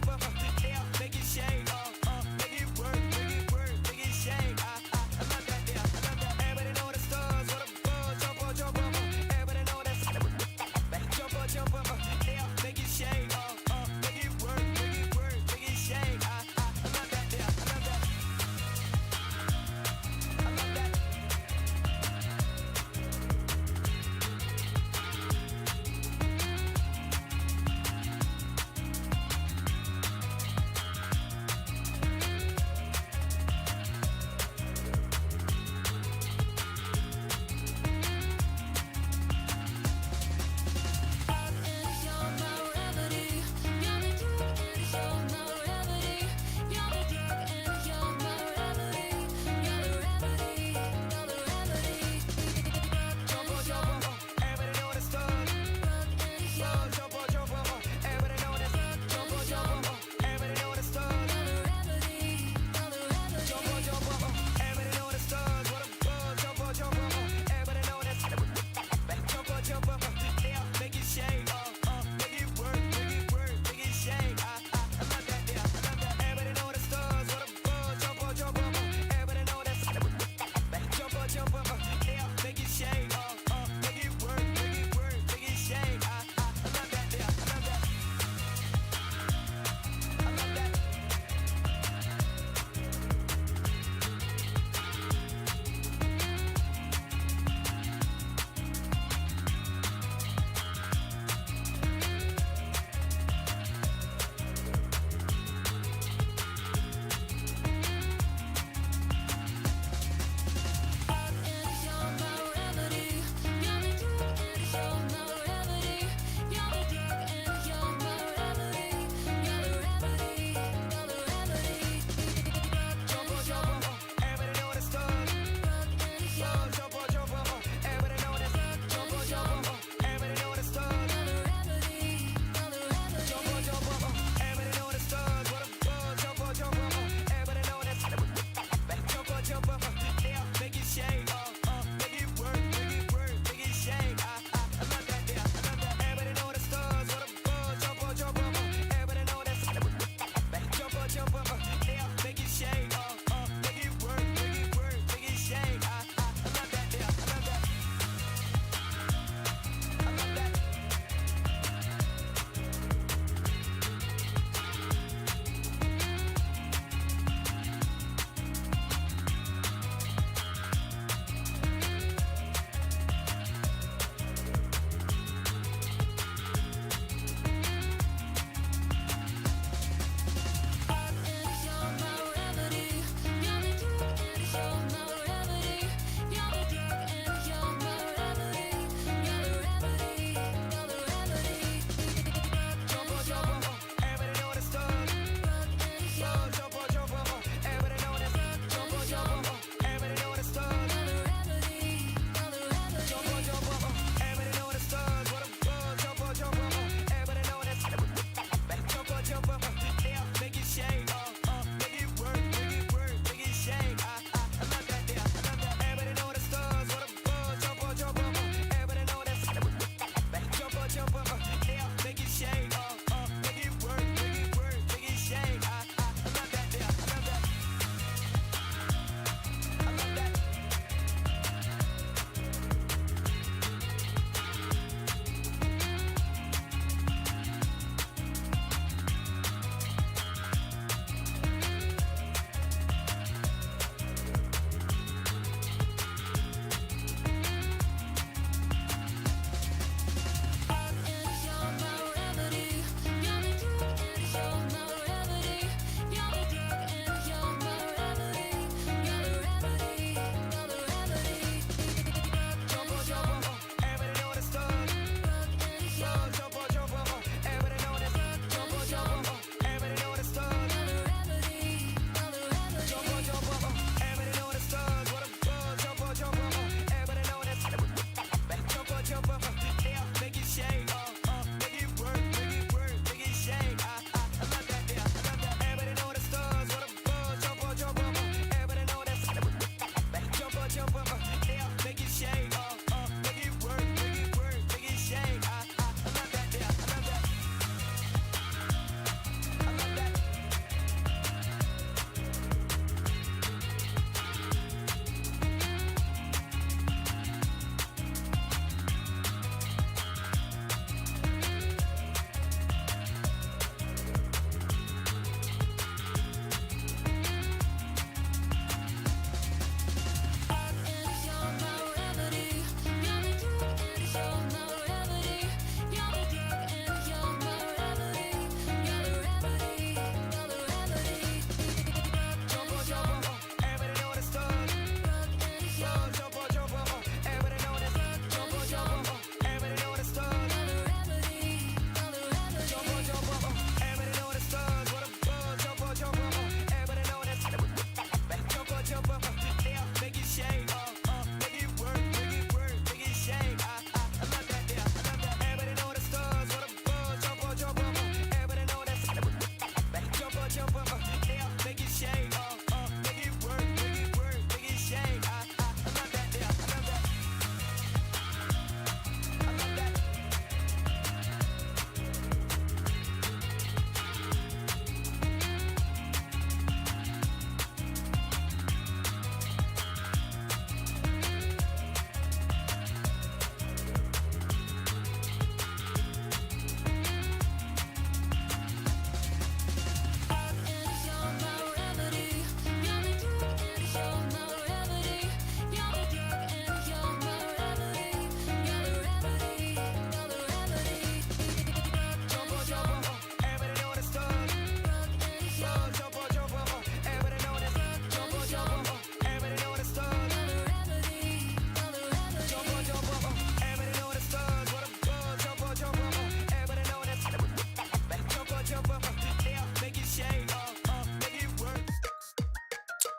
jump up, yeah, make it shake, make it work, make it shake. I love that, yeah, I love that. Everybody know the stars, what a buzz, jump up, everybody know that. Jump up, yeah, make it shake, make it work, make it shake. I love that, yeah, I love that. I love that.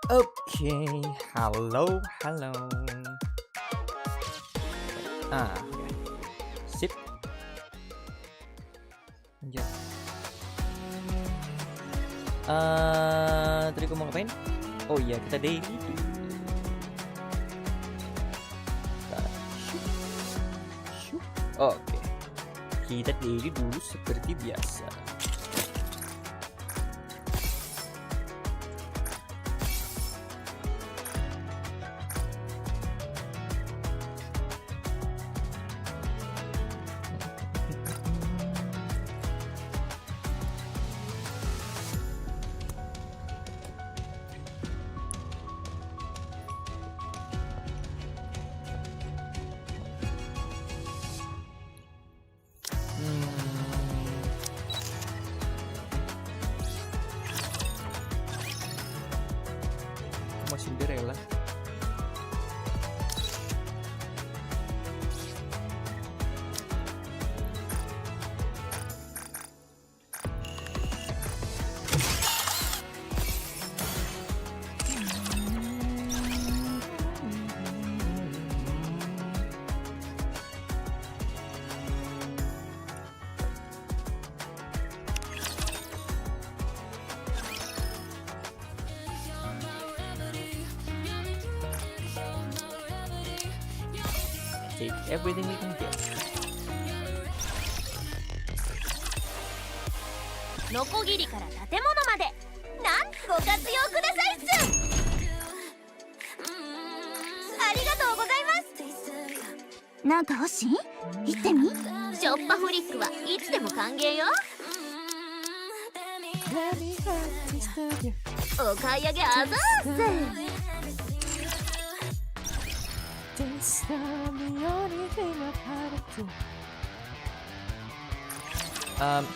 Oke, halo. Oke. Sip. Lanjut. Tadi gue mau ngapain? Oh iya, kita daily dulu. Oke. Kita daily dulu seperti biasa. Cinderella. Take everything we can get. ノコギリから建物までなんご活用くださいっす。ありがとうございます。なんか欲しい？言ってみ。ショッパフリックはいつでも歓迎よ。お買い上げあざーす。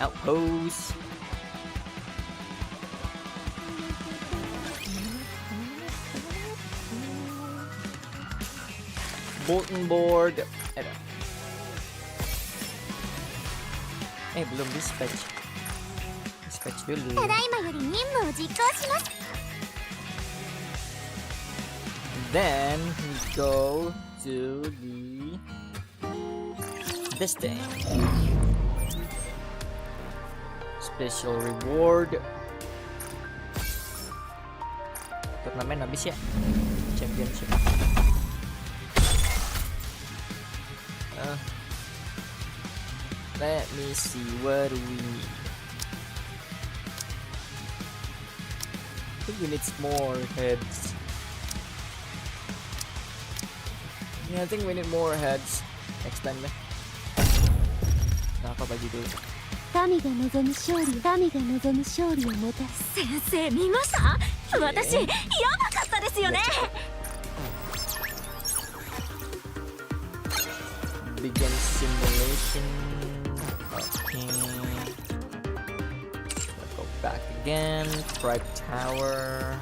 Outpost. Bulletin board. Belum dispatch. Dispatch dulu. ただいまより任務を実行します。Then we go to this thing. Special reward. Turnamen habis ya. Championship. Let me see what we need. I think we need more heads. Yeah, I think we need more heads next time. Nakakabagi dulu. 神が望む勝利をもたらす。先生見ました？私やばかったですよね。Begin simulation. Okay. Go back again. Pride Tower.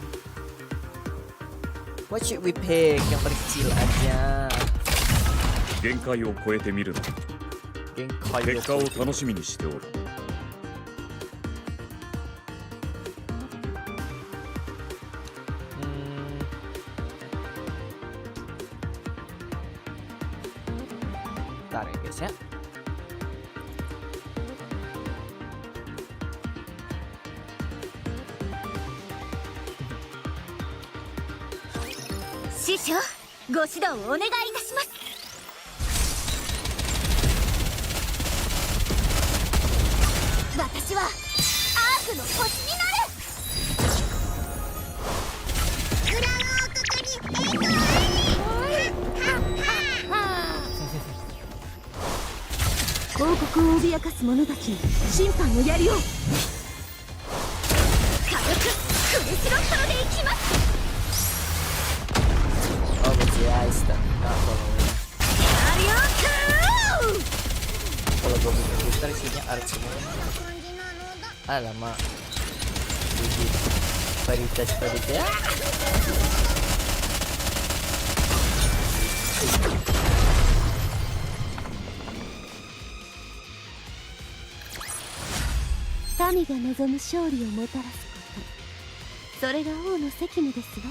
What should we pick? Yang paling kecil aja. 限界を超えてみるの。限界を結果を楽しみにしておる。Bentar ya guys ya. Sisho, ご指導をお願いいたします。私はアークの星になる。クラウン王国に王国を脅かす者たちに審判をやるよう。軽くクレスロットでいきます。Oh, guys, tak kalau gue bikin Twitter isinya art semua. Alamak. Paritas. 神が望む勝利をもたらすこと、それが王の責務ですわ。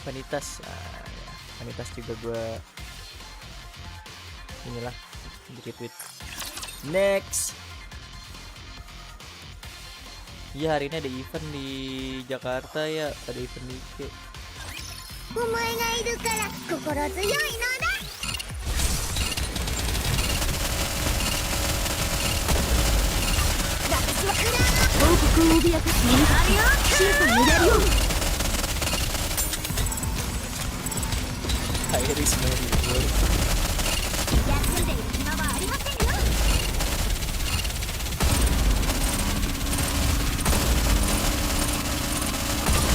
Vanitas, ya. Vanitas juga gue inilah retweet. Next. Ya hari ini ada event di Jakarta ya, ada event Nikke. お前がいるから心強いのだ。私は王国を脅かす者たちを審判にやるよ。 Akhirnya semua libur. 休んでいる暇はありませんよ。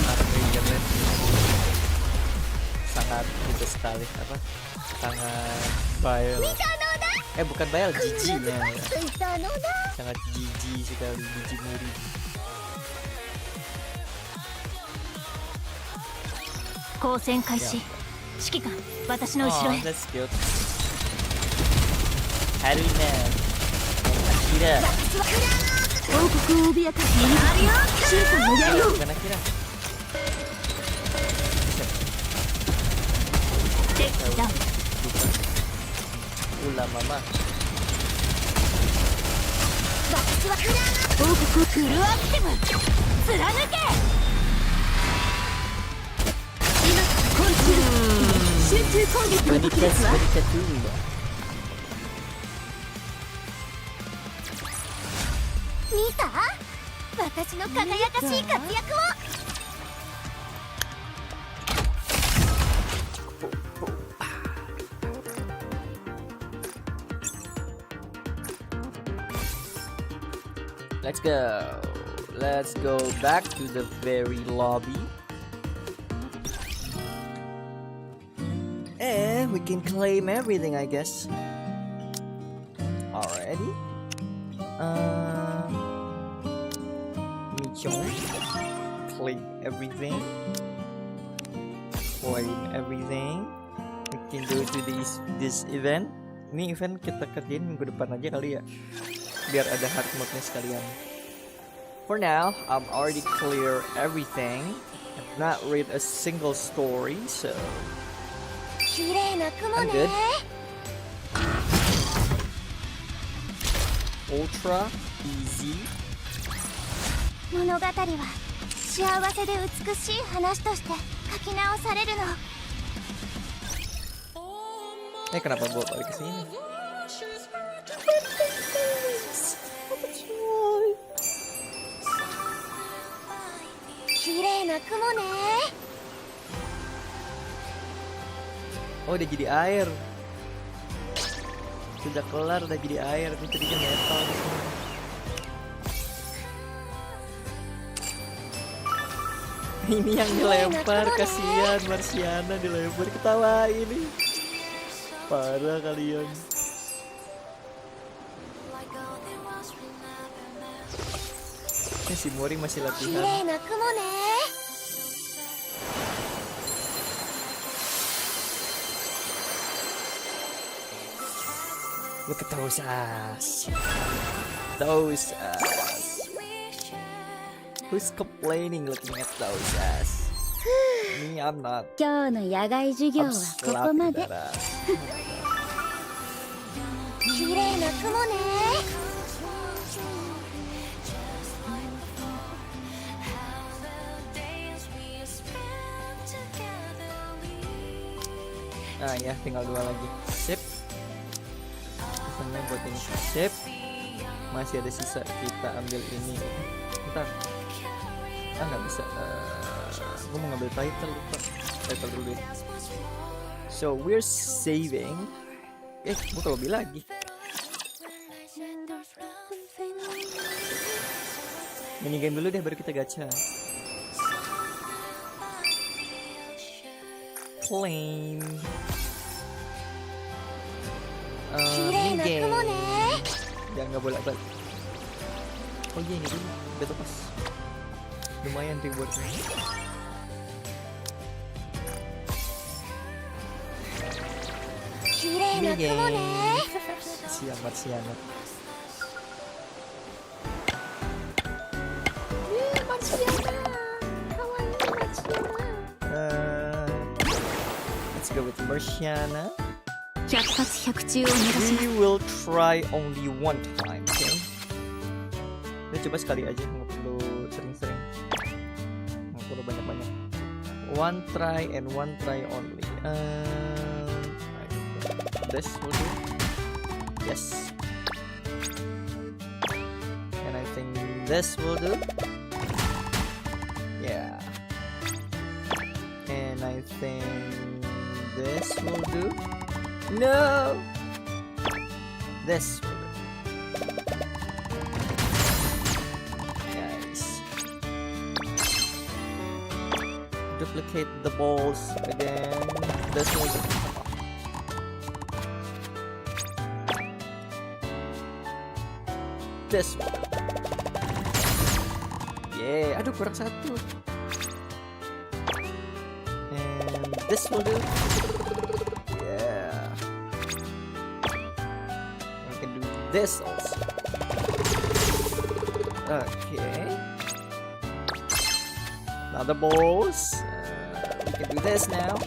Artinya sangat itu sekali apa? Sangat bayal. Bukan bayal, jijinya. Sangat jijik sekali, jijik muri. 交戦開始。指揮官、私の後ろへ。 That's cute. Harina, Akira. 王国を脅かす者たちを審判にやるよ。 Bukan Akira. テイクダウン。 Ula mama. 私は王国をフルアクティブ貫け。今コンチュー集中攻撃の時ですわ。 Vanitas dulu. 見た？私の輝かしい活躍を。 Let's go. Let's go back to the very lobby. And we can claim everything, I guess. Alrighty. Mission. Claim everything. Claim everything. We can go to this event. Ini event kita kerjain minggu depan aja kali ya. Biar ada hard mode-nya sekalian. For now, I'm already clear everything. I've not read a single story, so I'm good. Ultra easy. 物語は幸せで美しい話として書き直されるの。 Kenapa gua balik ke sini? 綺麗な雲ね。 Oh, udah jadi air. Sudah kelar, udah jadi air. Ini tadinya metal di sini. Ini yang dilempar, kasihan Marsiana dilempar, ketawa ini. Parah kalian. Ini si Mori masih 綺 latihan. 麗な雲ね。 Look at those ass. Those ass. Who's complaining looking at those ass? Me, I'm not. 今日の野外授業 I'm はここ slapping まで。 that ass. 綺麗な雲ね。 Ah ya, tinggal 2 lagi. Sip. Pesannya buat ini. Sip. Masih ada sisa, kita ambil ini. Bentar. Nggak bisa. Gue mau ngambil title, lupa. Title dulu deh. So we're saving. Gue lebih lagi. Minigame dulu deh, baru kita gacha. Claim. Minigame. Jangan nggak bolak-balik. Oh iya, ini dulu. Battle Pass. Lumayan rewardnya. Minigame. Siamat. go with Bersana. 百発百中を目指し We will try only one time, okay? Kita coba sekali aja, nggak perlu sering-sering, nggak perlu banyak-banyak. One try and one try only. This will do. Yes. And I think this will do. Yeah. And I think this will do. No! This will do. Nice. Duplicate the balls again. This will do. This will do. Yeah, aduh kurang satu. And this will do. This also. Okay. Now the balls. We can do this now.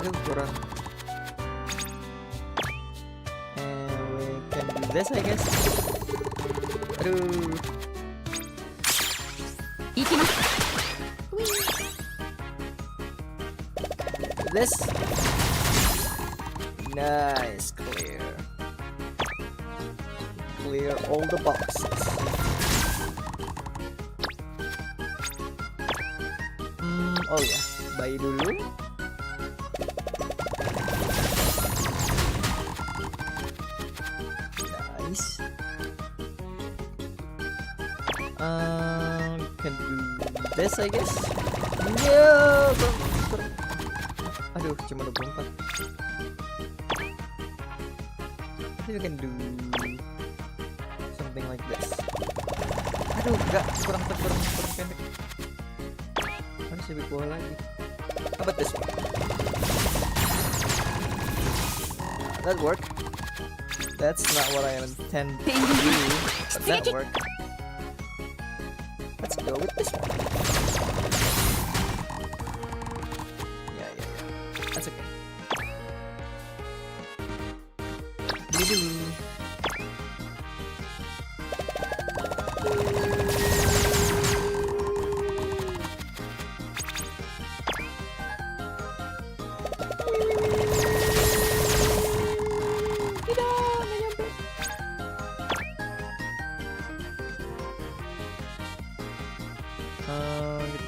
Aduh, kurang. And we can do this, I guess. Aduh. This. Nice, clear. Clear all the boxes. Oh ya, bayi dulu. Nice. Can do this, I guess. Yeah, aduh, cuma 24. You can do something like this. Aduh, enggak, kurang pendek. Harus lebih bawah lagi. How about this one? That worked. That's not what I intend to do, but that worked. Let's go with this one. Yeah. That's okay.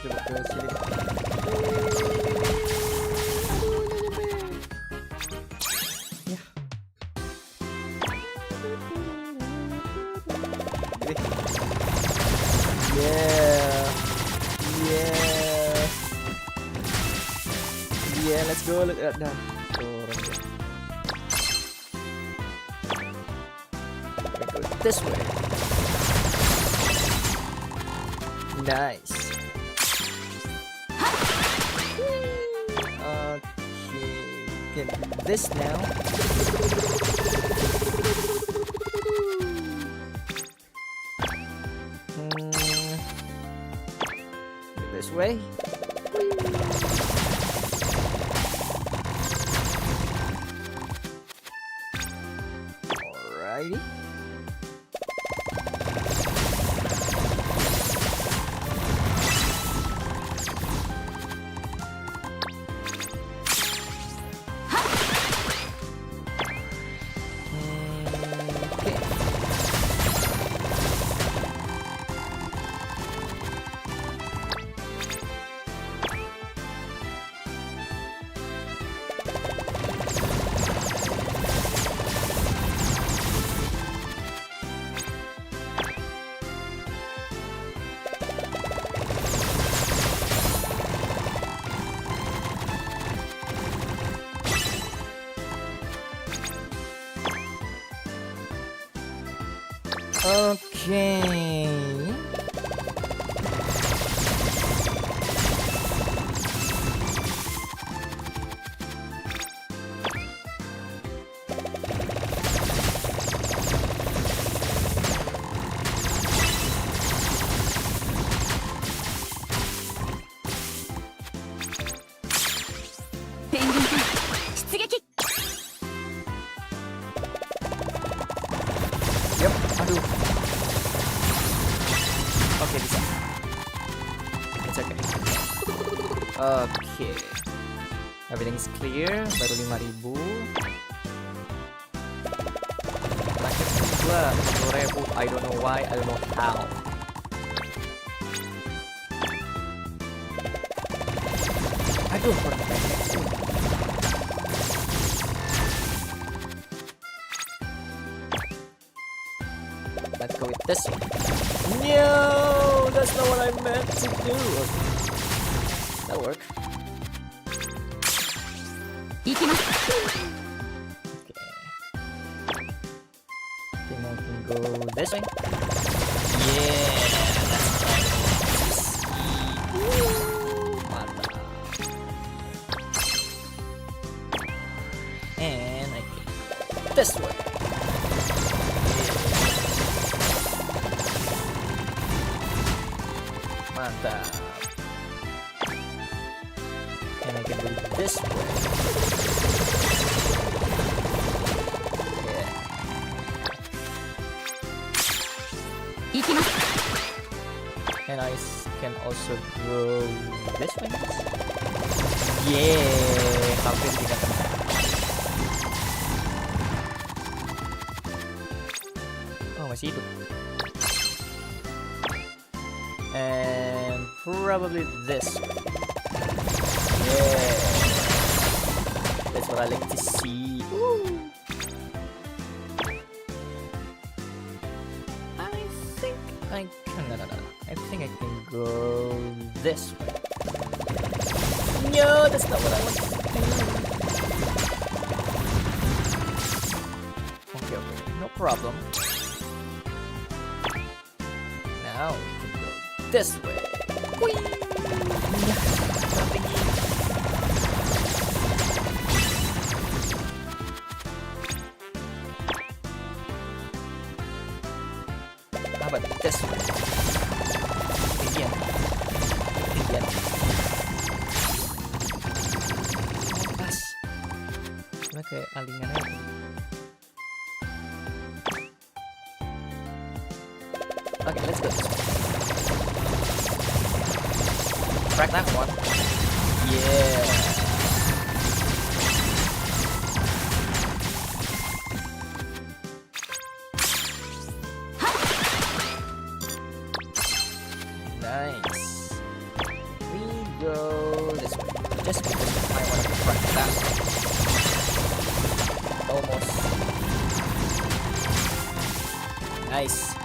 Kita coba ke sini. Yeah, let's go. Dah. Go this way. Nice. Okay, can do this now. This way. Alrighty. Okay. Aduh. Oke, bisa. It's okay. Oke. Everything's clear. Baru 5.000. Terakhir gua 10.000. I don't know why. I don't know how. Aduh, kurang pendek. Let's go with this one. No, that's not what I meant to do. That'll work. Okay. Then I can go this way. Yeah, that's right. Mantap. And I can go this way. Mantap. And I can do this way. Yeah. And I can also go this way. Yeah, hampir tidak kena. Oh, masih hidup. And probably this way. Yeah, that's what I like to see. Ooh. I think I can. No. I think I can go this way. No, that's not what I want to do. Okay, no problem. Now we can go this way. Whee! How about this way? Again. Pas. Cuma kayak alingan aja. Okay, let's go this way. Crack that one. Yeah. Nice. We go this way. Just because I want to crack that one. Almost. Nice.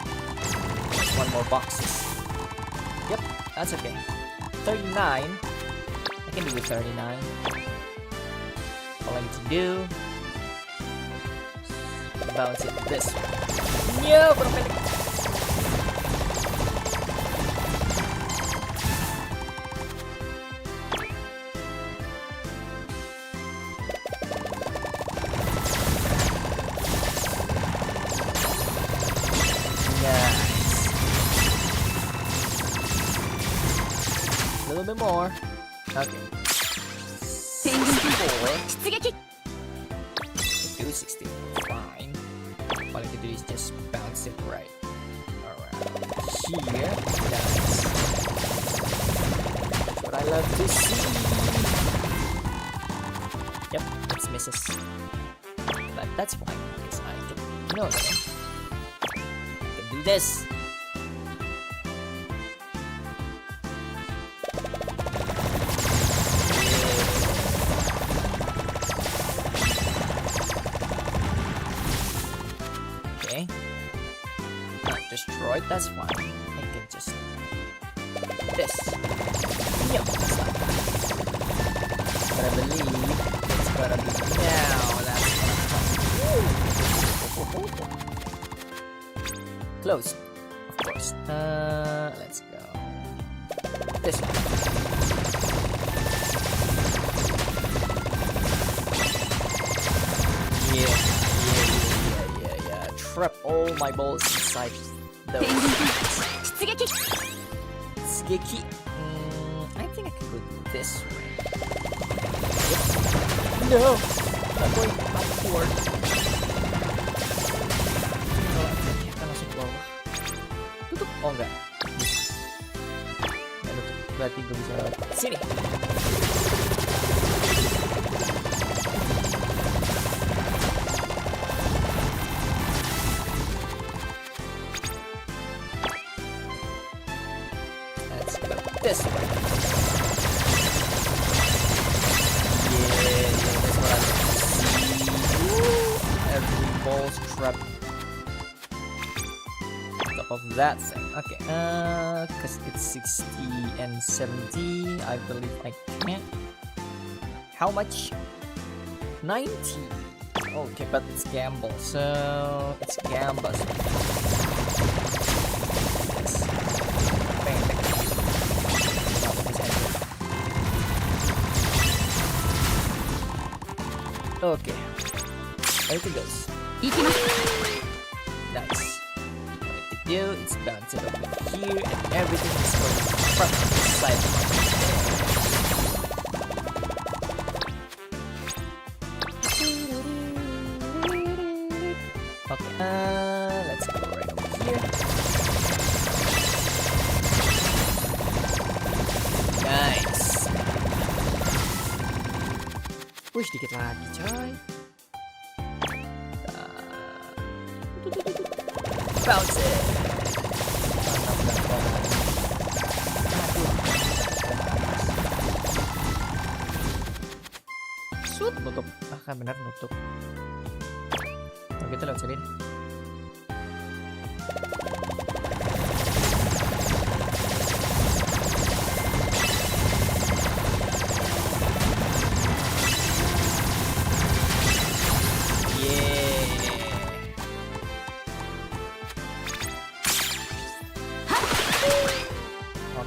One more boxes. Yep, that's okay. 39. I can do with 39. All I need to do is bounce it this way. No, kurang pendek. A little bit more. Okay. 64. Do 64. Fine. All I can do is just bounce it right around here. Nice. That's what I love to see. Yep, it's misses. But that's fine because I can. No. I can do this. Not destroyed, that's fine. I can just this. Yep, that's not bad. But I believe it's gonna be now. That's close, of course. Let's go. This one. Yeah. Trap all my balls inside those. Tsugeki. I think I can go this way. Yep. No! Not going backward. So I think I can also Oh enggak. Nggak nutup. Berarti gue bisa lewat sini. Let's go this way. Yeah, that's what I see. Every ball's trapped on top of that thing. Okay, cause it's 60 and 70. I believe I can't. How much? 90. Okay, but it's gamble, so it's gamble. Yes. Bang, bang. Okay, there it goes. Nice. What I could do is bounce it over here, and everything is going from the side. Okay, let's go right over here. Nice. Wih, dikit lagi, coy. Bounce it. Shoot, nutup. Ah, kan benar nutup. Oh, kita lewat sini.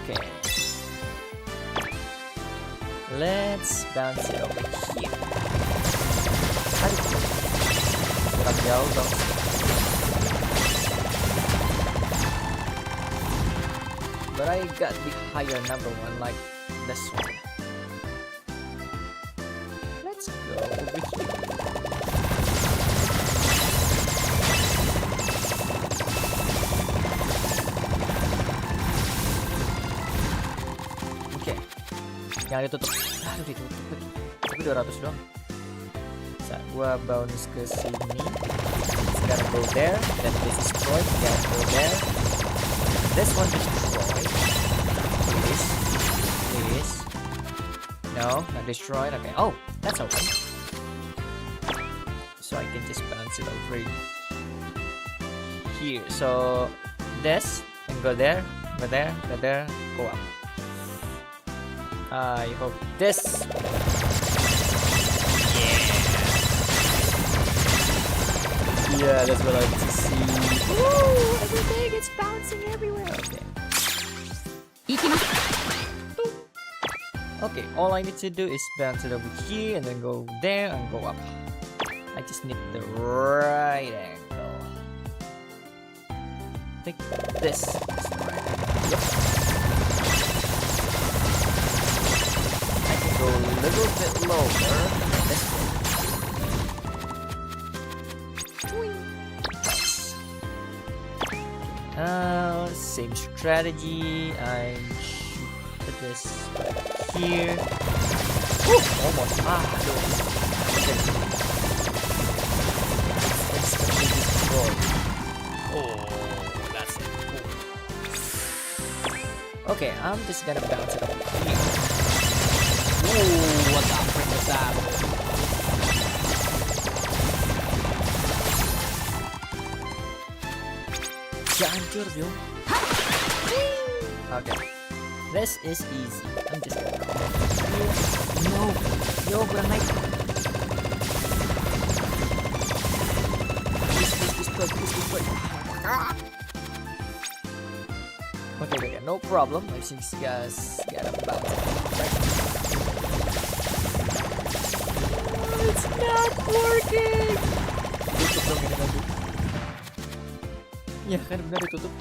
Okay. Let's bounce it over here. Aduh, kurang jauh dong. But I got the higher number one, like this one. Let's go over here. Yang ditutup. Aduh, ditutup lagi. Tapi 200 doang. Bisa gua bounce ke sini. It's gotta go there. Then this is destroyed. Gotta go there. This one destroyed. Please. Please. No, not destroyed. Okay. Oh, that's open. So I can just bounce it over here. So this and go there, go there, go there, go up. I hope this. Yeah, that's what I like to see. Woo! Everything is bouncing everywhere. Okay. Okay, all I need to do is bounce it over here and then go there and go up. I just need the right angle. I think this is the right angle. Yep. Go a little bit lower. This way. Nice. Same strategy. I shoot this here. Woo, almost. Okay. Instantly destroyed. Oh, that's it. Ooh. Okay, I'm just gonna bounce it over here. What the frick was that? Hancur, yo. Okay, this is easy. I'm just gonna go here. No, yo, kurang naik. Please. Okay, no problem. I think you guys get about it. It's not working. Tutup dong ini nanti. Ya kan benar ditutup.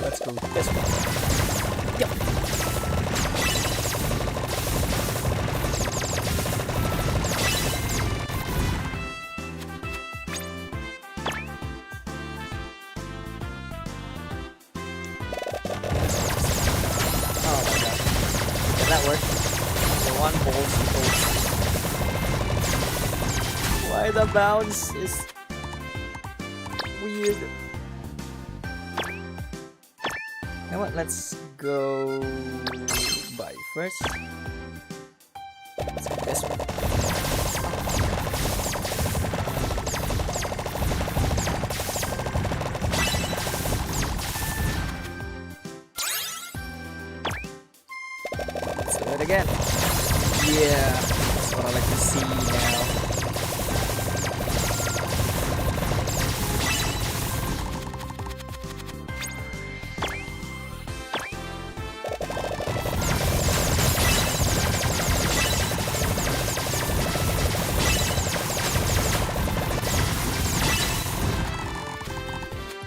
Let's go this one. Yep. that work? The one balls goes. Why the bounce is weird? You know what? Let's go by first. Let's get this one. Let's do it again. Yeah, that's what I like to see now.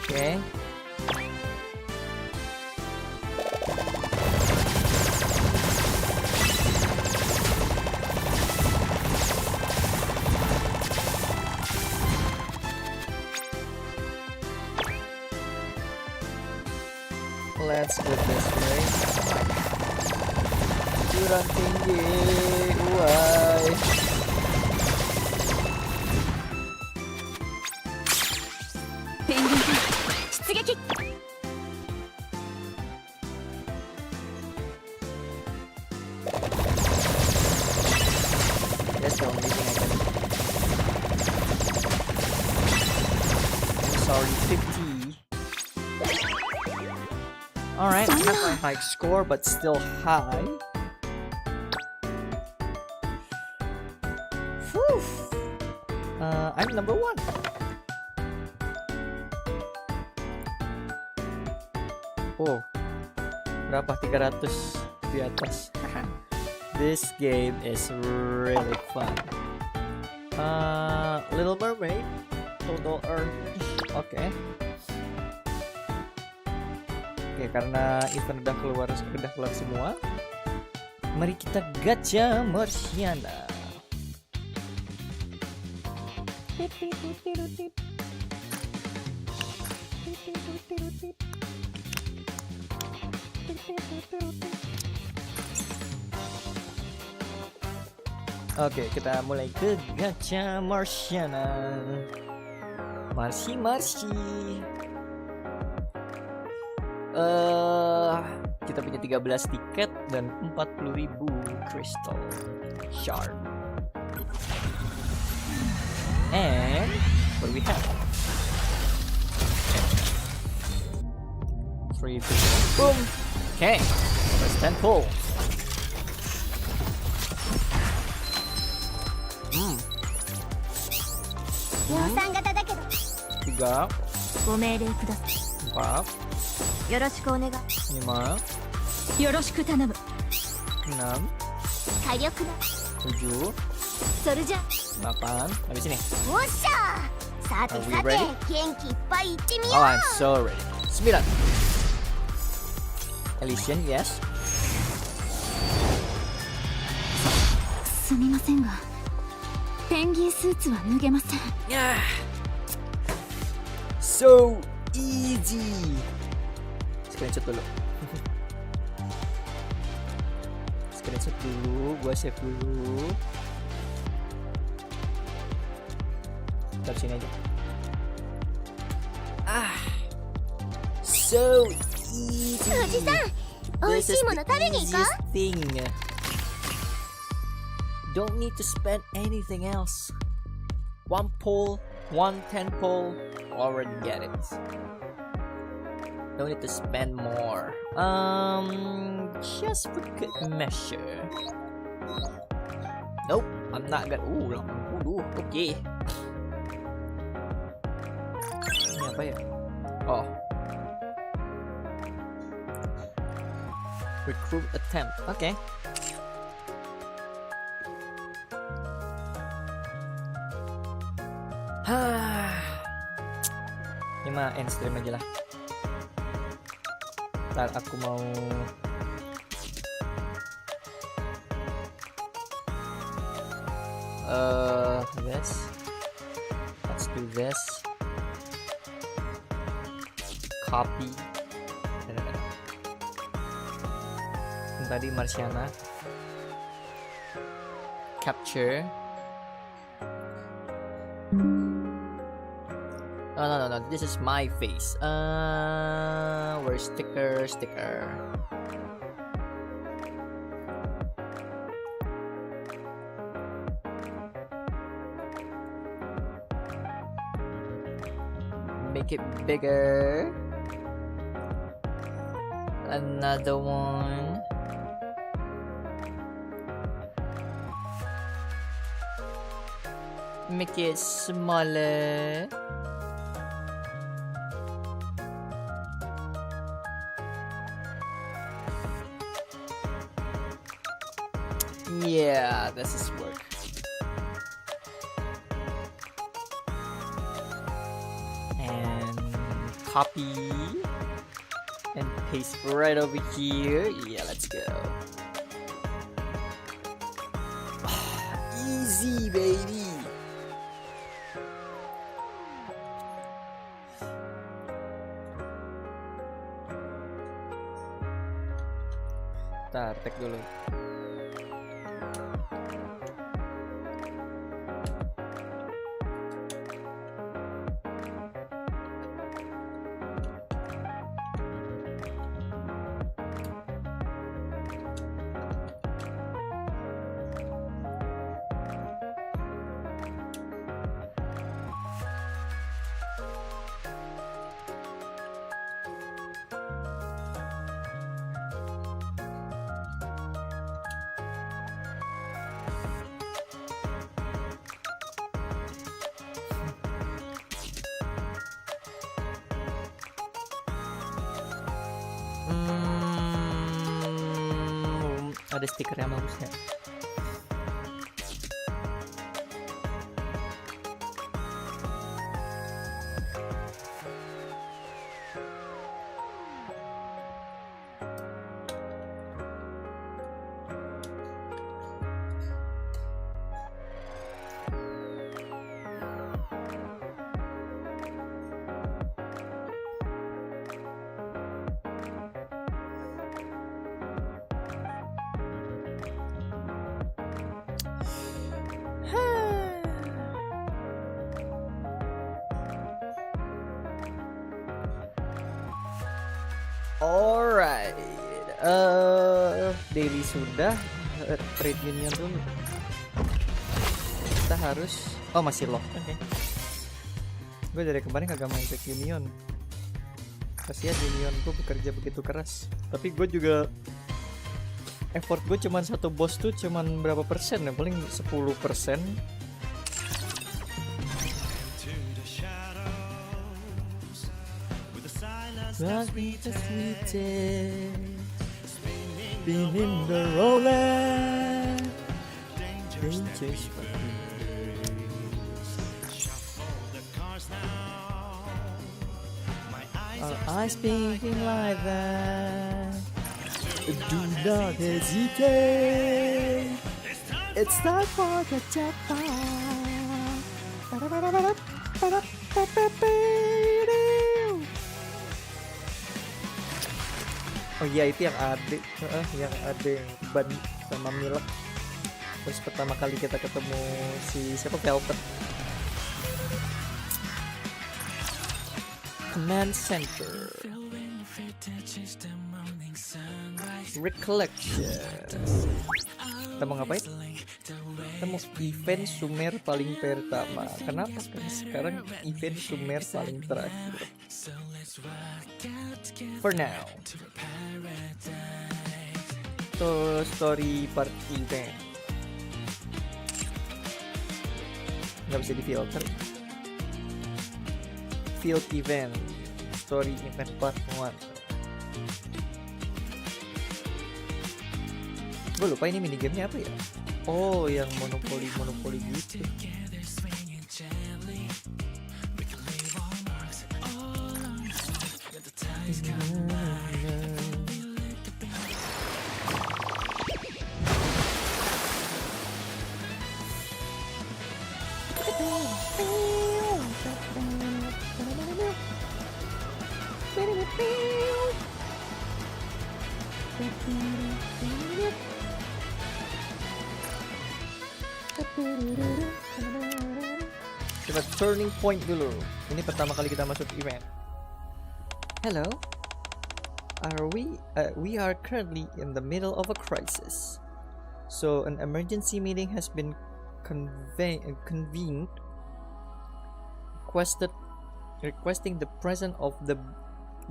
Okay. Let's go this way. Kurang tinggi, why? Penguin, 出撃。 That's the only thing I can. I'm sorry, 50. Alright, not my high score, but still high. Whew. I'm number 1. Oh, berapa? 300 di atas. This game is really fun. Little Mermaid, total earn. Oke, karena event udah keluar semua, mari kita gacha Marsiana. Oke, kita mulai ke gacha Marsiana. Marsi. Kita punya 13 tiket dan 40.000 crystal shard. And what do we have? 3, 2, boom. Okay, let's 10 pull. Hmm. 量産型だけど 3, ご命令ください。 4, よろしくお願い。 5, よろしく頼む。 6, 火力な。 7, それじゃ。 8. Habis ini. おっしゃー。さて Are we さて ready? 元気いっぱいいってみよ Oh, う。 I'm so ready. 9. Elysian, yes. すみませんが、ペンギンスーツは脱げません。 Yeah. So easy. Screenshot dulu. Screenshot dulu, gua save dulu. Taruh sini aja. So easy. おじさん、美味しいもの食べに行こう。 Thing. Don't need to spend anything else. 1 pull, 1 10 pull, already get it. Don't need to spend more. Just for good measure. Nope, I'm not gonna. Okay. Ini apa ya? Oh. Recruit attempt. Okay. Ini mah end stream aja lah. Ntar aku mau this. Let's do this. Copy. Yang tadi Marsiana. capture. Oh, no, this is my face. Where's sticker? Make it bigger. Another one. Make it smaller. Yeah, this is work. And copy and paste right over here. Yeah, let's go. Easy, baby. Ntar tag dulu. Ada stiker yang bagusnya. Alright, daily sudah, trade minion dulu. Kita harus, oh masih lock, oke. Gue dari kemarin kagak main trade minion. Kasihan minion gue bekerja begitu keras. Tapi gue juga, effort gue cuman satu boss tuh cuman berapa persen ya, paling 10%. Spinning the roller, dangerous. Our eyes blinking like that. Do not hesitate. It's time for the jackpot. Oh iya, itu yang ade, yang ban sama Milk. Terus pertama kali kita ketemu si siapa, Velvet. Command Center. Recollection. Kita mau ngapain? Kita mau event Sumer paling pertama. Kenapa? Karena sekarang event Sumer paling terakhir. For now. So, story part event. Nggak bisa di filter. Field event. Story event part 1. Gue lupa ini minigamenya apa ya? Oh, yang monopoli gitu. Coba turning point dulu. Ini pertama kali kita masuk event. Hello. We are currently in the middle of a crisis. So an emergency meeting has been convened requesting the presence of the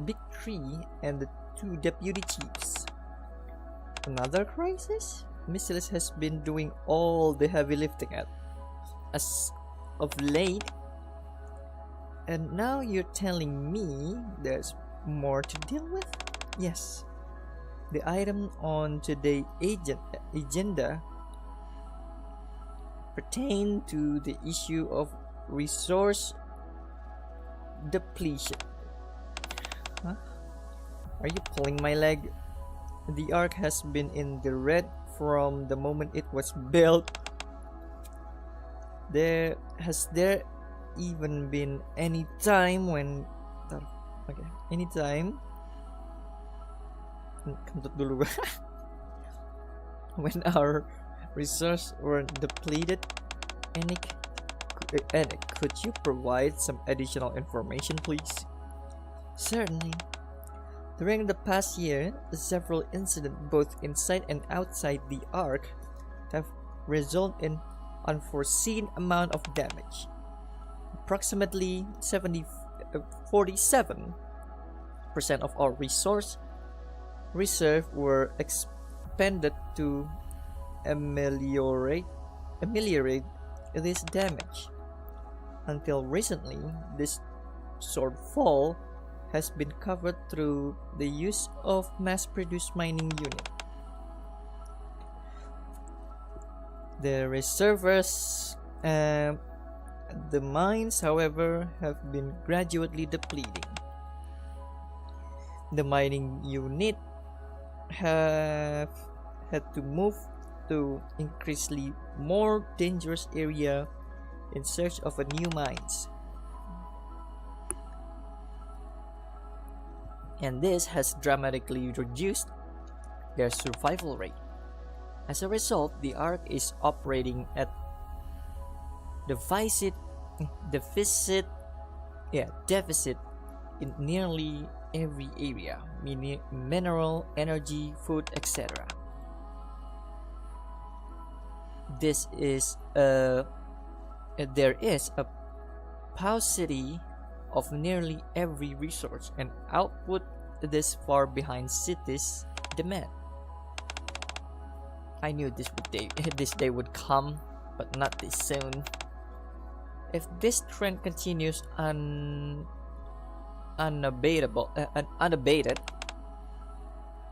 big three and the 2 deputy chiefs. Another crisis? Miss Celeste has been doing all the heavy lifting as of late, and now you're telling me there's more to deal with? Yes. The item on today's agenda pertain to the issue of resource depletion. Huh? Are you pulling my leg? The Ark has been in the red from the moment it was built. Has there even been any time when kentut dulu when our resources were depleted? Nikke, could you provide some additional information, please? Certainly. During the past year, several incidents both inside and outside the Ark have resulted in unforeseen amount of damage. Approximately 47% of our reserve were expended to ameliorate this damage. Until recently, this shortfall has been covered through the use of mass-produced mining unit. The reservoirs, the mines, however, have been gradually depleting. The mining unit have had to move to increasingly more dangerous area in search of a new mines. And this has dramatically reduced their survival rate. As a result, the Ark is operating at deficit in nearly every area, mineral, energy, food, etc. There is a paucity of nearly every resource and output this far behind cities' demand. I knew this day would come, but not this soon. If this trend continues unabated,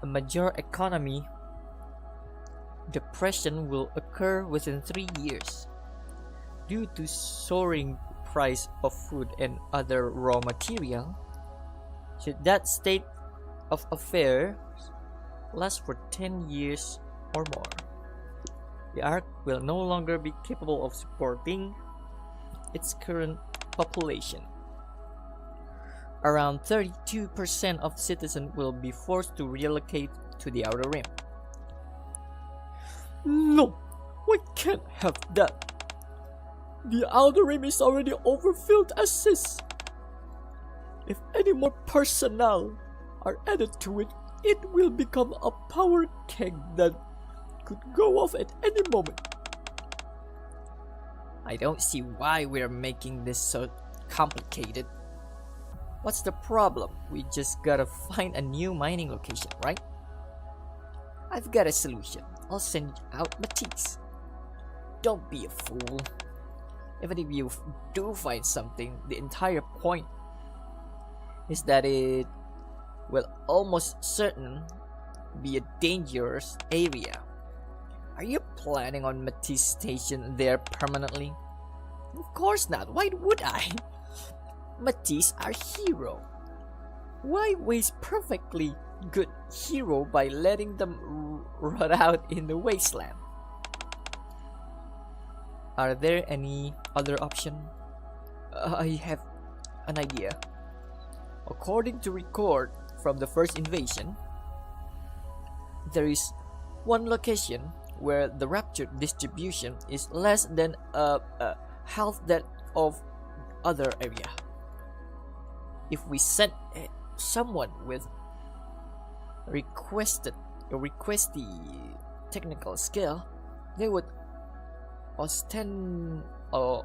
a major economy depression will occur within 3 years due to soaring price of food and other raw material. Should that state of affairs last for 10 years or more, the Ark will no longer be capable of supporting its current population. Around 32% of citizens will be forced to relocate to the Outer Rim. No, we can't have that. The Outer Rim is already overfilled as is. If any more personnel are added to it, it will become a power keg that could go off at any moment. I don't see why we're making this so complicated. What's the problem? We just gotta find a new mining location, right? I've got a solution. I'll send out Matisse. Don't be a fool. Even if you do find something, the entire point is that it will almost certain be a dangerous area. Are you planning on Matisse station there permanently? Of course not. Why would I? Matisse, our hero. Why waste perfectly good hero by letting them rot out in the wasteland? Are there any other option? I have an idea. According to record from the first invasion, there is one location where the rapture distribution is less than half that of other area. If we send someone with requesty technical skill, they would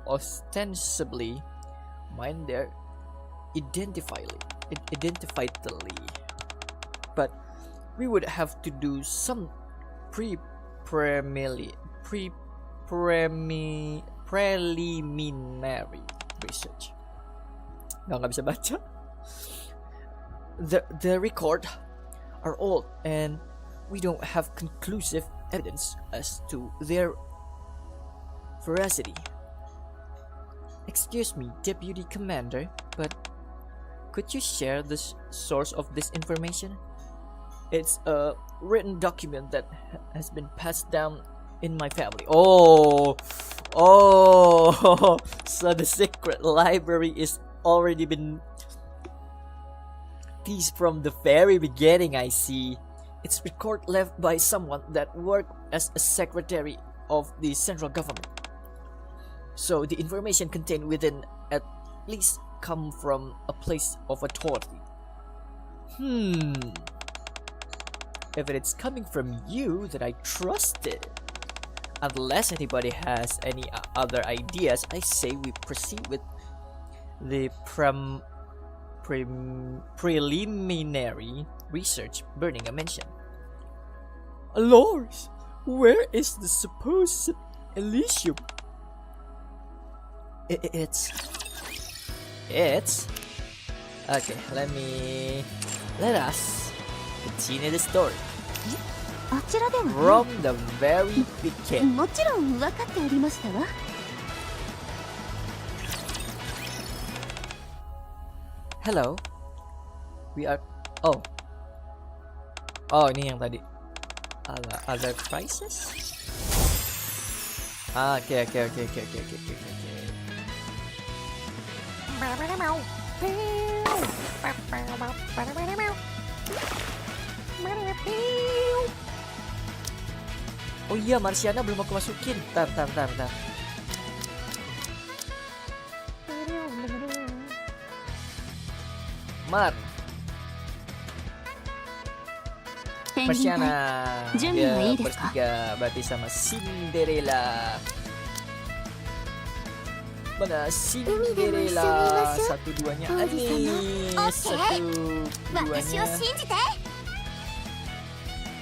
ostensibly mind their identifiably, but we would have to do some preliminary research. Nggak bisa baca. The record are old and we don't have conclusive evidence as to their veracity. Excuse me, Deputy Commander, but could you share the source of this information? It's a written document that has been passed down in my family. Oh, so the secret library is already been teased from the very beginning, I see. It's record left by someone that worked as a secretary of the central government. So the information contained within at least come from a place of authority. If it's coming from you, then I trust it. Unless anybody has any other ideas, I say we proceed with the preliminary research burning a mention. Lord, where is the supposed Elysium? It's okay. Let us continue the story あちらではね from the very beginning. もちろん分かっておりましたわ Hello, we are. Oh, ini yang tadi. Other crisis? Okay. Oh iya, Marsiana belum aku masukin. Bentar. Marsiana dia bertiga berarti sama Cinderella. Mana Cinderella? Satu duanya Anis,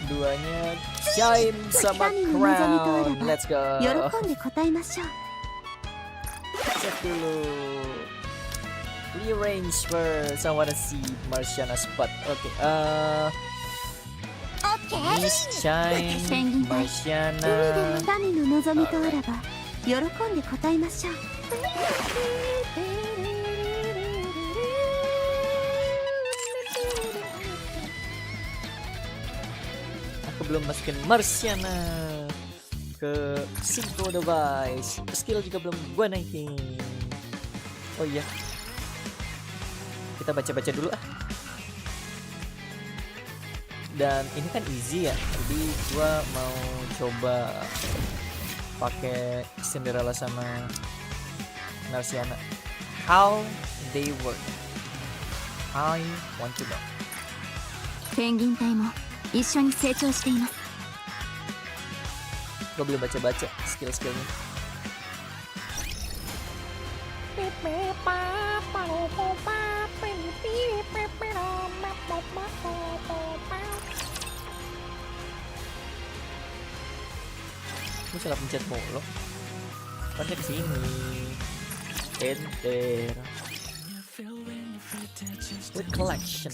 duanya Chime sama Crown. Let's go. 喜んで答えましょう Cek dulu. Rearrange first. I wanna see Marsiana spot. Okay. Miss Chime, ペンギン隊 Marsiana. 海で民の望みとあらば喜んで答えましょう Aku belum masukin Marsiana ke Synchro Device. Skill juga belum gua naikin. Oh iya, kita baca-baca dulu ah. Dan ini kan easy ya, jadi gua mau coba pakai Cinderella sama Marsiana. How they work, I want to know. ペンギン隊も一緒に成長しています Gue belum baca-baca skill-skillnya. Gue salah pencet mulu. Pencet kesini. Enter. With collection.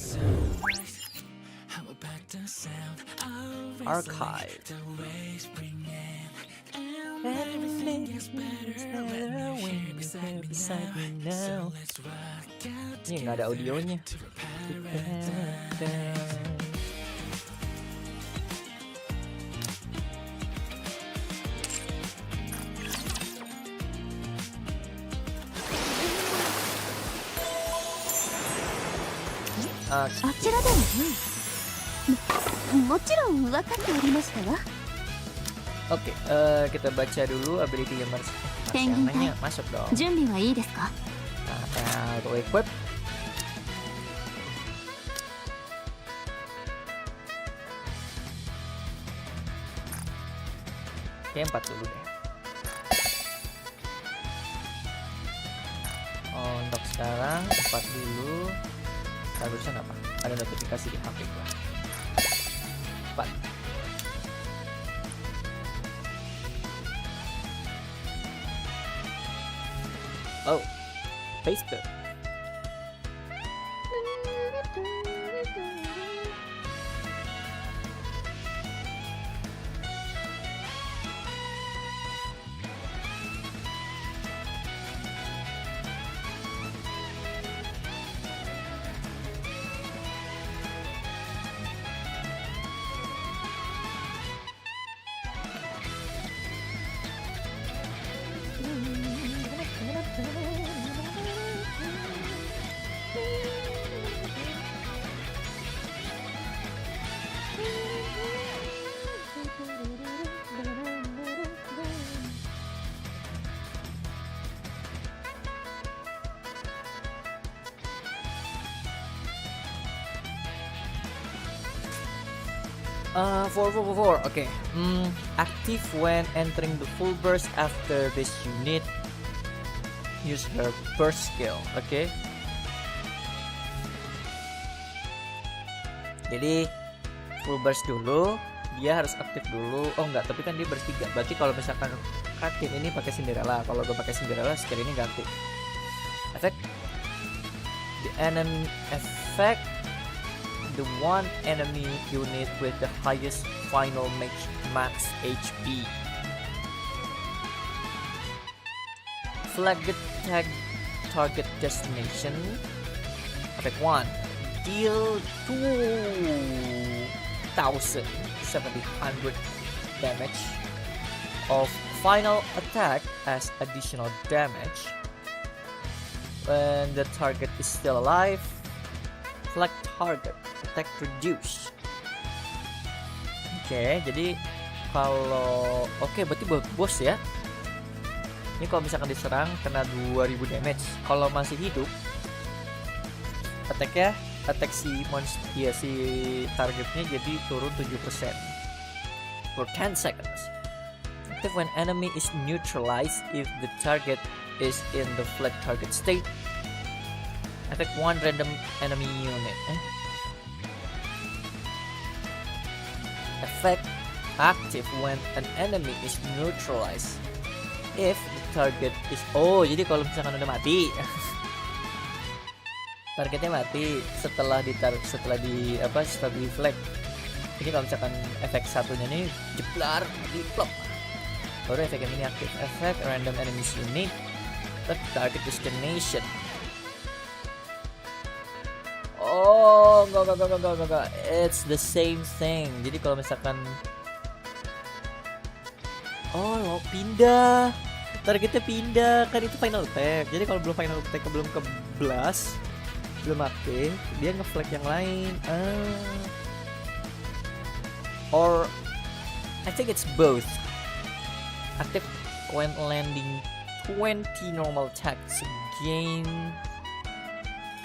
Archive. Ini nggak ada audionya. Ah, あちらではねもちろん分かっておりましたわ Oke, kita baca dulu ability yang Pengen Biasanya masuk dong. 準備はいいですか？ Nah, auto equip. Oke, 4 dulu deh. Untuk sekarang 4 dulu. Barusan apa? Ada notifikasi di HP gua. 4. Oh, paste. Four. Okay. Active when entering the full burst after this unit. Use her burst skill. Okay. Jadi full burst dulu, dia harus aktif dulu. Oh enggak, tapi kan dia burst 3. Berarti kalau misalkan aktif ini pakai Cinderella. Kalau gue pakai Cinderella, skill ini nggak aktif. Effect. The enemy effect. The one enemy unit with the highest final max HP. Flag tag target destination. Effect 1. Deal 2,700 damage of final attack as additional damage. When the target is still alive, flag target attack reduce. Oke, jadi kalau berarti bos ya. Ini kalau misalkan diserang kena 2000 damage. Kalau masih hidup, attack si monster ya, si targetnya jadi turun 7% for 10 seconds. Active when enemy is neutralized if the target is in the flag target state. Attack one random enemy unit. Effect active when an enemy is neutralized if the target is jadi kalau misalkan udah mati targetnya mati setelah di flag. Ini kalau misalkan efek satunya nih jeblar mati plop, baru efek yang ini aktif. Efek random enemies unit target destination. Enggak. It's the same thing. Jadi kalau misalkan lo pindah, targetnya pindah, kan itu final attack. Jadi kalau belum final attack, belum ke blast, belum aktif, dia nge-flag yang lain. Or I think it's both. Active when landing 20 normal attacks again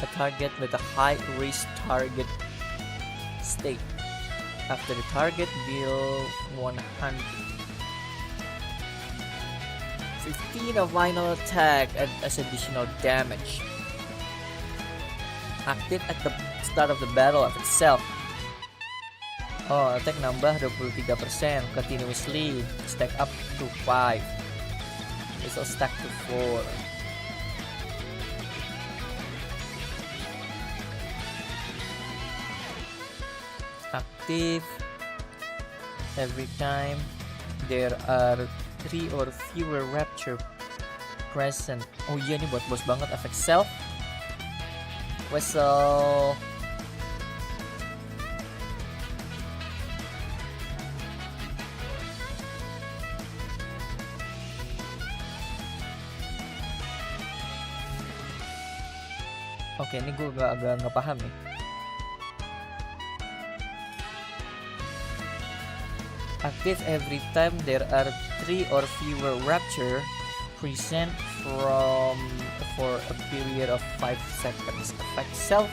a target with a high risk target state. After the target deal 115 of final attack as additional damage. Active at the start of the battle of itself. Attack nambah 23% continuously, stack up to 5. This will stack to 4. Active every time there are 3 or fewer rapture present. Oh iya, ini buat bos banget. Efek self whistle. Oke, ini gue agak nggak paham nih. Active every time there are 3 or fewer rapture present for a period of 5 seconds. Effect self.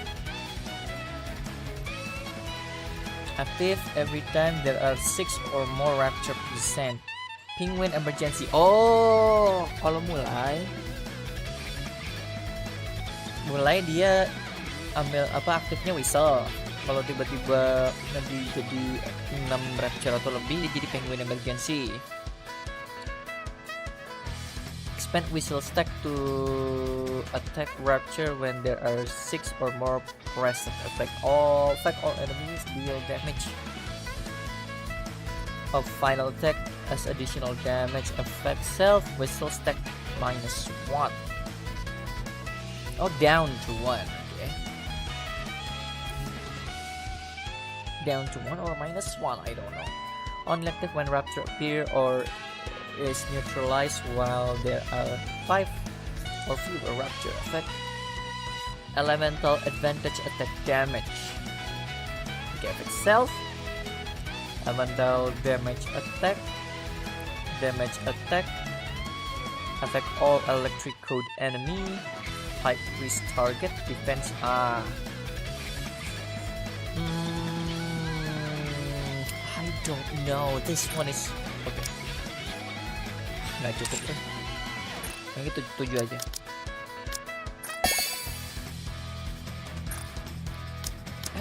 Active every time there are 6 or more rapture present. Penguin emergency. Oh, kalau mulai dia ambil aktifnya whistle. Kalau tiba-tiba nanti jadi 6 rapture atau lebih, dia jadi penguin emergency. Expand whistle stack to attack rapture when there are 6 or more present. Affect all enemies, deal damage of final attack as additional damage. Affect self, whistle stack -1. Oh, down to 1. Okay. Down to 1 or -1, I don't know. Only active when rapture appear or is neutralized while there are 5 or fewer rapture. Effect elemental advantage attack damage. Okay, effect self, elemental damage attack, affect all electric code enemy, high priest target, defense. I don't know. This one is okay. Nggak cukup deh. Yang itu 7 aja.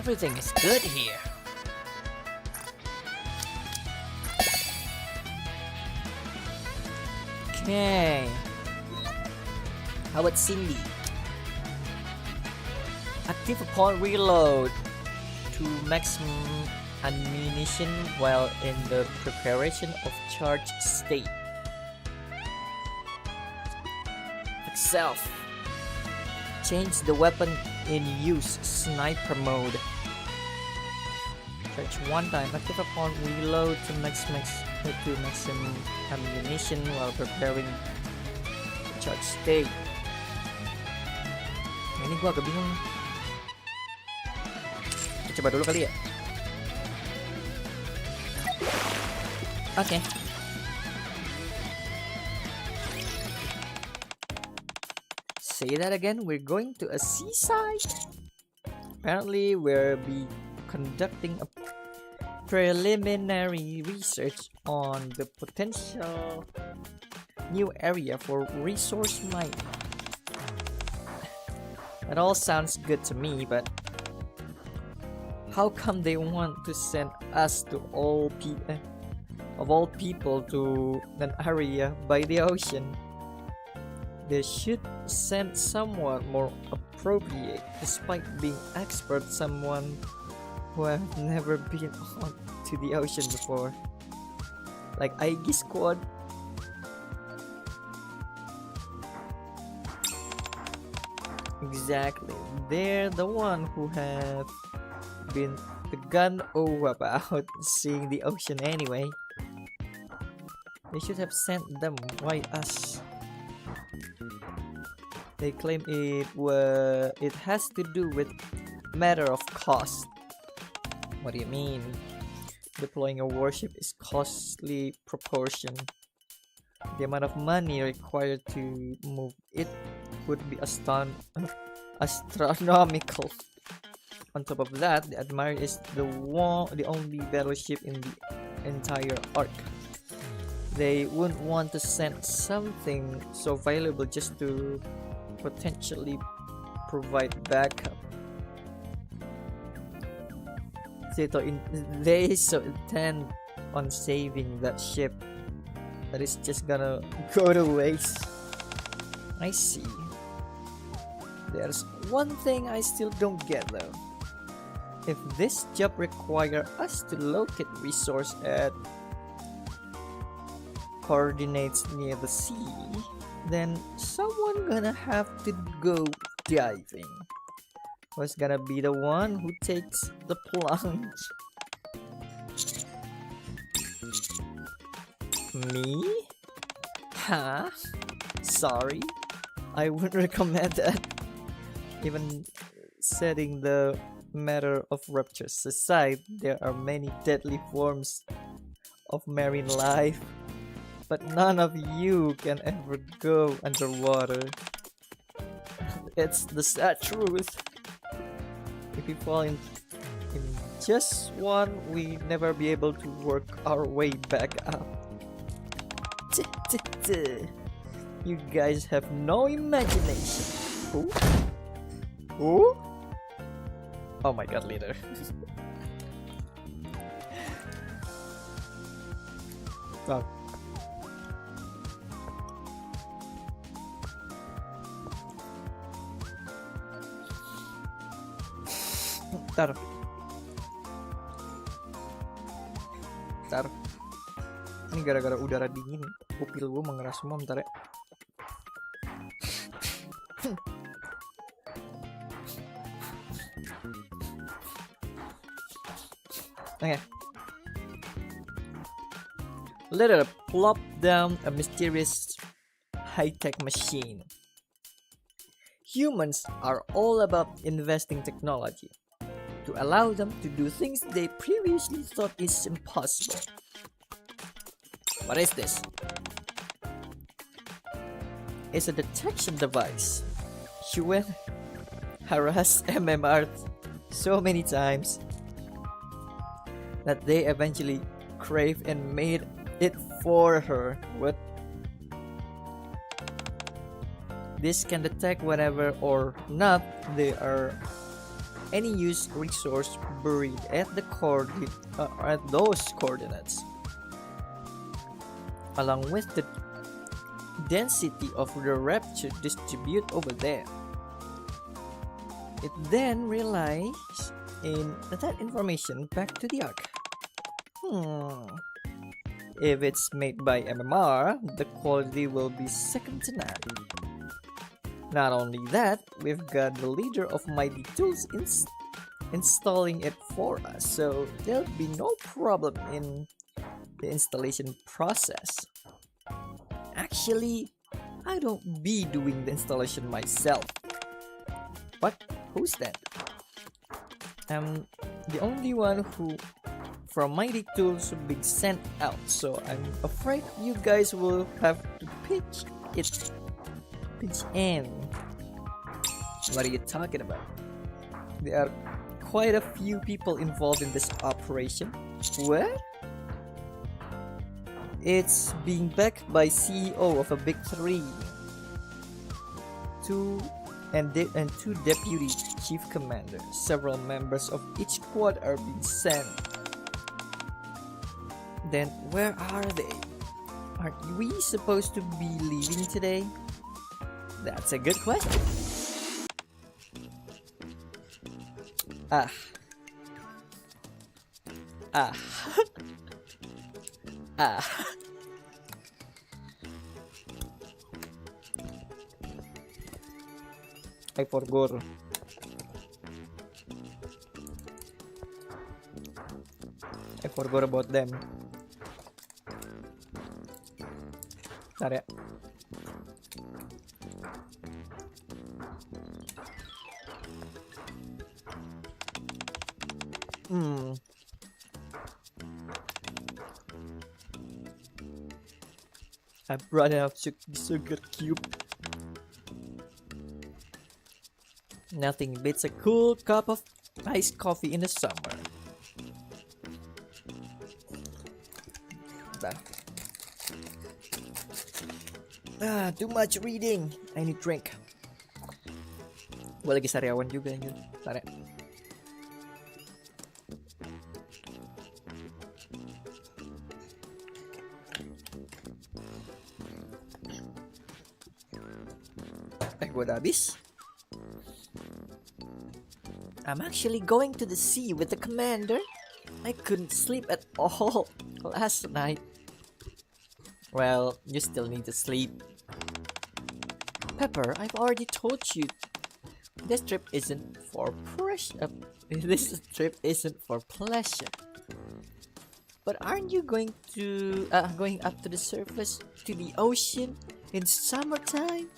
Everything is good here. Okay. How about Cindy? Active upon reload to maximum ammunition while in the preparation of charge state. Self. Change the weapon in use, sniper mode. Charge 1 time. Active upon reload to maximum ammunition while preparing charge state. Ini gua agak bingung. Kita coba dulu kali ya. Oke. Say that again. We're going to a seaside. Apparently, we'll be conducting a preliminary research on the potential new area for resource mining. That all sounds good to me, but how come they want to send us to all people to an area by the ocean? They should send someone more appropriate, despite being expert, someone who have never been on to the ocean before, like Aigi Squad. Exactly, they're the one who have been gun-ho about seeing the ocean anyway. They should have sent them. Why us? They claim it has to do with matter of cost. What do you mean? Deploying a warship is costly proportion. The amount of money required to move it would be astronomical. On top of that, the Admiral is the only battleship in the entire arc. They wouldn't want to send something so valuable just to potentially provide backup. They so intent on saving that ship that it's just gonna go to waste. I see. There's one thing I still don't get though. If this job requires us to locate resource at coordinates near the sea, then someone gonna have to go diving. Who's gonna be the one who takes the plunge? Me? Huh? Sorry, I wouldn't recommend that. Even setting the matter of ruptures aside, there are many deadly forms of marine life, but none of you can ever go underwater. It's the sad truth. If we fall in just one, we never be able to work our way back up. You guys have no imagination. Who? Who? Oh my god, leader. Wow. Bentar. Ini gara-gara udara dingin, pupil gue mengeras semua. Bentar ya. Okay. Later, plop down a mysterious high-tech machine. Humans are all about investing technology to allow them to do things they previously thought is impossible. What is this? It's a detection device. She harassed MMR so many times that they eventually craved and made it for her. What? This can detect whenever or not there are any used resource buried at those coordinates, along with the density of the rapture distribute over there. It then relays that information back to the Ark. If it's made by MMR, the quality will be second to none. Not only that, we've got the leader of Mighty Tools installing it for us, so there'll be no problem in the installation process. Actually, I don't be doing the installation myself. But who's that? I'm the only one who from Mighty Tools being sent out, so I'm afraid you guys will have to pitch in. What are you talking about? There are quite a few people involved in this operation. What? It's being backed by CEO of a big three, two deputy chief commanders. Several members of each squad are being sent. Then where are they? Aren't we supposed to be leaving today? That's a good question. I forgot about them. Bentar ya. I brought out sugar cube. Nothing beats a cool cup of iced coffee in the summer. Too much reading. I need drink. Gue lagi sariawan juga anjir. Bentar ya. Gue udah habis. I'm actually going to the sea with the commander. I couldn't sleep at all last night. Well, you still need to sleep. Pepper, I've already told you. This trip isn't for pleasure. But aren't you going up to the surface to the ocean in summertime?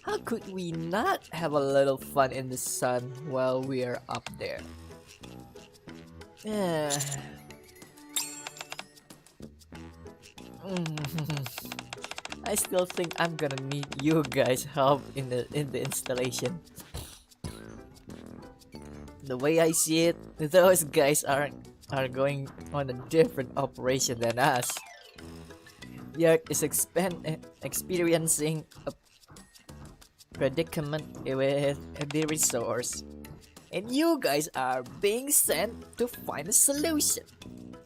How could we not have a little fun in the sun while we are up there? I still think I'm gonna need you guys' help in the installation. The way I see it, those guys are going on a different operation than us. Yerk is experiencing a predicament with the resource, and you guys are being sent to find a solution.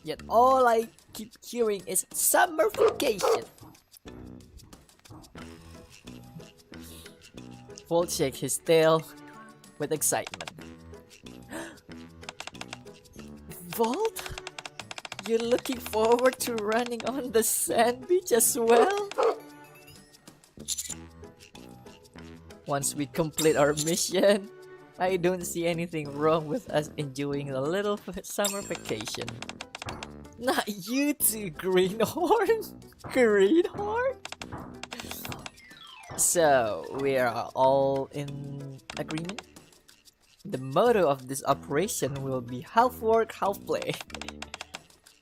Yet all I keep hearing is summer vacation. Volt shakes his tail with excitement. Volt? You're looking forward to running on the sand beach as well? Once we complete our mission, I don't see anything wrong with us enjoying a little summer vacation. Not you two, Greenhorn! Greenhorn? So, we are all in agreement? The motto of this operation will be half work, half play.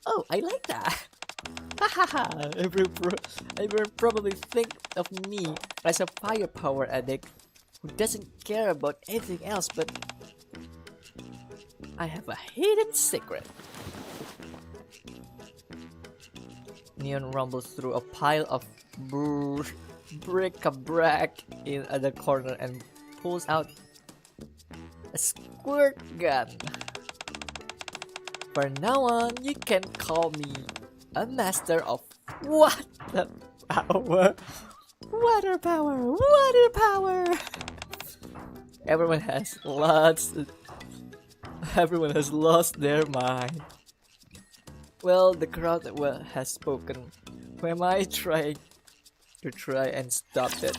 Oh, I like that! Hahaha! Everyone probably think of me as a firepower addict who doesn't care about anything else, but I have a hidden secret. Neon rumbles through a pile of bric-a-brac in the corner and pulls out a squirt gun. From now on, you can call me a master of water power. Water power, water power. Everyone has lost their mind. Well, the crowd has spoken. Who am I trying to and stop it?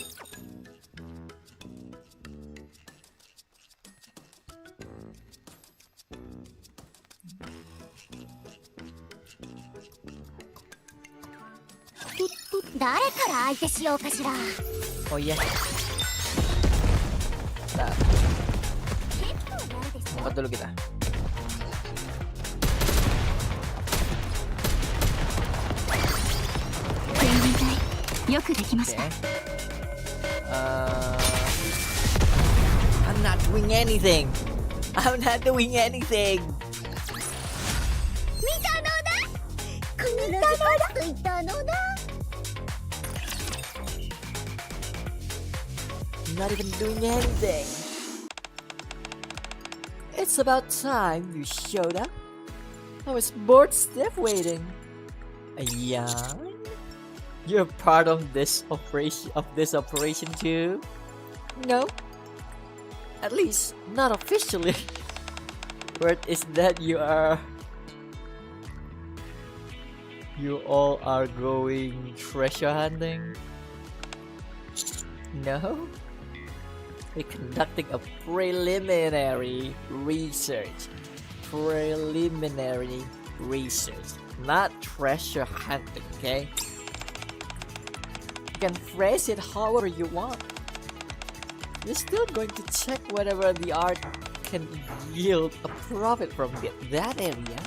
Oh yeah. Nah. Tempat dulu kita. Okay. I'm not doing anything. I'm not doing anything. I'm not even doing anything. It's about time you showed up. I was bored stiff waiting. Yeah? You're part of this operation too? No? At least not officially. Word is that you all are going treasure hunting? No? We're conducting a preliminary research. Not treasure hunting, okay? You can phrase it however you want. You're still going to check whether the art can yield a profit from that area.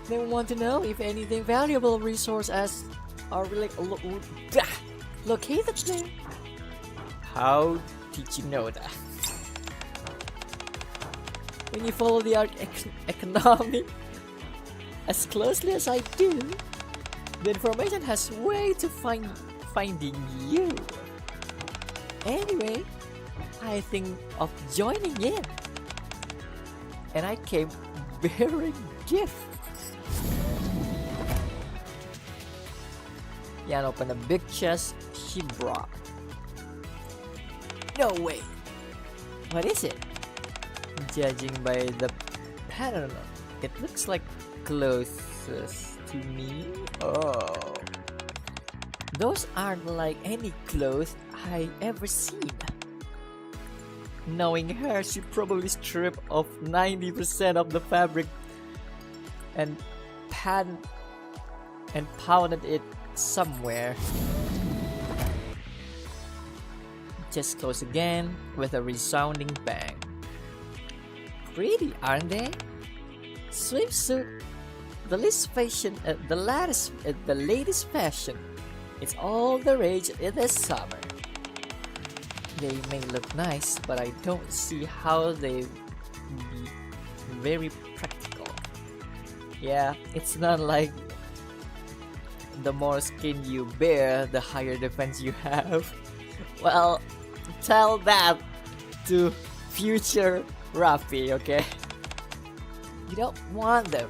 They want to know if anything valuable resources are really located there. How did you know that? When you follow the art economy as closely as I do, the information has way to finding you. Anyway, I think of joining in, and I came bearing gifts. Yan opened a big chest she brought. No way! What is it? Judging by the pattern, it looks like clothes to me. Oh, those aren't like any clothes I ever seen. Knowing her, she probably stripped off 90% of the fabric and pounded it somewhere. Just close again with a resounding bang. Pretty, aren't they? Swimsuit the latest fashion. It's all the rage in this summer. They may look nice, but I don't see how they be very practical. Yeah, it's not like the more skin you bear, the higher defense you have. Well, tell that to future Rafi, okay? You don't want them.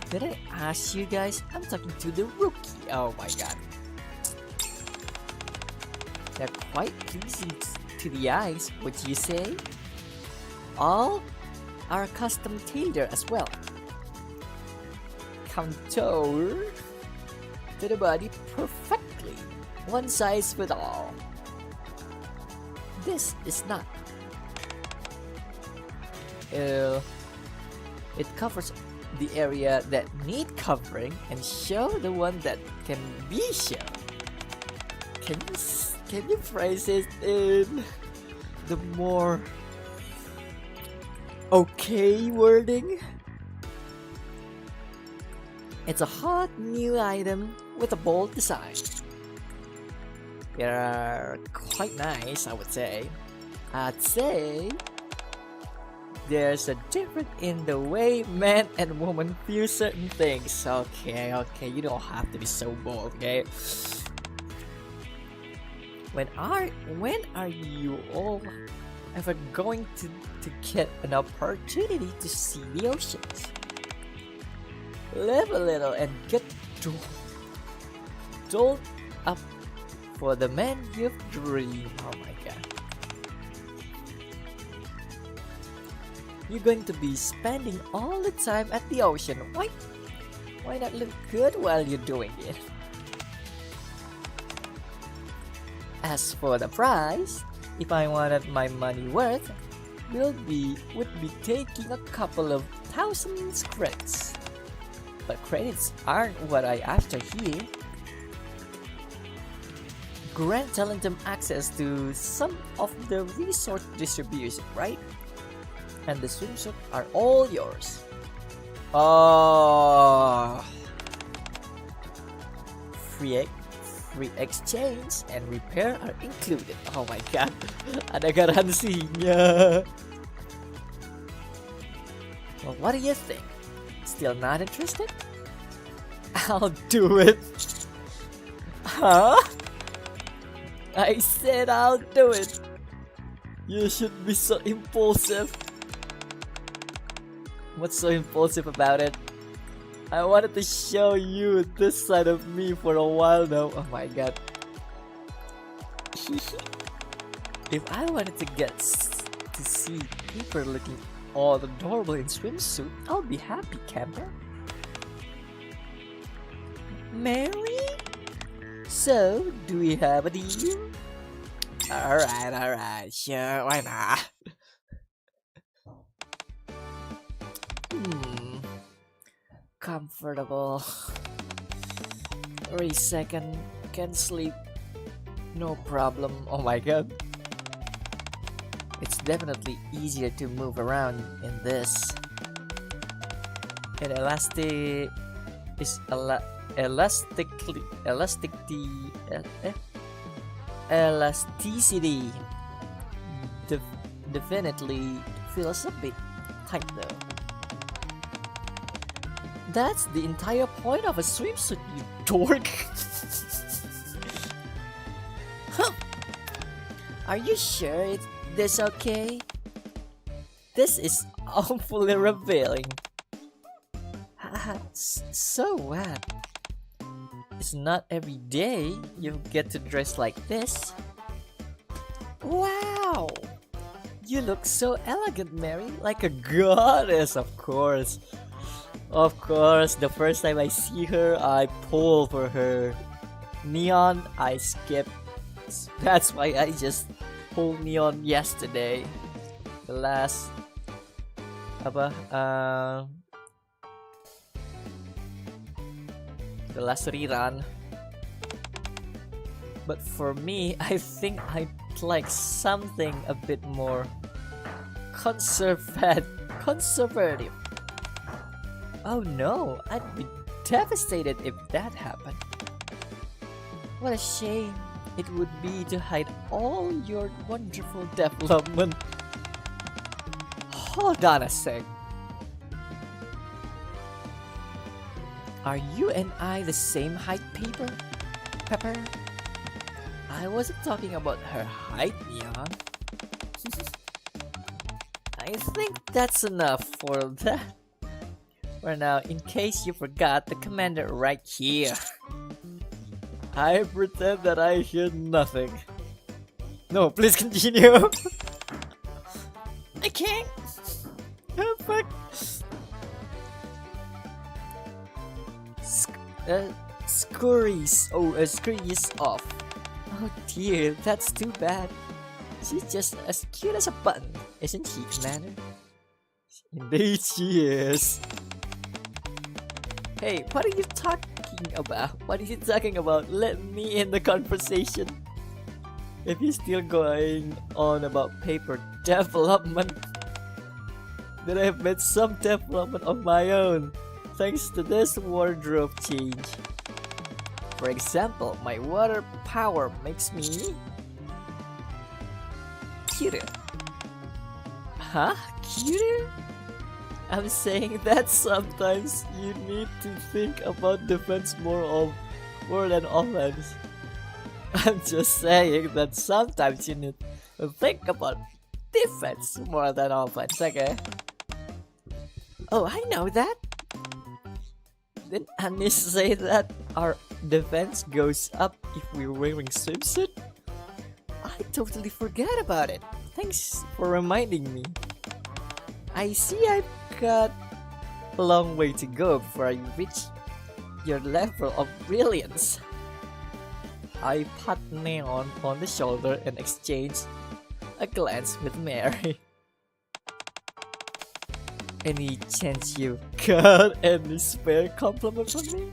Did I ask you guys? I'm talking to the rookie. Oh my god. They're quite pleasing to the eyes, would you say? All are custom tailored as well. Contour to the body perfectly. One size fits all. This is not. It covers the area that need covering and show the one that can be shown. Can you phrase it in the more okay wording? It's a hot new item with a bold design. They're quite nice, I would say. I'd say there's a difference in the way men and women feel certain things. Okay, you don't have to be so bold, okay? When are you all ever going to get an opportunity to see the oceans? Live a little and get dolled up for the man you've dreamed. Oh my god. You're going to be spending all the time at the ocean. Why not look good while you're doing it? As for the price, if I wanted my money worth, would be taking a couple of thousand credits. But credits aren't what I after here. Grant telling them access to some of the resort distribution, right? And the swimsuit are all yours. Oh, free exchange and repair are included. Oh my god, ada garansinya. Well, what do you think? Still not interested? I'll do it. Huh? I said I'll do it. You should be so impulsive. What's so impulsive about it? I wanted to show you this side of me for a while now. Oh my god. If I wanted to get to see people looking all adorable in swimsuit, I'll be happy, camper. Mary? So, do we have a deal? Alright, sure, why not? Comfortable. Every second, can sleep. No problem. Oh my god. It's definitely easier to move around in this. And elasticity definitely feels a bit tight though. That's the entire point of a swimsuit, you dork. Huh. Are you sure this okay? This is awfully revealing. So what? It's not every day you get to dress like this. Wow! You look so elegant, Mary, like a goddess, of course. Of course, the first time I see her, I pull for her. Neon, I skip. That's why I just pulled Neon yesterday. The last... the last rerun. But for me, I think I'd like something a bit more conservative. Oh no, I'd be devastated if that happened. What a shame it would be to hide all your wonderful development. Hold on a sec. Are you and I the same height, Pepper? I wasn't talking about her height, Neon. I think that's enough for that. For now, in case you forgot, the commander right here. I pretend that I hear nothing. No, please continue. I can't. Fuck. Scurries. Scurries off. Oh dear, that's too bad. She's just as cute as a button, isn't she, Commander? Indeed she is. Hey, what are you talking about? What are you talking about? Let me in the conversation. If you're still going on about paper development, then I have made some development of my own, thanks to this wardrobe change. For example, my water power makes me cuter. Huh? Cuter? I'm saying that sometimes you need to think about defense more than offense. I'm just saying that sometimes you need to think about defense more than offense, okay? Oh, I know that. Didn't Anis say that our defense goes up if we're wearing swimsuit? I totally forgot about it. Thanks for reminding me. I see I've got a long way to go before I reach your level of brilliance. I pat Neon on the shoulder and exchange a glance with Mary. Any chance you got any spare compliment from me?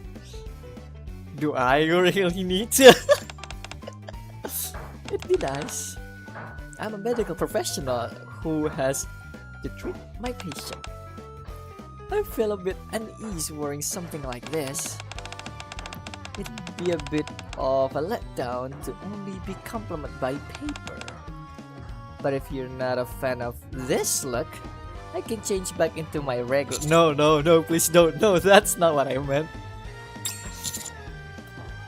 Do I really need to? It'd be nice. I'm a medical professional who has to treat my patient. I feel a bit uneasy wearing something like this. It'd be a bit of a letdown to only be complimented by paper. But if you're not a fan of this look, I can change back into my regular— No, please don't. No, that's not what I meant.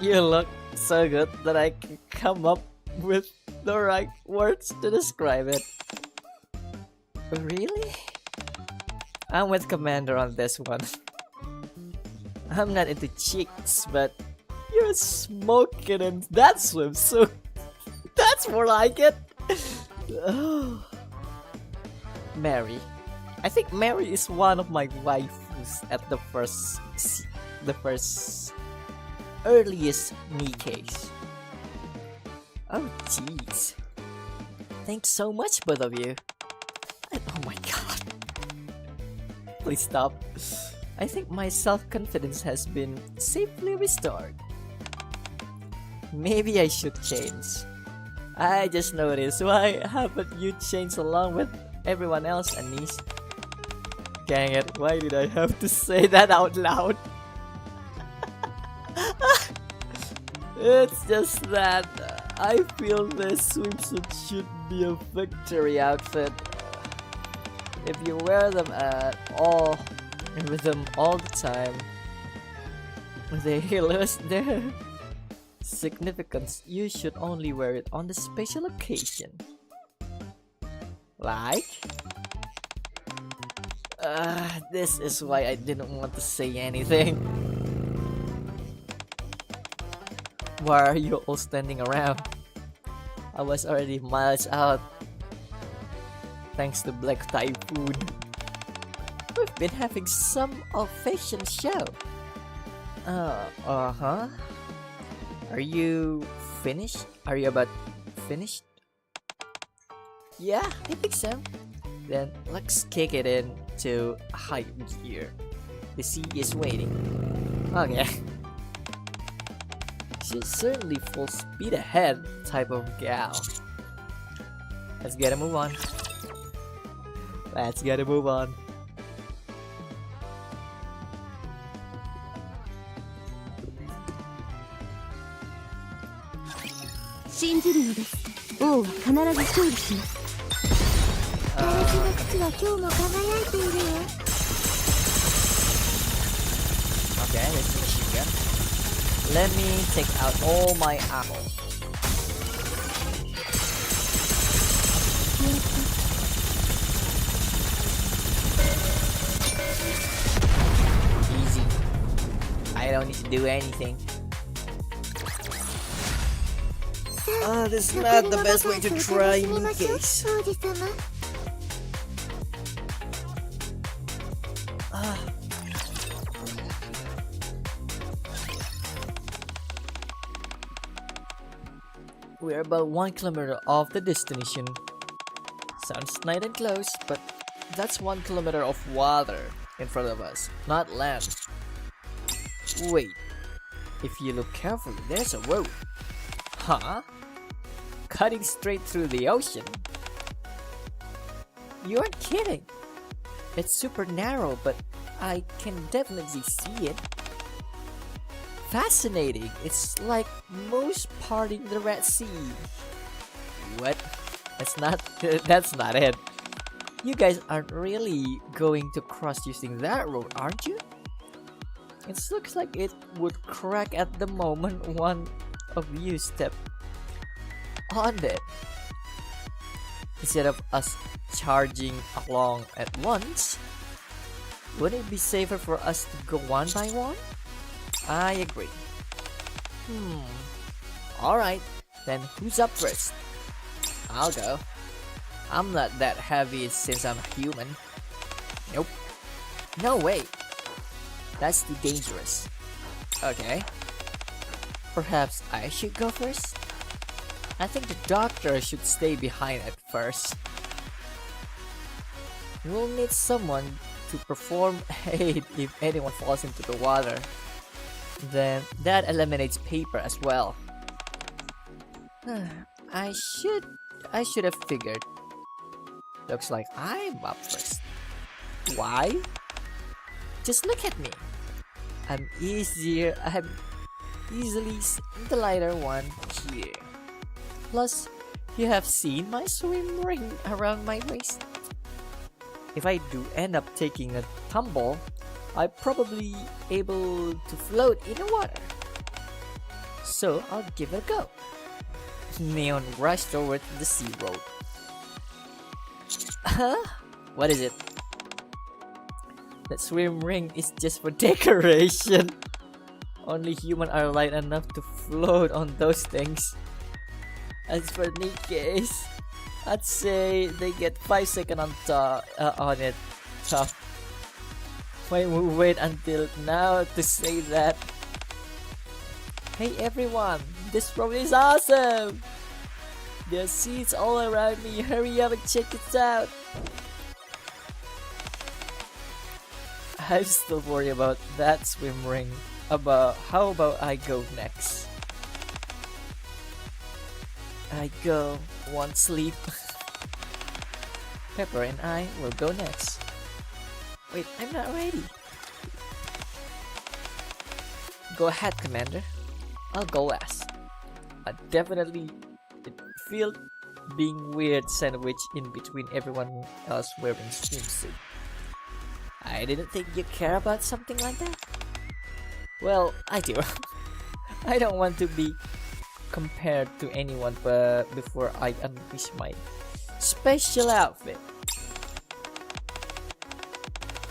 You look so good that I can come up with the right words to describe it. Really? I'm with Commander on this one. I'm not into chicks, but you're smoking in that swimsuit. That's more like it. Oh. Mary. I think Mary is one of my waifus at the earliest Nikkes. Oh jeez. Thanks so much, both of you. And oh my god. Please stop. I think my self-confidence has been safely restored. Maybe I should change. I just noticed, why haven't you changed along with everyone else, Anis? Dang it, why did I have to say that out loud? It's just that I feel this swimsuit should be a victory outfit. If you wear them at all, with them all the time, they lose their significance. You should only wear it on the special occasion. Like? This is why I didn't want to say anything. Why are you all standing around? I was already miles out, thanks to Black Typhoon. We've been having some of fashion show. Uh-huh. Are you finished? Are you about finished? Yeah, I think so. Then let's kick it into high gear. The sea is waiting. Okay. She's certainly full speed ahead type of gal. Let's get a move on. 信じるのです。王は必ず勝利します。ガラスの靴は今日も輝いているわ。 Okay, let's machine gun. Let me take out all my ammo. Easy. I don't need to do anything. This is not the best way to try Nikke. We're about 1 kilometer off the destination. Sounds nice and close, but that's 1 kilometer of water in front of us, not land. Wait, if you look carefully, there's a road. Huh? Cutting straight through the ocean? You aren't kidding. It's super narrow, but I can definitely see it. Fascinating. It's like most parting the Red Sea. What? That's not it. You guys aren't really going to cross using that road, aren't you? It looks like it would crack at the moment one of you step on it. Instead of us charging along at once, wouldn't it be safer for us to go one by one? I agree. Alright, then who's up first? I'll go. I'm not that heavy since I'm a human. Nope. No way. That's too dangerous. Okay. Perhaps I should go first? I think the doctor should stay behind at first. We'll need someone to perform aid if anyone falls into the water. Then that eliminates paper as well. I should have figured. Looks like I'm up first. Why? Just look at me. I'm easily the lighter one here. Plus, you have seen my swim ring around my waist. If I do end up taking a tumble, I'm probably able to float in the water. So I'll give it a go. Neon rushed over to the sea road. Huh? What is it? That swim ring is just for decoration. Only humans are light enough to float on those things. As for Nikke's, I'd say they get 5 seconds on it top. Why we wait until now to say that? Hey everyone, this road is awesome! There's seats all around me, hurry up and check it out! I'm still worried about that swim ring. How about I go next? I go, won't sleep. Pepper and I will go next. Wait, I'm not ready. Go ahead, Commander. I'll go last. I definitely feel being weird sandwiched in between everyone else wearing swimsuit. I didn't think you care about something like that. Well, I do. I don't want to be compared to anyone but before I unleash my special outfit.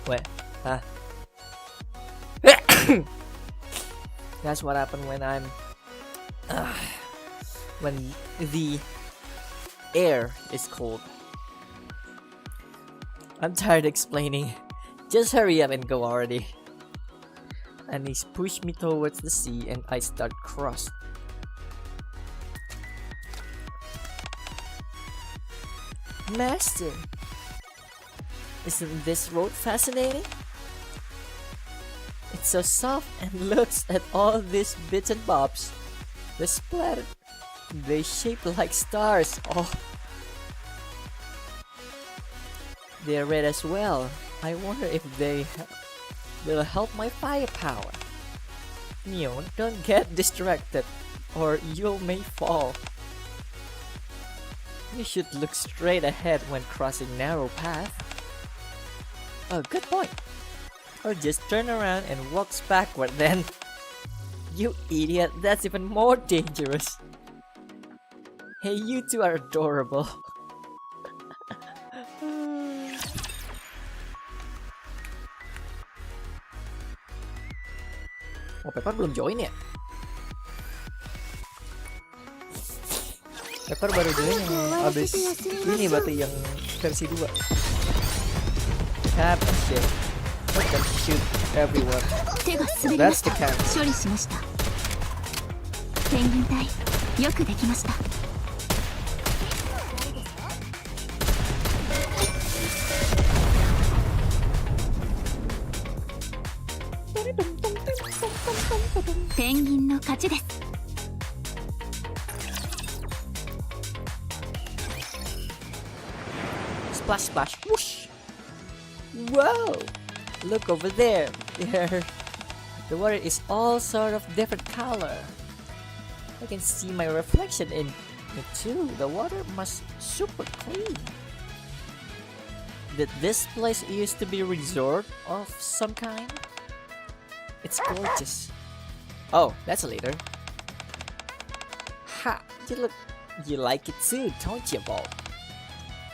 What? Huh? That's what happened when I'm when the air is cold. I'm tired explaining. Just hurry up and go already. And he pushed me towards the sea and I start crossing. Master, isn't this road fascinating? It's so soft and looks at all these bits and bobs. They're splattered. They shape like stars. Oh, they're red as well. I wonder if they'll help my firepower. Neon, don't get distracted or you may fall. You should look straight ahead when crossing narrow path. Oh, good point. Or just turn around and walks backward then. You idiot, that's even more dangerous. Hey, you two are adorable. Oh, Pepper belum join ya? Pepper baru join yang abis ini berarti yang versi 2. Tap and shift. Let them shoot everyone. That's the count. 処理しました。ペンギン隊、よくできました。ペンギンの勝ちです。Splash, splash, whoosh! Whoa! Look over there. The water is all sort of different color. I can see my reflection in it too. The water must super clean. Did this place used to be a resort of some kind? It's gorgeous. Oh, that's a leader. Ha! You like it too, don't you, Bob?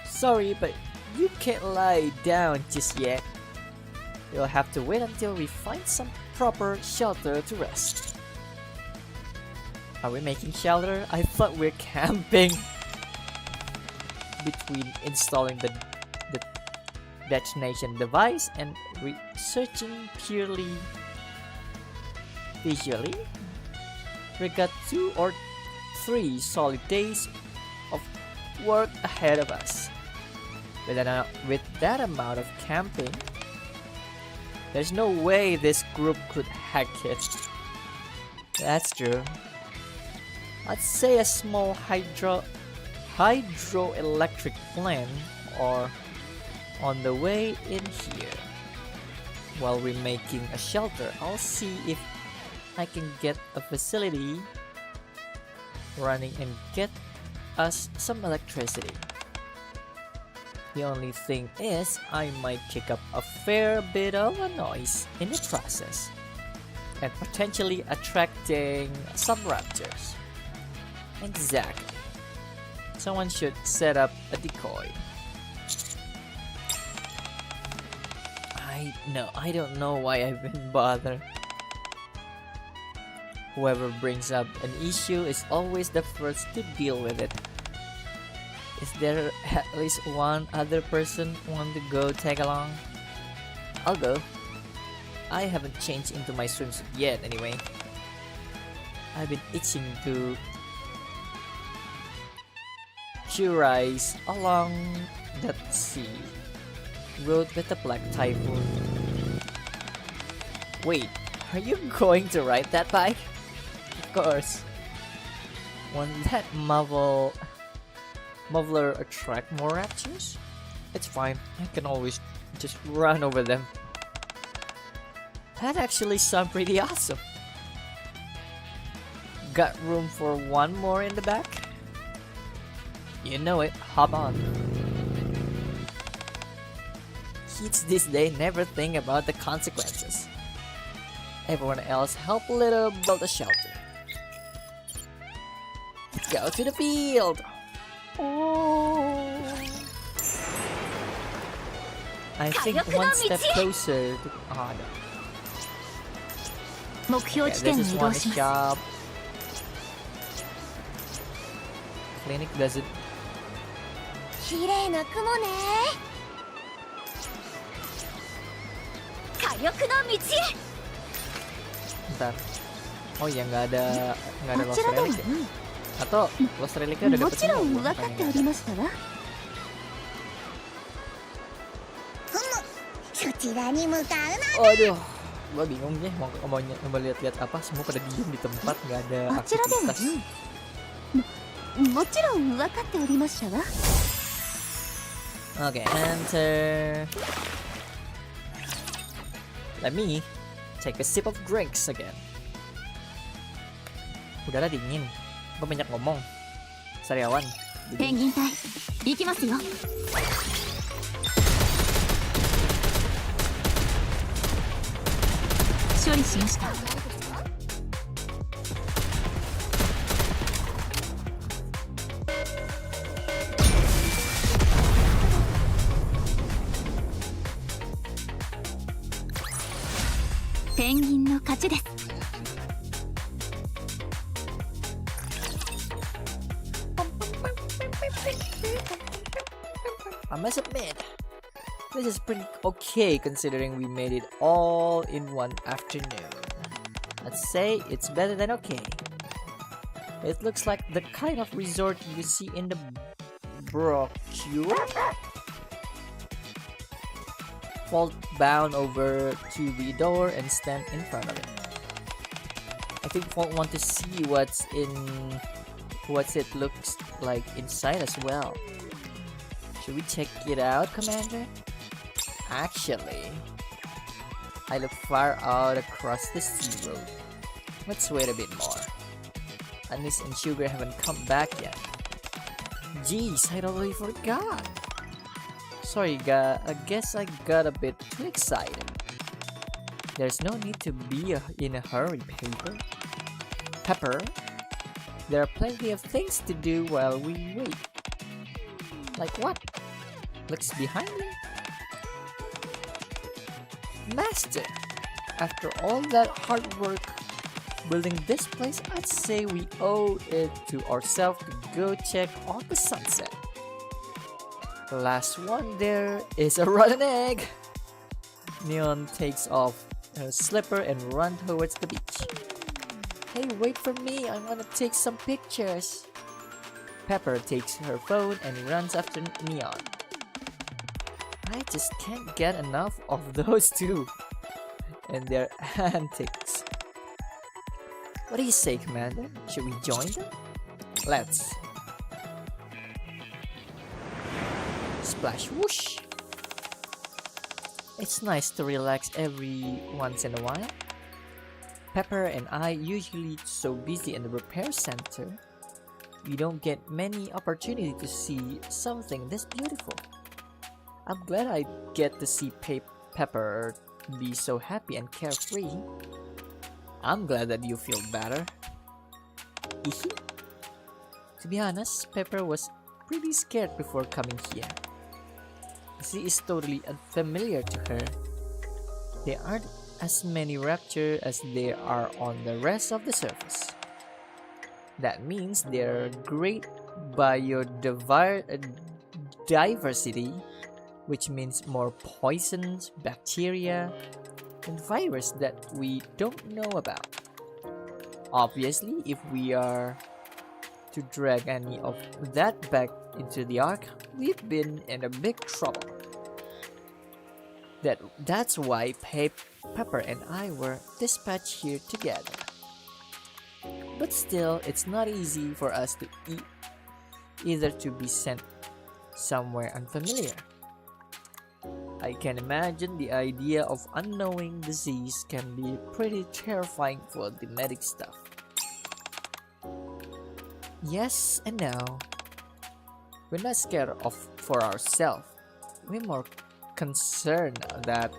Sorry, but you can't lie down just yet. You'll have to wait until we find some proper shelter to rest. Are we making shelter? I thought we're camping. Between installing the destination device and researching purely visually, we got 2 or 3 solid days of work ahead of us. With that amount of camping, there's no way this group could hack it. That's true. I'd say a small hydroelectric plant or on the way in here. While we're making a shelter, I'll see if I can get a facility running and get us some electricity. The only thing is, I might kick up a fair bit of a noise in the process, and potentially attracting some raptors. Exactly. Someone should set up a decoy. I don't know why I've been bothered. Whoever brings up an issue is always the first to deal with it. Is there at least one other person want to go tag along? I'll go. I haven't changed into my swimsuit yet anyway. I've been itching to tourize along that sea road with the black typhoon. Wait, are you going to ride that bike? Of course. Won't that muffler attract more raptors? It's fine, I can always just run over them. That actually sounds pretty awesome. Got room for one more in the back? You know it, hop on. Kids this day never think about the consequences. Everyone else help a little build a shelter. Let's go to the field! Oh. I think one step closer to... Oh, no. Okay, this is one shop. Clinic doesn't... 綺麗な雲ね。火力の道へ。 Bentar. Oh iya, nggak ada lost relic ya? Atau lost relicnya udah dapet semua? Aduh, gua bingung nih mau lihat-lihat apa, semua pada diem di tempat, nggak ada aktivitas. Oke, enter. Let me take a sip of drinks again. Udara dingin, gue banyak ngomong. Sariawan, ペンギン隊行きますよ。処理しました。ペンギンの勝ちです。I must admit, this is pretty okay considering we made it all in one afternoon. Let's say it's better than okay. It looks like the kind of resort you see in the brochure. Fold bound over to the door and stand in front of it. I think Fold want to see what it looks like inside as well. Should we check it out, Commander? Actually, I look far out across the sea road. Let's wait a bit more. Anis and Sugar haven't come back yet. Jeez, I totally forgot. Sorry, I guess I got a bit too excited. There's no need to be in a hurry, Pepper. There are plenty of things to do while we wait. Like what? Looks behind me. Master, after all that hard work building this place, I'd say we owe it to ourselves to go check on the sunset. The last one there is a rotten egg. Neon takes off her slipper and runs towards the beach. Hey, wait for me, I want to take some pictures. Pepper takes her phone and runs after Neon. I just can't get enough of those two and their antics. What do you say, Commander? Should we join them? Let's. Splash whoosh! It's nice to relax every once in a while. Pepper and I usually so busy in the repair center. We don't get many opportunities to see something this beautiful. I'm glad I get to see Pepper be so happy and carefree. I'm glad that you feel better. To be honest, Pepper was pretty scared before coming here. The sea is totally unfamiliar to her. There aren't as many raptors as there are on the rest of the surface. That means there are great biodiversity, which means more poisons, bacteria, and virus that we don't know about. Obviously, if we are to drag any of that back into the ark, we've been in a big trouble. That's why Pepper and I were dispatched here together. But still, it's not easy for us to either to be sent somewhere unfamiliar. I can imagine the idea of unknowing disease can be pretty terrifying for the medic staff. Yes and no. We're not scared for ourselves. We're more concerned that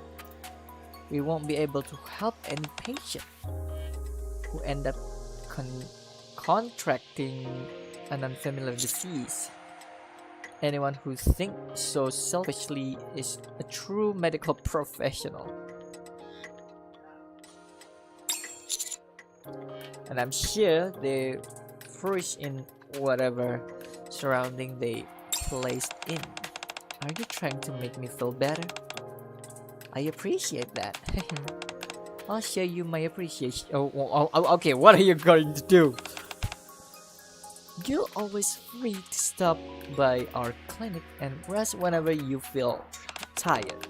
we won't be able to help any patient who end up contracting an unfamiliar disease. Anyone who thinks so selfishly is a true medical professional. And I'm sure they flourish in whatever surrounding they placed in. Are you trying to make me feel better? I appreciate that. I'll show you my appreciation. Okay, what are you going to do? You're always free to stop by our clinic and rest whenever you feel tired.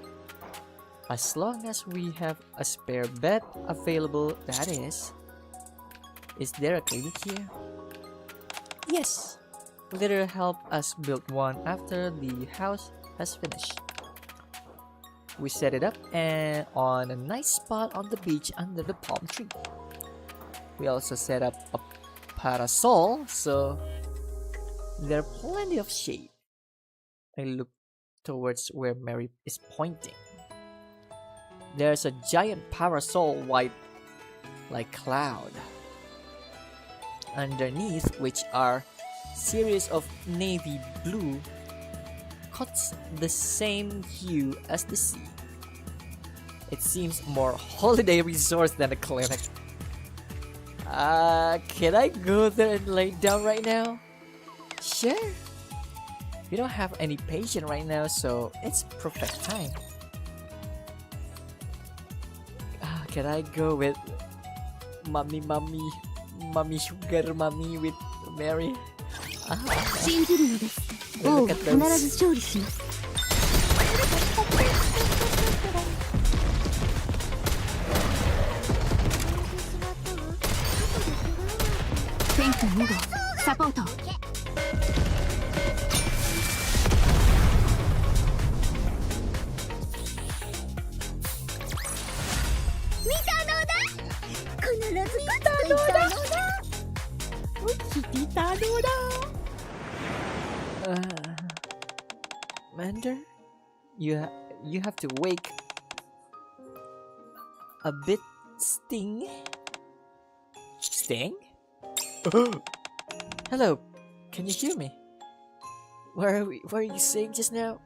As long as we have a spare bed available, that is. Is there a clinic here? Yes. Litter helped us build one after the house has finished. We set it up and on a nice spot on the beach under the palm tree. We also set up a parasol so There are plenty of shade. I look towards where Mary is pointing. There's a giant parasol white like cloud, underneath which are series of navy blue cuts the same hue as the sea. It seems more holiday resort than a clinic. Can I go there and lay down right now? Sure. We don't have any patient right now, so it's perfect time. Can I go with mommy sugar mommy with Mary? 信じるのです。王は必ず勝利します。天気2号サポート。見たのだ。必ず見たのだ。見たのだ。Mander, you have to wake a bit. Sting? Hello, can you hear me? What are you saying just now?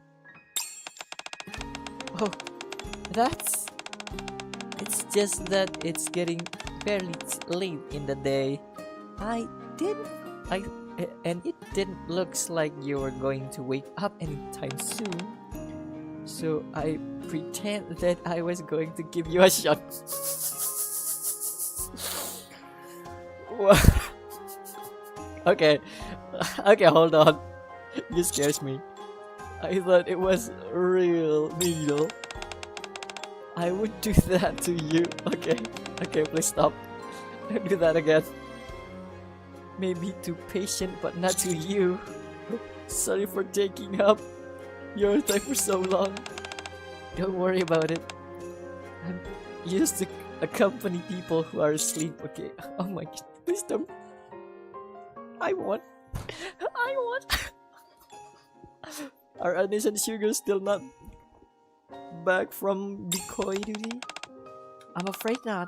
Oh, it's just that it's getting fairly late in the day. And it didn't looks like you were going to wake up anytime soon. So I pretend that I was going to give you a shot. Okay, hold on. You scares me. I thought it was a real needle. I would do that to you. Okay, please stop. Don't do that again. Maybe to patient, but not to you. Sorry for taking up your time for so long. Don't worry about it. I'm used to accompany people who are asleep. Okay. Oh my god. Please don't. I want. Are Anis and Sugar still not back from decoy duty? I'm afraid not.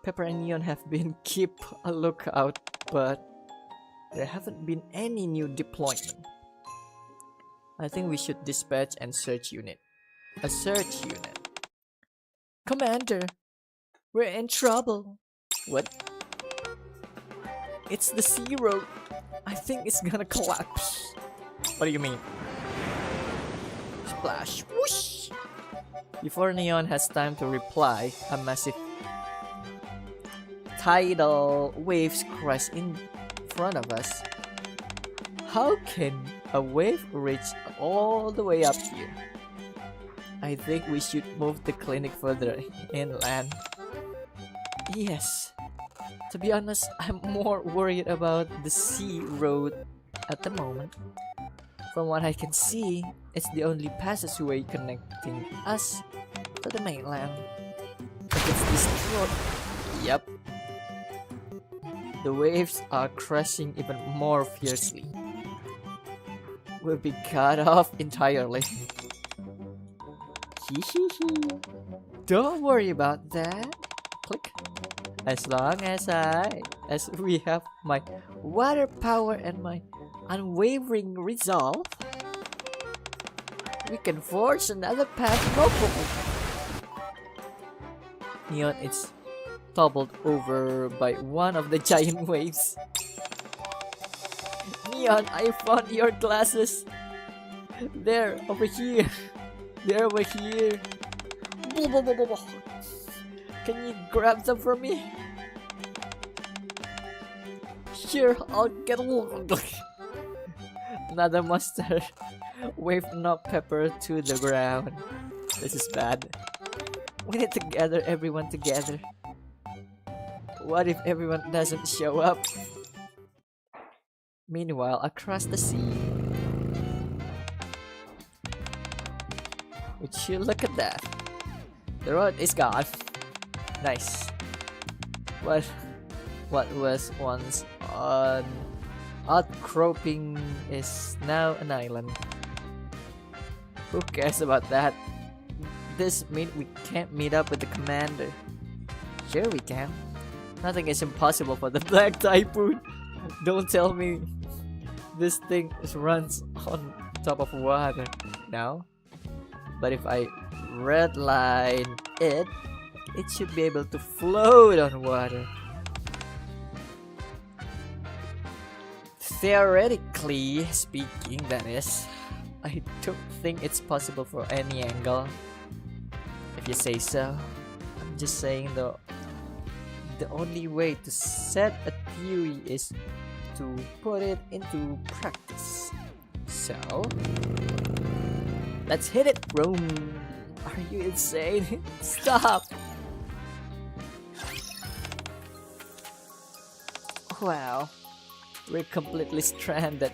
Pepper and Neon have been keep a lookout, but there haven't been any new deployment. I think we should dispatch a search unit. Commander, we're in trouble. What? It's the sea road. I think it's gonna collapse. What do you mean? Splash, whoosh! Before Neon has time to reply, a massive tidal waves crash in front of us. How can a wave reach all the way up here? I think we should move the clinic further inland. Yes. To be honest, I'm more worried about the sea road at the moment. From what I can see, it's the only passageway connecting us to the mainland. If it's destroyed, yep. The waves are crashing even more fiercely. We'll be cut off entirely. Don't worry about that. Click. As long as we have my water power and my unwavering resolve, we can forge another path. No problem. Neon is toppled over by one of the giant waves. Neon, I found your glasses. They're over here. They're over here. Can you grab them for me? Sure, I'll get along. Another monster waved knocked Pepper to the ground. This is bad. We need to gather everyone together. What if everyone doesn't show up? Meanwhile, across the sea. Would you look at that? The road is gone. Nice. What was once Outcropping is now an island. Who cares about that? This means we can't meet up with the commander. Sure we can. Nothing is impossible for the Black Typhoon. Don't tell me this thing runs on top of water. No. But if I redline it, it should be able to float on water. Theoretically speaking, that is. I don't think it's possible for any angle. If you say so. I'm just saying though, the only way to set a theory is to put it into practice. So, let's hit it, Rome. Are you insane? Stop! Wow, we're completely stranded.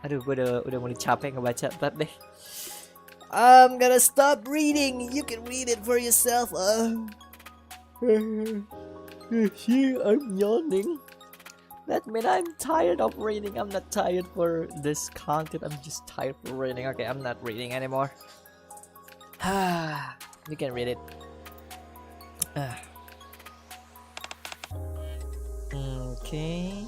Aduh, gue udah mulai capek ngebaca deh. I'm gonna stop reading. You can read it for yourself. See, I'm yawning. That means I'm tired of reading. I'm not tired for this content. I'm just tired for reading. Okay, I'm not reading anymore. You can read it. Okay.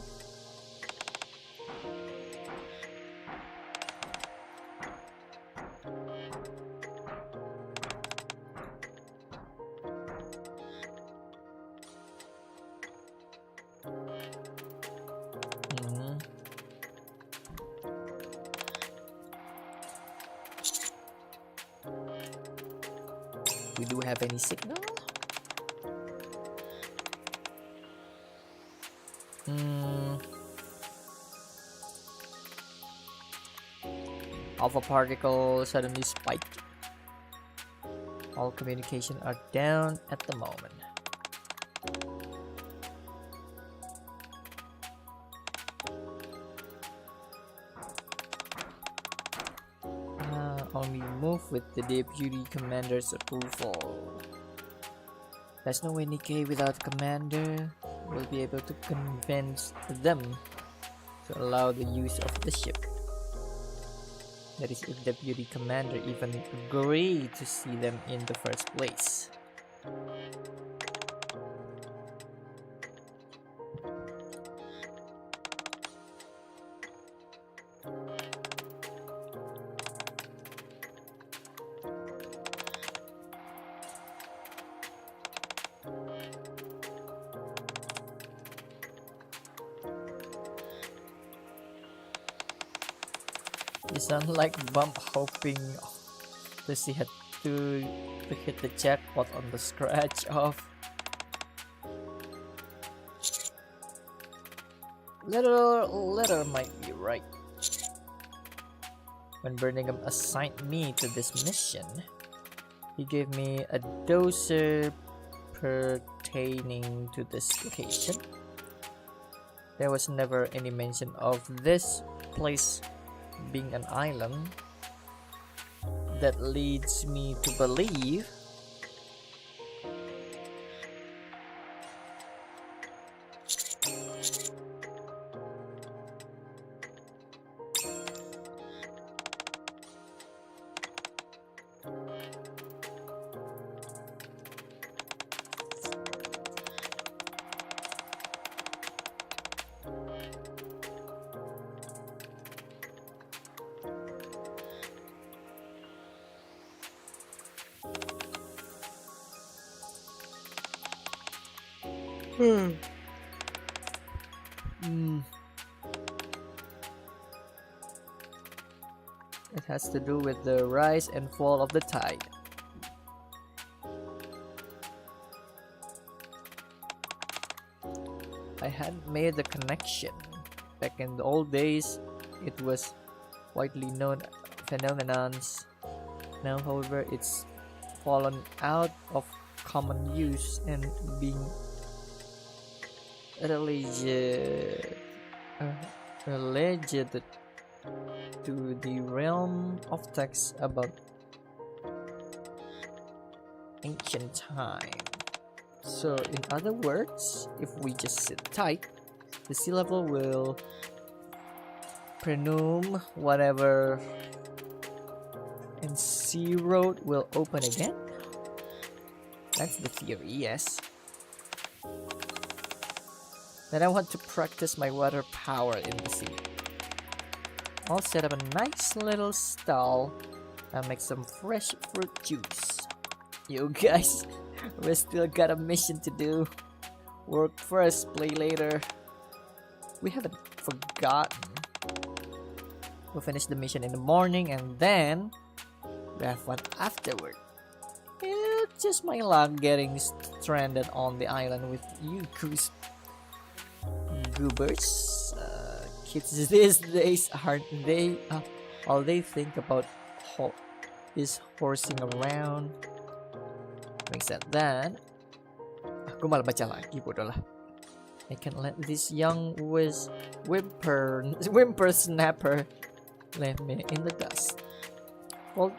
We do have any signal? Alpha particle suddenly spiked. All communication are down at the moment. Only move with the deputy commander's approval. There's no way Nikke without commander will be able to convince them to allow the use of the ship. That is, if deputy commander even agreed to see them in the first place. You sound like bump hoping to see it to hit the jackpot on the scratch off. Letter might be right. When Birmingham assigned me to this mission, he gave me a dossier pertaining to this location. There was never any mention of this place being an island. That leads me to believe it has to do with the rise and fall of the tide. I hadn't made the connection. Back in the old days, it was widely known phenomenons. Now, however, it's fallen out of common use and being alleged to the realm of texts about ancient time. So in other words, if we just sit tight, The sea level will presume whatever, and sea road will open again. That's the theory, yes. Then I want to practice my water power in the sea. I'll set up a nice little stall and make some fresh fruit juice. You guys, we still got a mission to do. Work first, play later. We haven't forgotten. We'll finish the mission in the morning and then we have one afterward. It's just my luck getting stranded on the island with you goobers. Kids these days, aren't they? All they think about is horsing around. Makes sense then. Aku malah baca lagi, bodoh lah. I can let this young whippersnapper leave me in the dust. Well,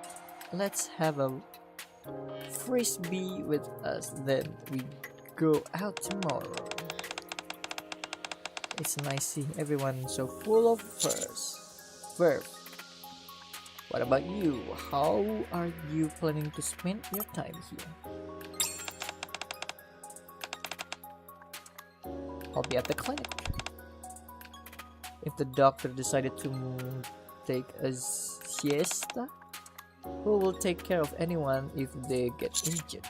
let's have a frisbee with us, then we go out tomorrow. It's nice seeing everyone so full of verve. What about you? How are you planning to spend your time here? I'll be at the clinic. If the doctor decided to take a siesta, who will take care of anyone if they get injured?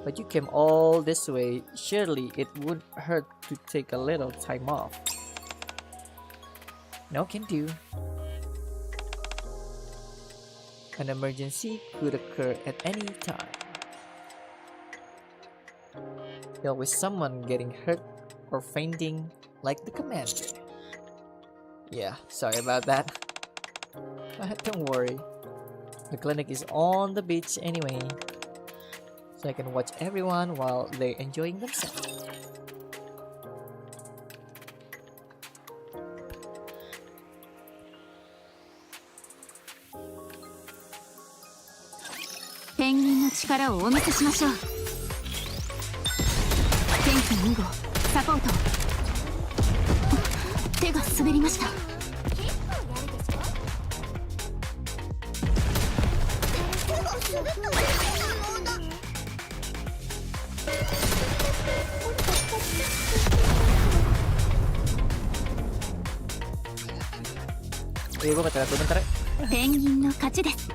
But you came all this way, surely it would hurt to take a little time off. No can do. An emergency could occur at any time. Always someone getting hurt or fainting, like the commander. Yeah, sorry about that. Don't worry. The clinic is on the beach anyway, so I can watch everyone while they're enjoying themselves. Penguinの力をお見せしましょう。天気2号サポート。手が滑りました。Gue baca lagu bentar ya. ペンギンの勝ちです。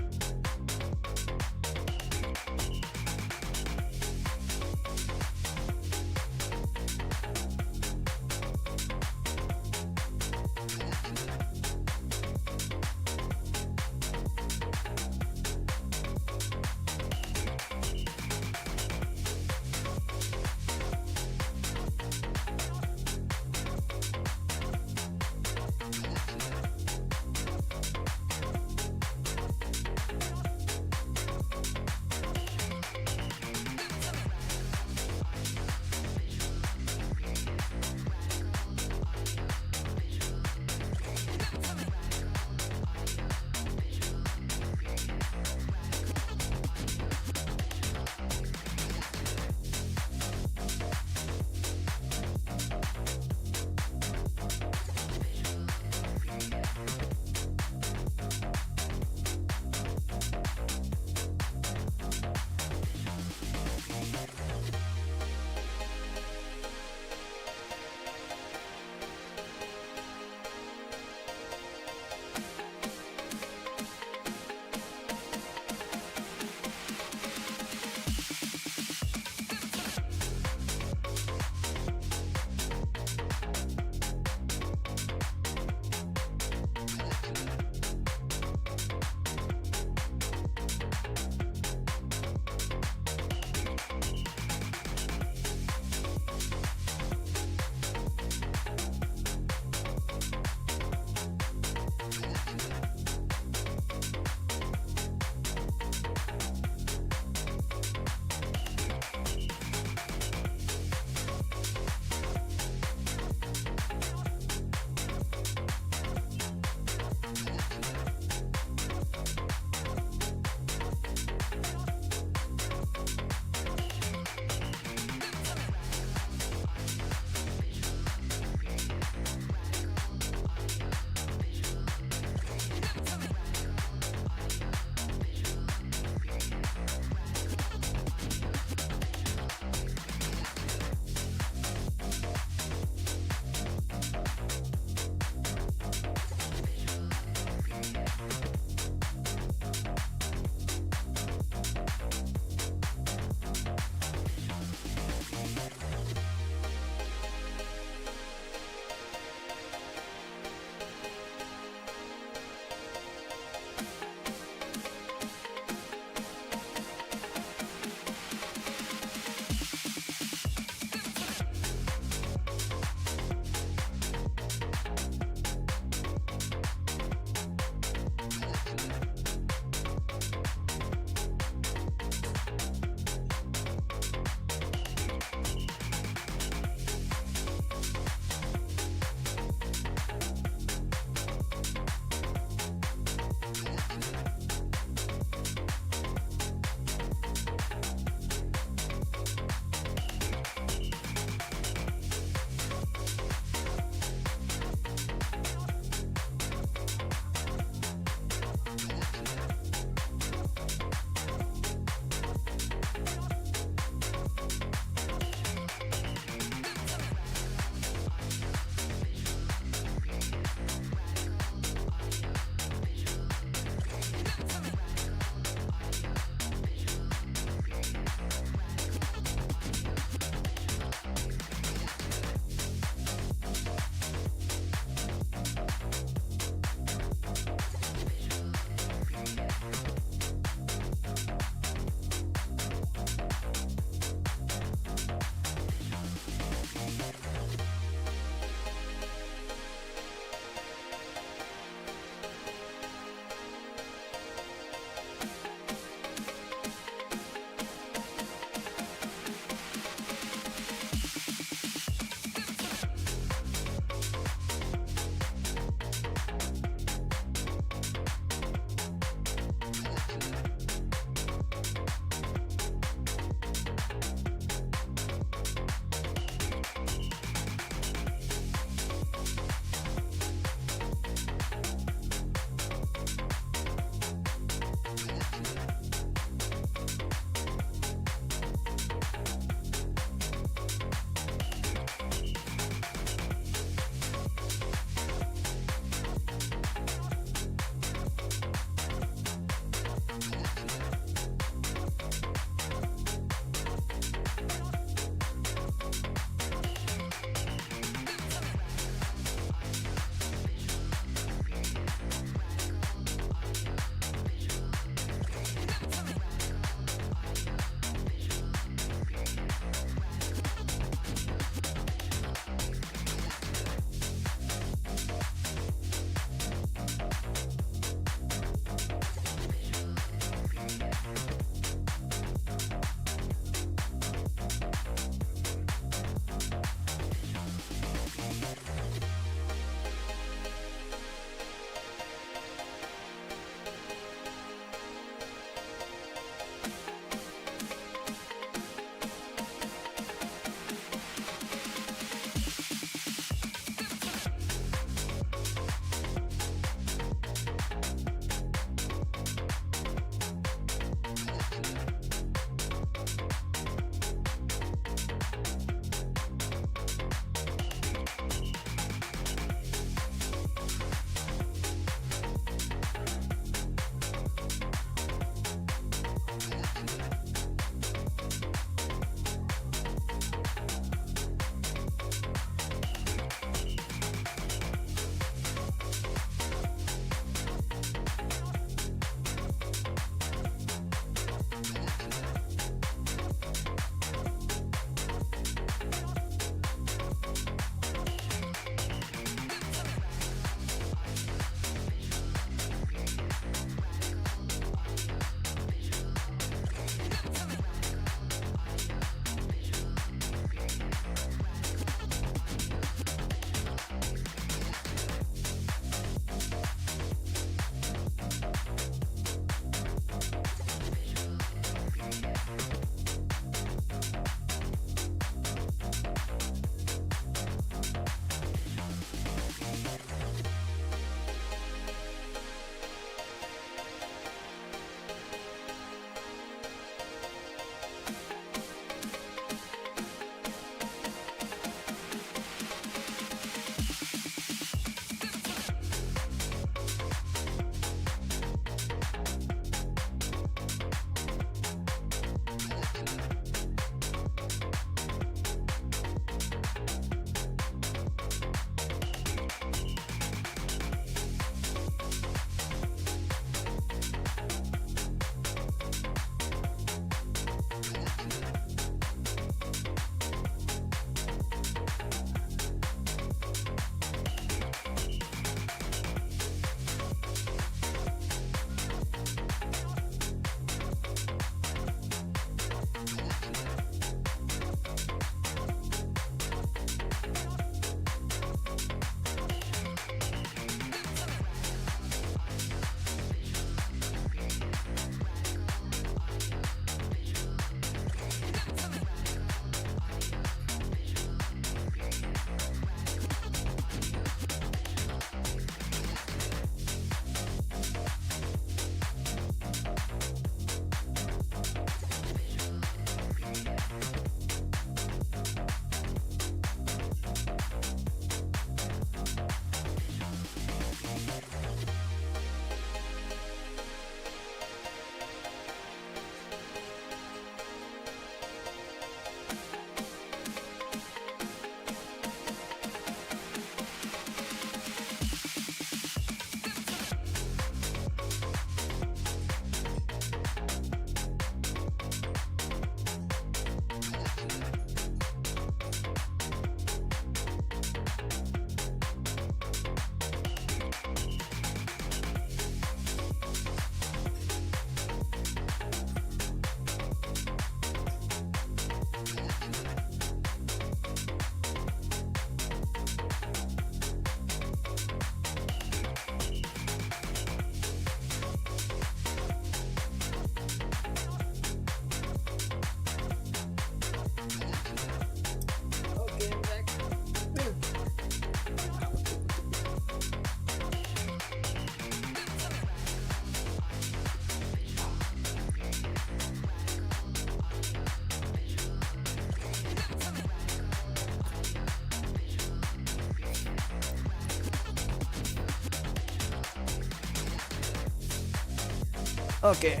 Oke.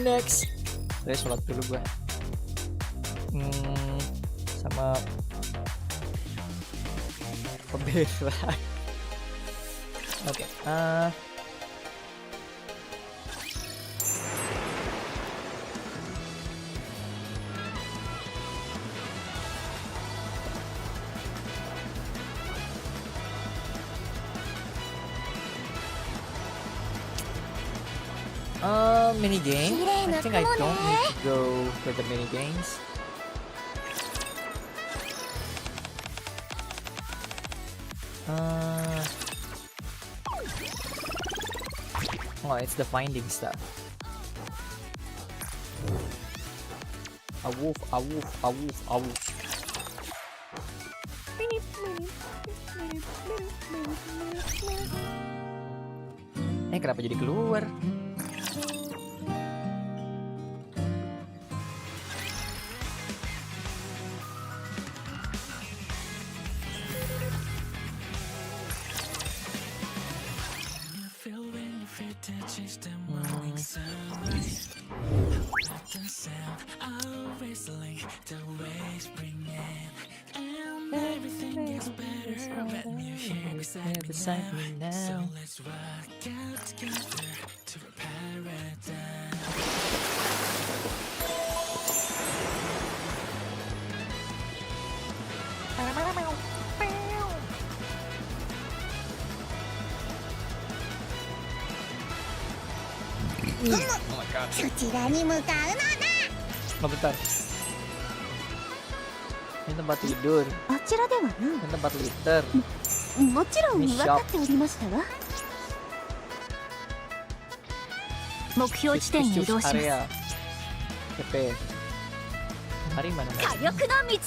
Next. Saya sholat dulu gua. Sama pembelaan. Oke. Mini game. I think I don't need to go for the mini games. Oh, it's the finding stuff. A wolf, a wolf, a wolf, a wolf. Kenapa jadi keluar? Beside me now. Oh my god. そちらに向かうのだ。 Oh, bentar. Ini tempat tidur. あちらでは Ini tempat liter. もちろん分かっておりましたわ。目標地点に移動します。 area. TP. Mari mana? 火力の道へ。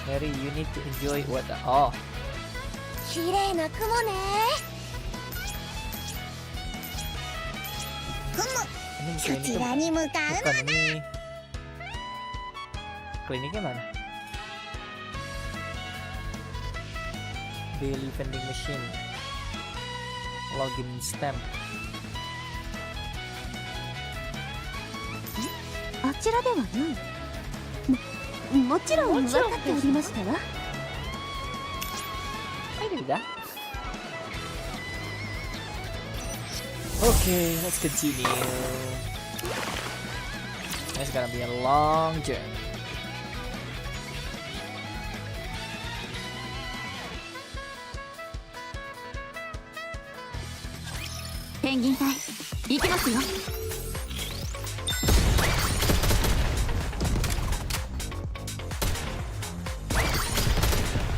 Mary, you need to enjoy what the... Oh. 綺麗な雲ね。 Ini そちらに向かうの bukan ini. Kliniknya mana? Daily vending machine. Login stamp. あちらではない。もちろん分かっておりましたわ。 Ini udah. Okay, let's continue. It's gonna be a long journey. Penguin隊、行きますよ。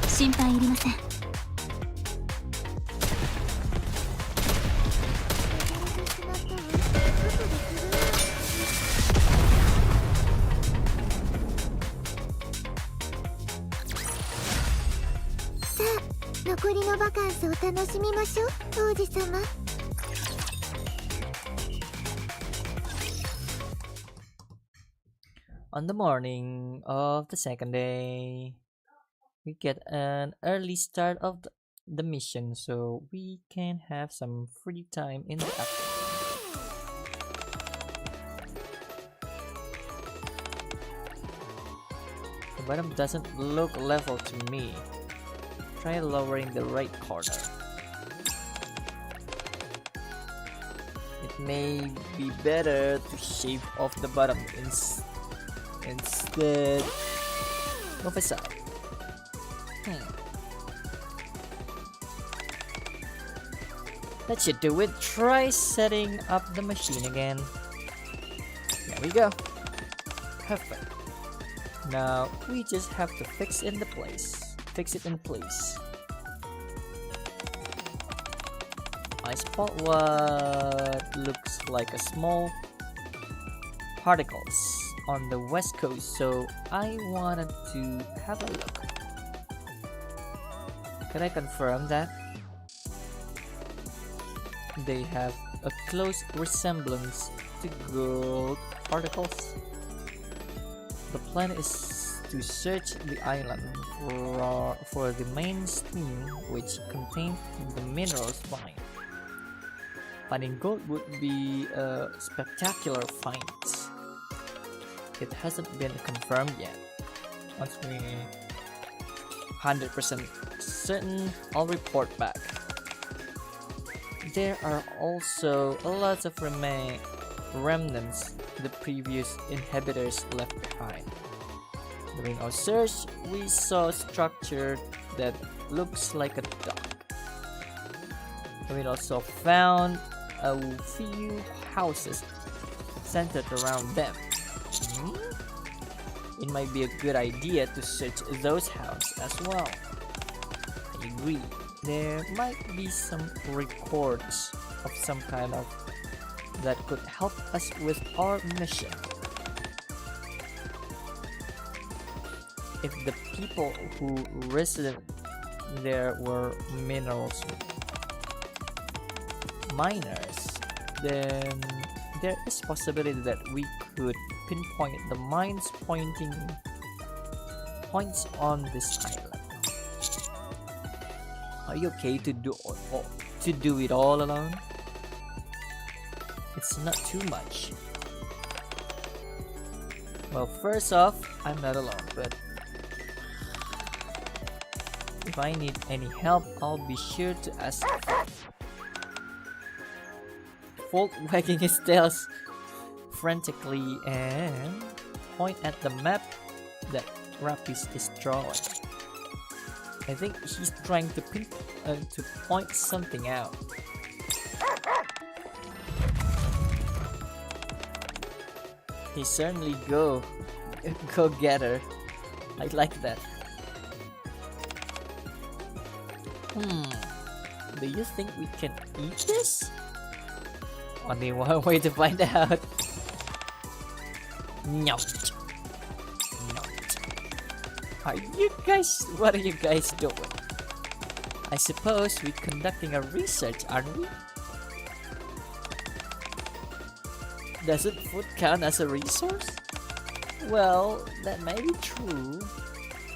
心配いりません。 残りのバカンスを楽しみましょう、王子様。 On the morning of the second day, we get an early start of the mission, so we can have some free time in the afternoon. The bottom doesn't look level to me. Try lowering the right corner. It may be better to shave off the bottom instead of a side. That should do it. Try setting up the machine again. There we go. Perfect. Now we just have to fix it in place. I spot what looks like a small particles on the west coast, so I wanted to have a look. Can I confirm that? They have a close resemblance to gold particles. The planet is to search the island for the main stream which contains the minerals mine. Finding gold would be a spectacular find. It hasn't been confirmed yet. Once we 100% certain, I'll report back. There are also a lot of remnants the previous inhabitants left behind. During our search, we saw a structure that looks like a dock. We also found a few houses centered around them. It might be a good idea to search those houses as well. I agree. There might be some records of some kind of that could help us with our mission. If the people who resident there were minerals miners, then there is possibility that we could pinpoint the mines points on this island. Are you okay to do it all alone? It's not too much. Well, first off, I'm not alone, but if I need any help, I'll be sure to ask. Folk wagging his tails frantically and point at the map that Rapis is drawing. I think he's trying to point something out. He's certainly go-getter. I like that. Do you think we can eat this? Only one way to find out. What are you guys doing? I suppose we're conducting a research, aren't we? Doesn't food count as a resource? Well, that may be true,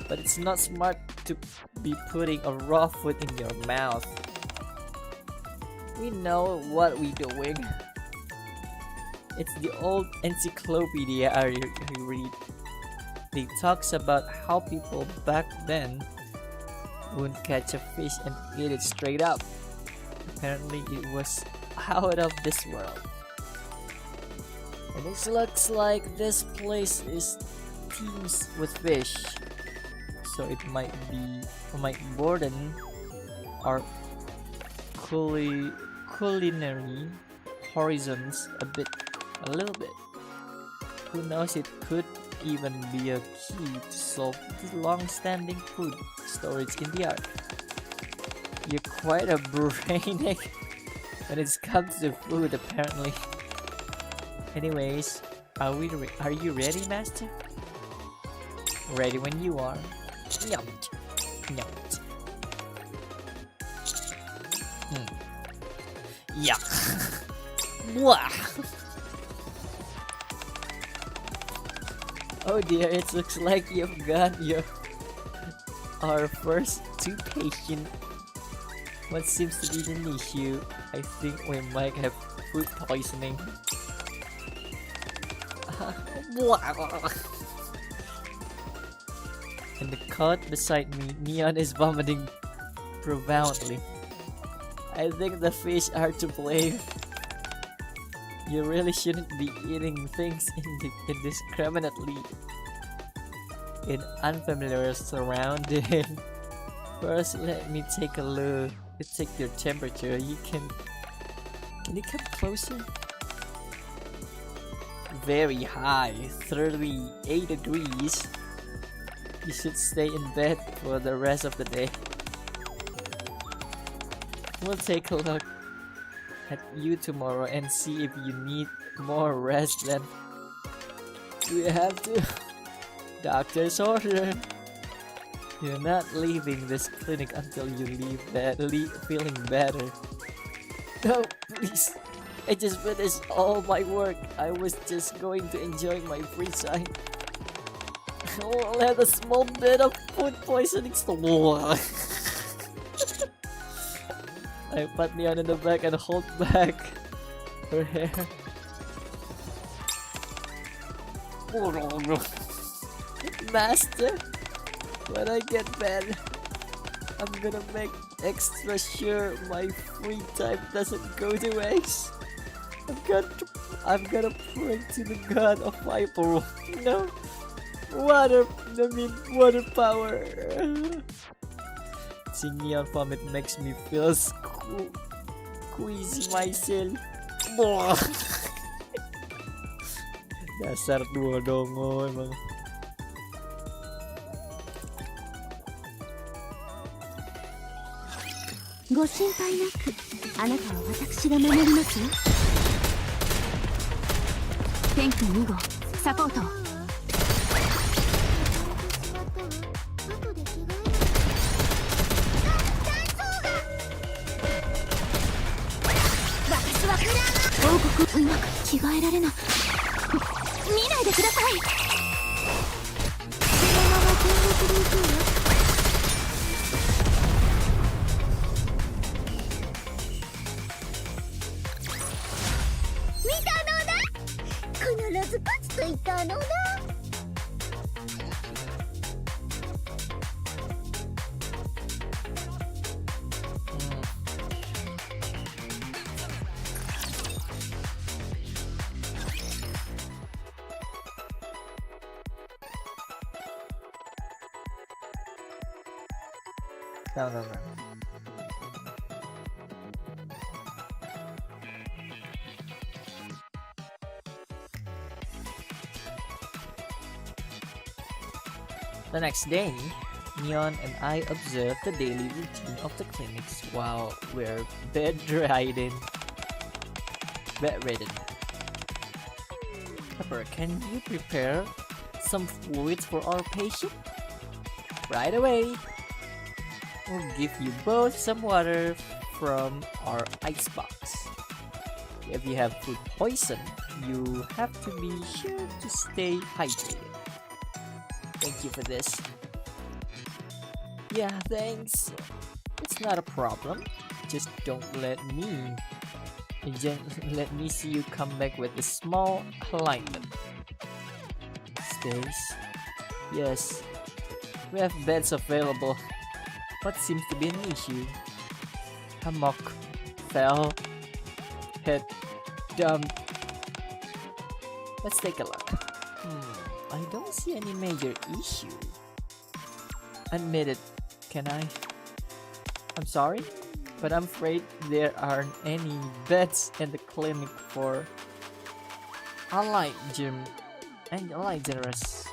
but it's not smart to be putting a raw food in your mouth. We know what we're doing. It's the old encyclopedia I read. It talks about how people back then would catch a fish and eat it straight up. Apparently it was out of this world. And it looks like this place is teems with fish. So it might broaden our culinary horizons a little bit. Who knows, it could even be a key to solve the long-standing food storage in the Ark. You're quite a brainiac when it comes to food, apparently. Anyways, are you ready, Master? Ready when you are. Yuck. Oh dear, it looks like you've got our first two patient. What seems to be the issue? I think we might have food poisoning. In the cot beside me, Neon is vomiting profoundly. I think the fish are to blame. You really shouldn't be eating things indiscriminately in unfamiliar surroundings. First, let me take a look. Take your temperature. Can you come closer? Very high, 38 degrees. You should stay in bed for the rest of the day. We'll take a look at you tomorrow and see if you need more rest. Then you have to. Doctor's order. You're not leaving this clinic until you leave feeling better. No, please. I just finished all my work. I was just going to enjoy my free time. Let a small bit of food poisoning store. I pat Neon in the back and hold back her hair. Master, when I get bad, I'm gonna make extra sure my free time doesn't go to waste. I'm gonna pray to the god of fire. No, water power. Seeing Neon vomit makes me feel queasy myself. Dasar dua dongo emang. Go心配なく、あなたは私が守りますよ。天気2号、サポートを。私は王国うまく着替えられない。見ないでください。そのまま見学で行くわ。見たのだ。必ず勝つと言ったのだ。No. The next day, Neon and I observed the daily routine of the clinics while we're bedridden. Pepper, can you prepare some fluids for our patient? Right away. We'll give you both some water from our icebox. If you have food poison, you have to be sure to stay hydrated. Thank you for this. Yeah, thanks. It's not a problem. Just don't let me see you come back with a small alignment. Stays? Yes. We have beds available. What seems to be an issue? Hammock, fell, head, dumped. Let's take a look. I don't see any major issue. Admit it, can I? I'm sorry, but I'm afraid there aren't any beds in the clinic for allied generous.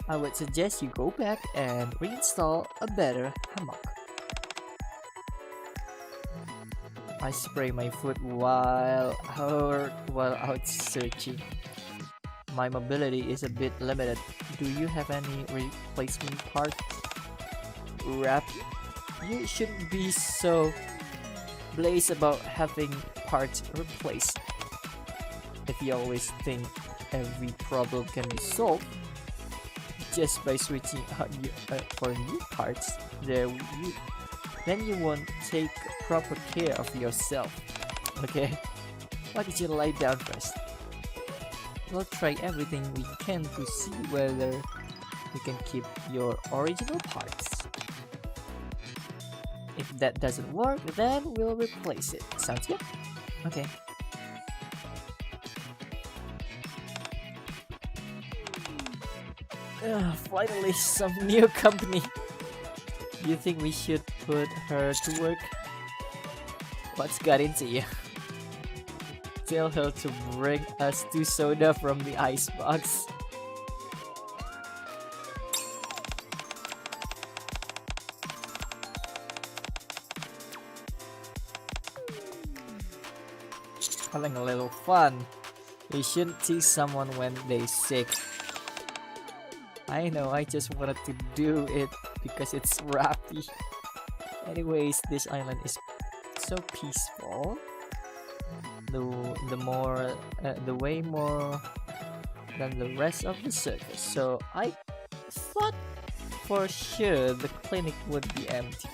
I would suggest you go back and reinstall a better hammock. I spray my foot while out searching. My mobility is a bit limited. Do you have any replacement parts? Rap, you shouldn't be so blazed about having parts replaced. If you always think every problem can be solved just by switching out for new parts, then you won't take proper care of yourself. Okay? Why don't you lie down first? We'll try everything we can to see whether we can keep your original parts. If that doesn't work, then we'll replace it. Sounds good? Okay. Finally, some new company. Do you think we should put her to work? What's got into you? Tell her to bring us 2 soda from the icebox. Having a little fun. You shouldn't tease someone when they're sick. I know, I just wanted to do it because it's rappy. Anyways, this island is so peaceful. The way more than the rest of the circus, so I thought for sure the clinic would be empty.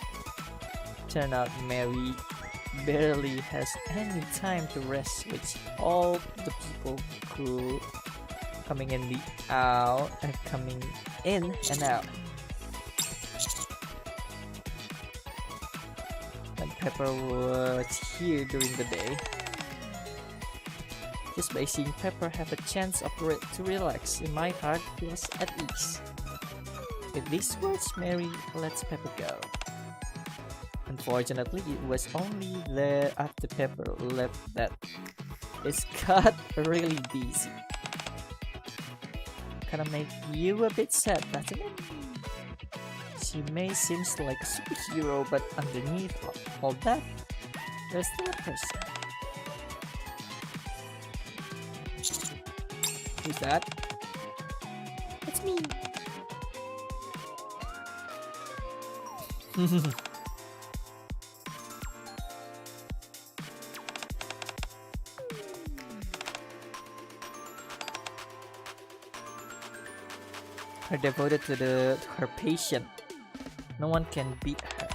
Turn out Mary barely has any time to rest with all the people who coming in and out. When Pepper was here during the day, just by seeing Pepper have a chance to relax, in my heart feels at ease. With these words, Mary lets Pepper go. Unfortunately, it was only there after Pepper left that it got really busy. Kinda make you a bit sad, doesn't it? She may seem like a superhero, but underneath all that, there's still a person. Who's that? It's me. Her devoted to her patient. No one can beat her.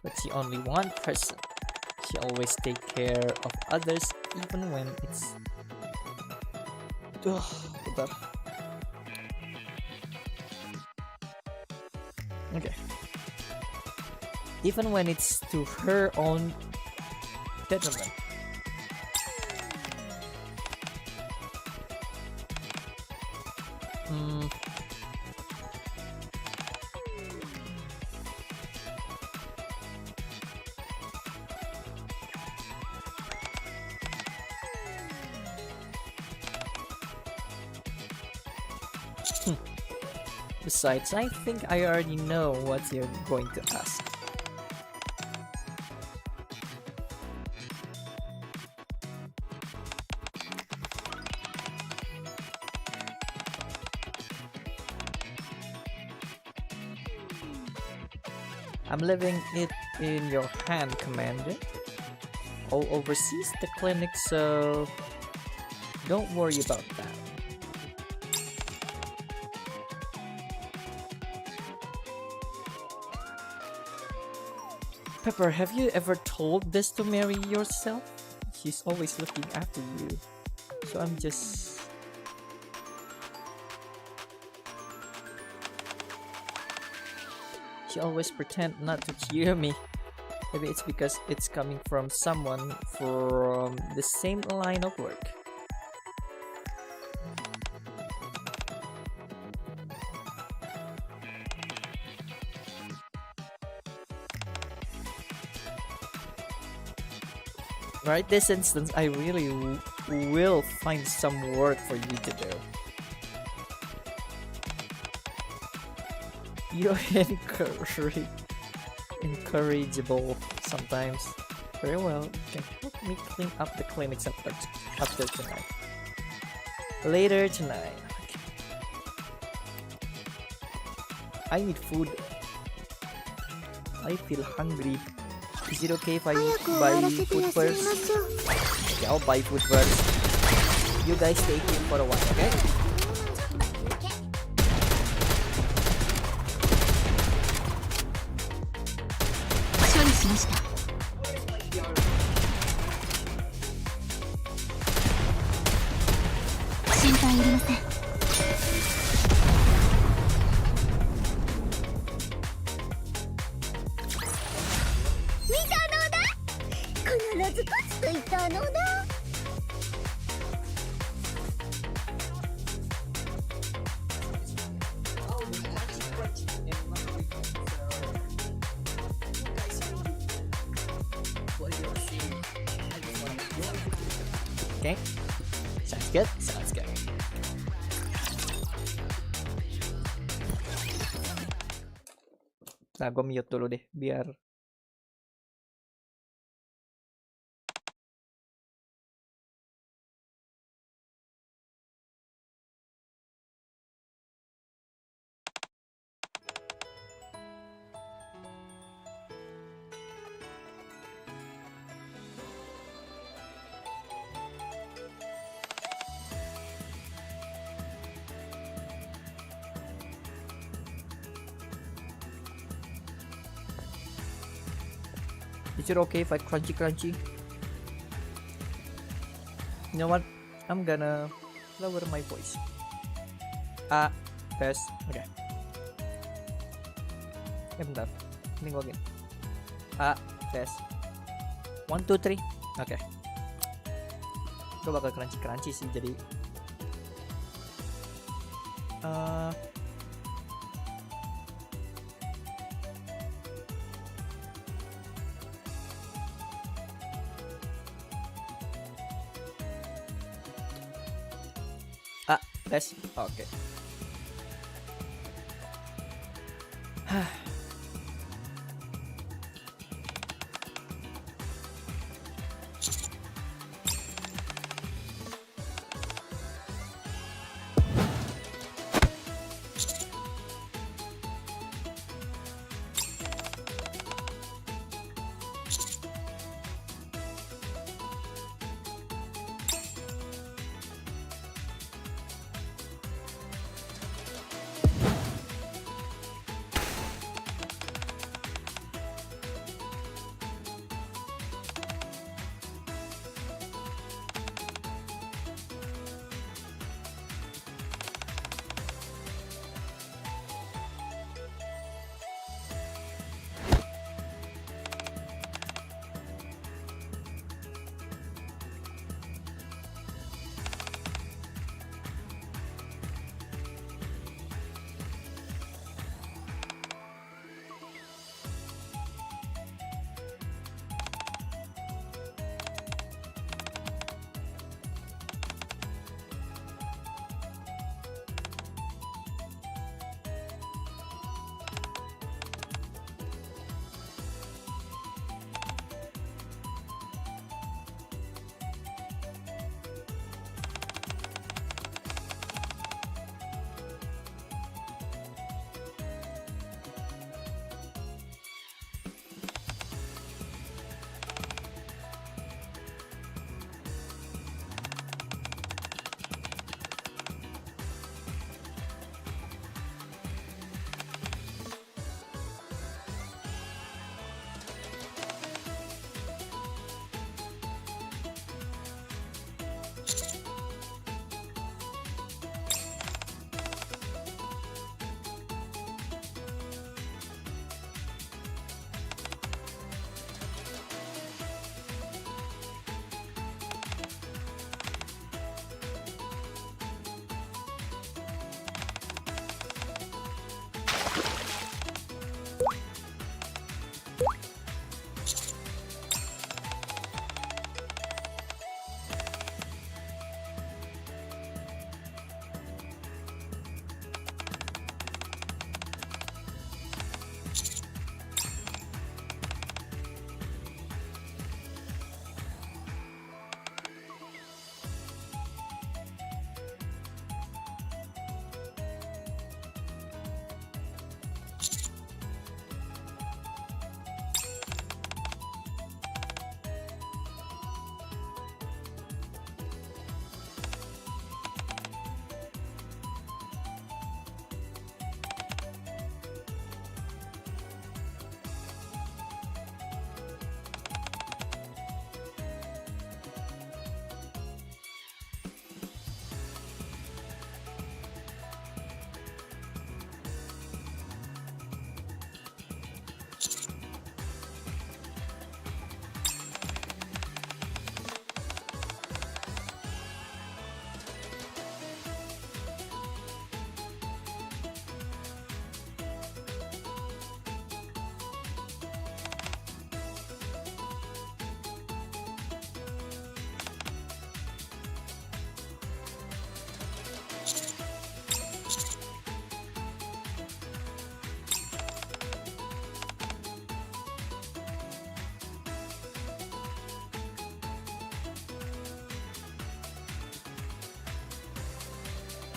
But she only one person. She always take care of others even when it's bentar. Okay. Even when it's to her own detriment. Besides, I think I already know what you're going to ask. I'm leaving it in your hand, Commander. I'll oversee the clinic, so don't worry about that. Pepper, have you ever told this to Mary yourself? She's always looking after you, so I'm just... She always pretend not to hear me. Maybe it's because it's coming from someone from the same line of work. Right, this instance, I really will find some work for you to do. You're incorrigible sometimes. Very well, you can help me clean up the clinics after tonight. Later tonight. Okay. I need food. I feel hungry. Is it okay if I buy food first? Okay, I'll buy food first. You guys stay here for a while, okay? Okay, sounds good, sounds good. Nah, gue mute dulu deh, biar Is it okay if I crunchy? You know what? I'm gonna lower my voice. Tes. Oke. Bentar. Ini gue gini. Tes. 1, 2, 3. Oke. Gue bakal crunchy sih, jadi tes. Oke.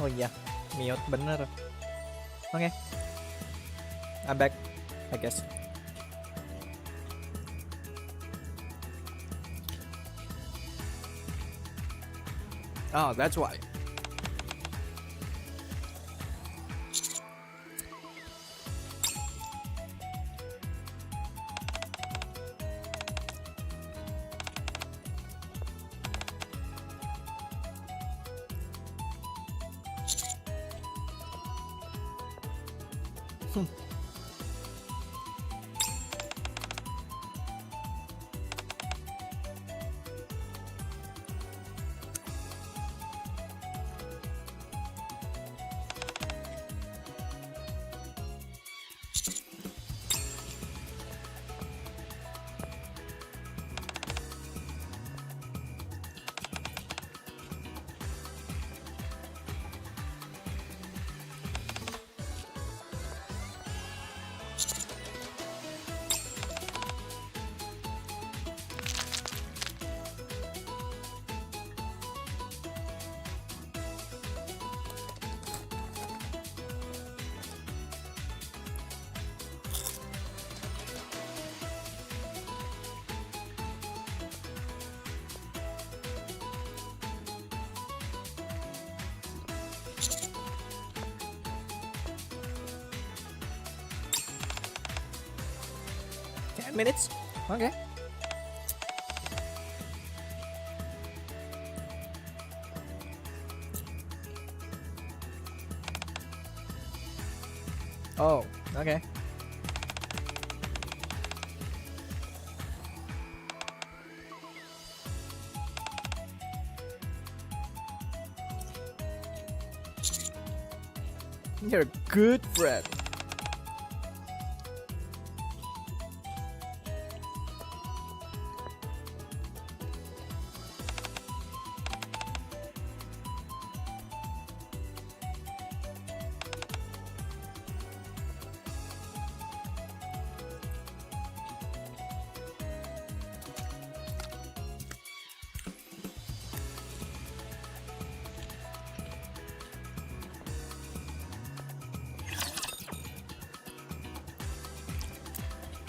Oh iya, mute bener. Oke. I'm back, I guess. Oh, that's why. Minutes. Okay. Oh, okay. You're a good friend.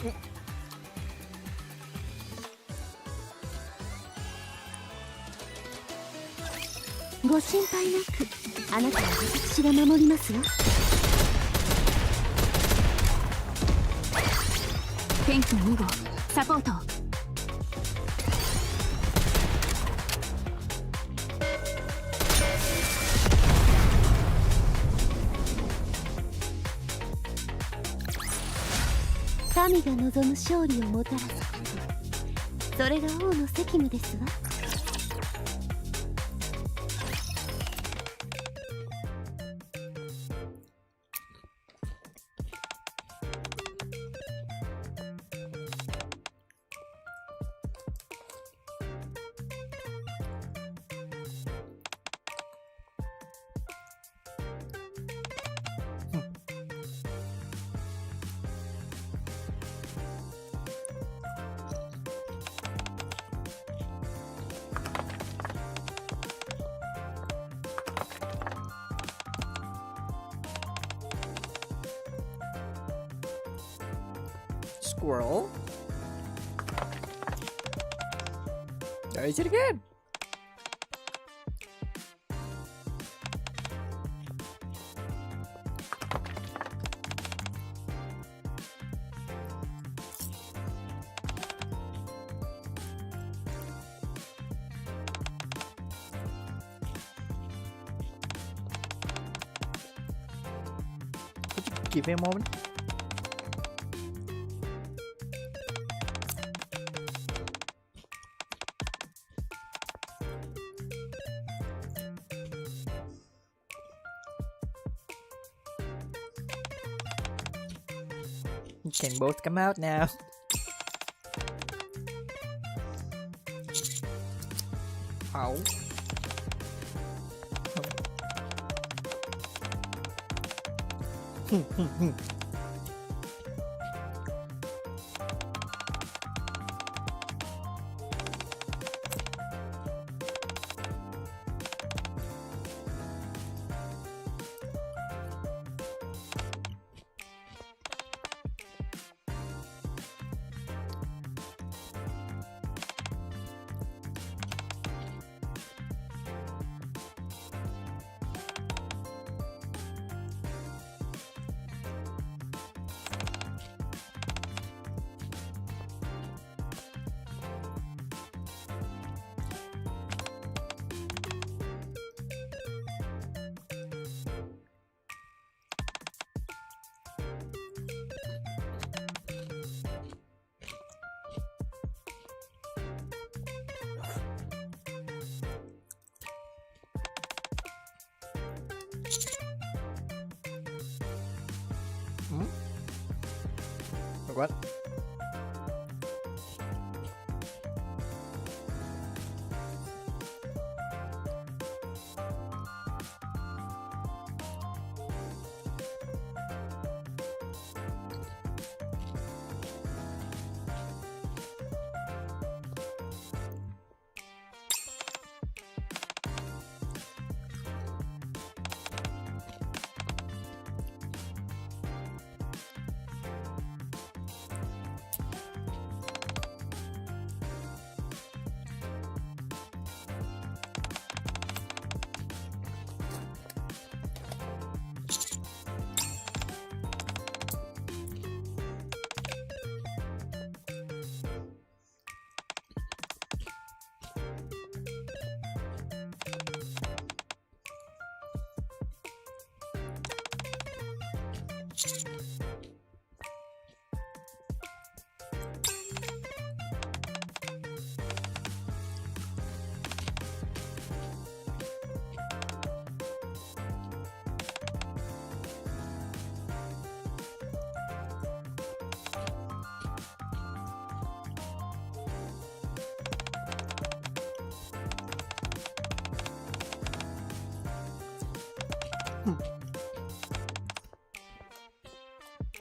Mm. ご心配なく、あなたは私が守りますわ。天気2号、サポート。神が望む勝利をもたらすこと、それが王の責務ですわ。Squirrel. There's it again. Could you give me a moment? You can both come out now. Ow. What?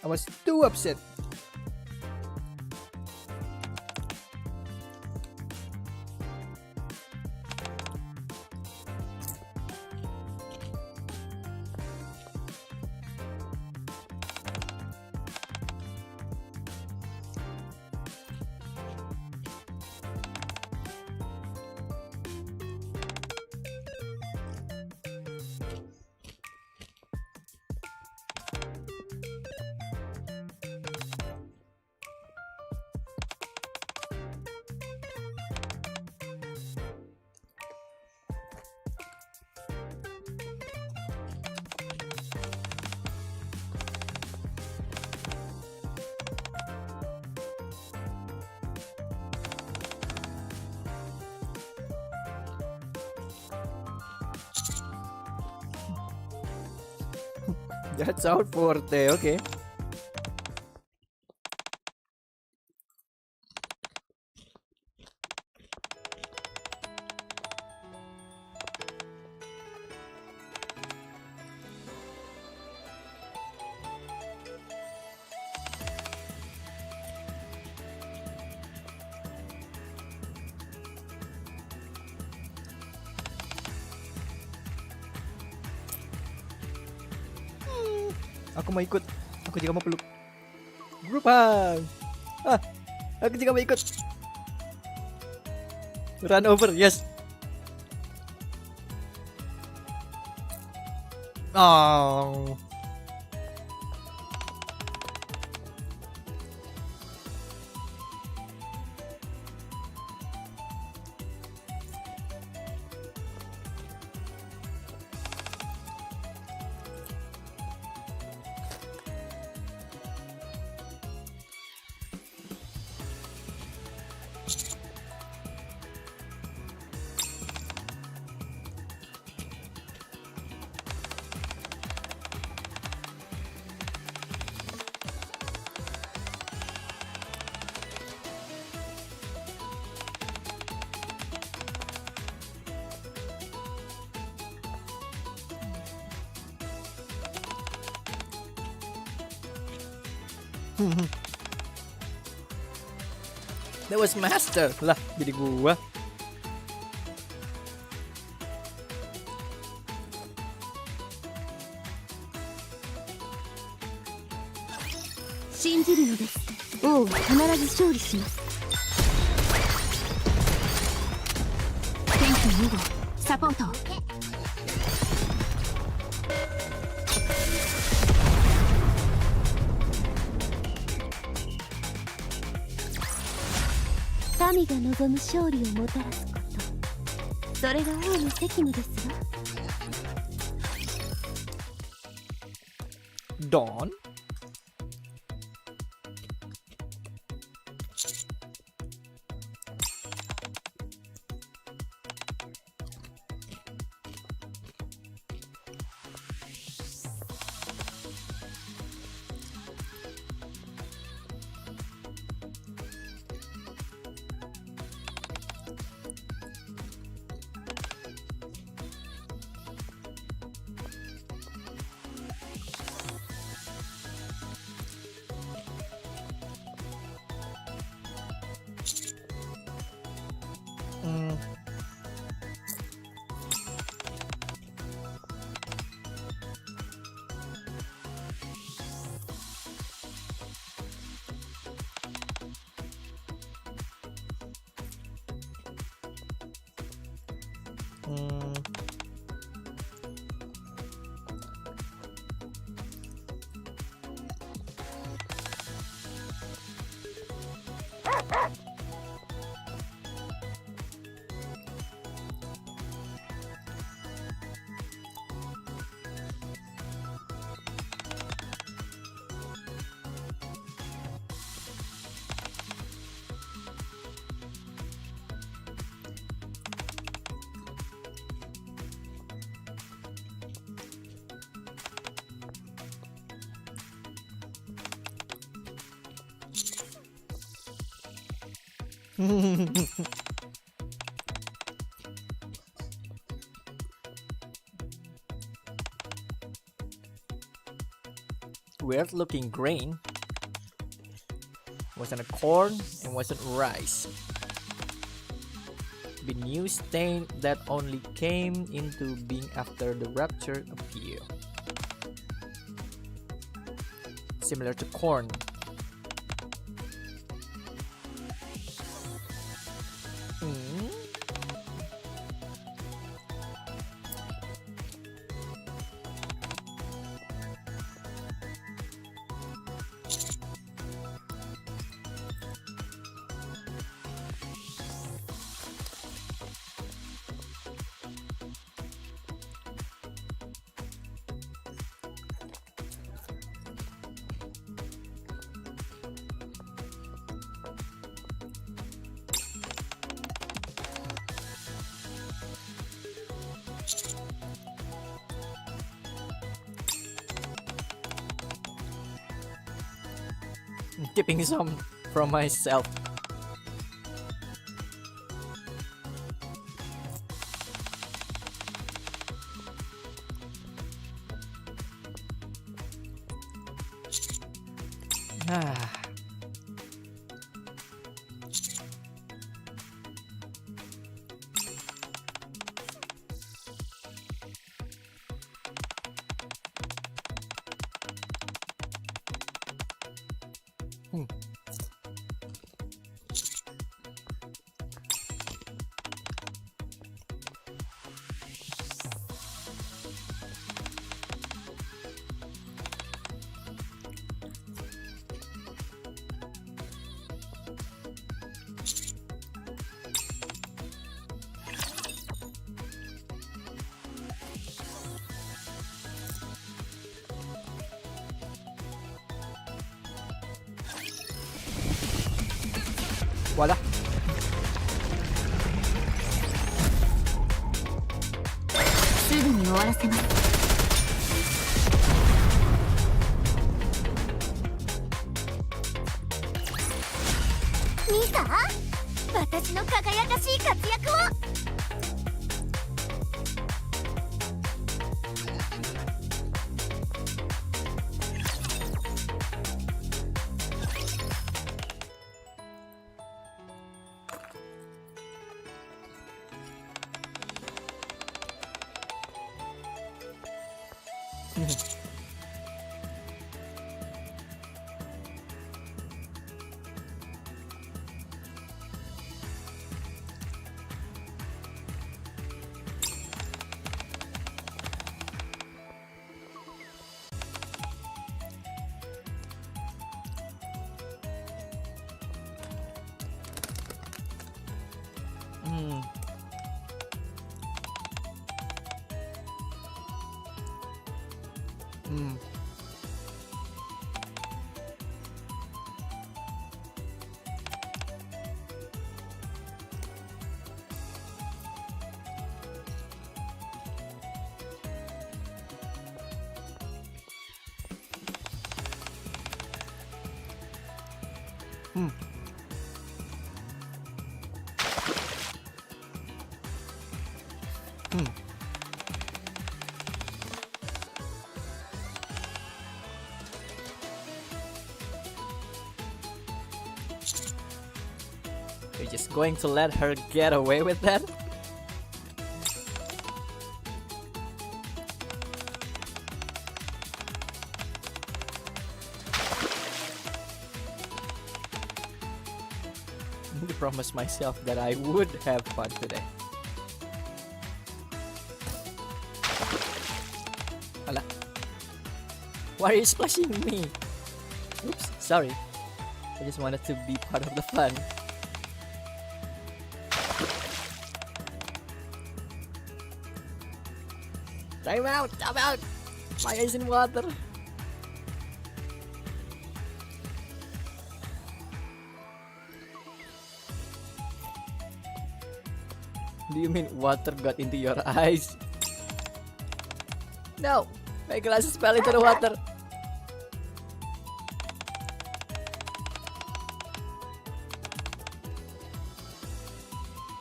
I was too upset. That's our forte, okay. Aku mau ikut. Aku juga mau peluk. Group hug. Aku juga mau ikut. Run over, yes. Oh. That was master. Lah, jadi gua. Support. 神が望む勝利をもたらすこと、それが王の責務ですわ。Dawn? Hmm. Weird looking grain. Wasn't a corn and wasn't rice. The new stain that only came into being after the rapture appeared. Similar to corn. Hmm. I'm keeping some from myself. Ah. Hmm. Voila. Mika? 私の輝かしい活躍を。Hmm. Hmm. Hmm. Hmm. You're just going to let her get away with that? I promised myself that I would have fun today. Why are you splashing me? Oops, sorry. I just wanted to be part of the fun. Time out! Time out! Maya is in water. Do you mean water got into your eyes? No! My glasses fell into the water.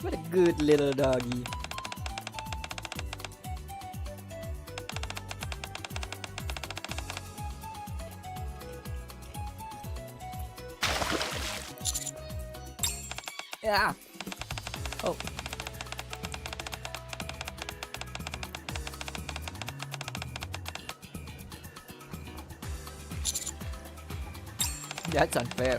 What a good little doggy. Yeah. Oh. That's unfair.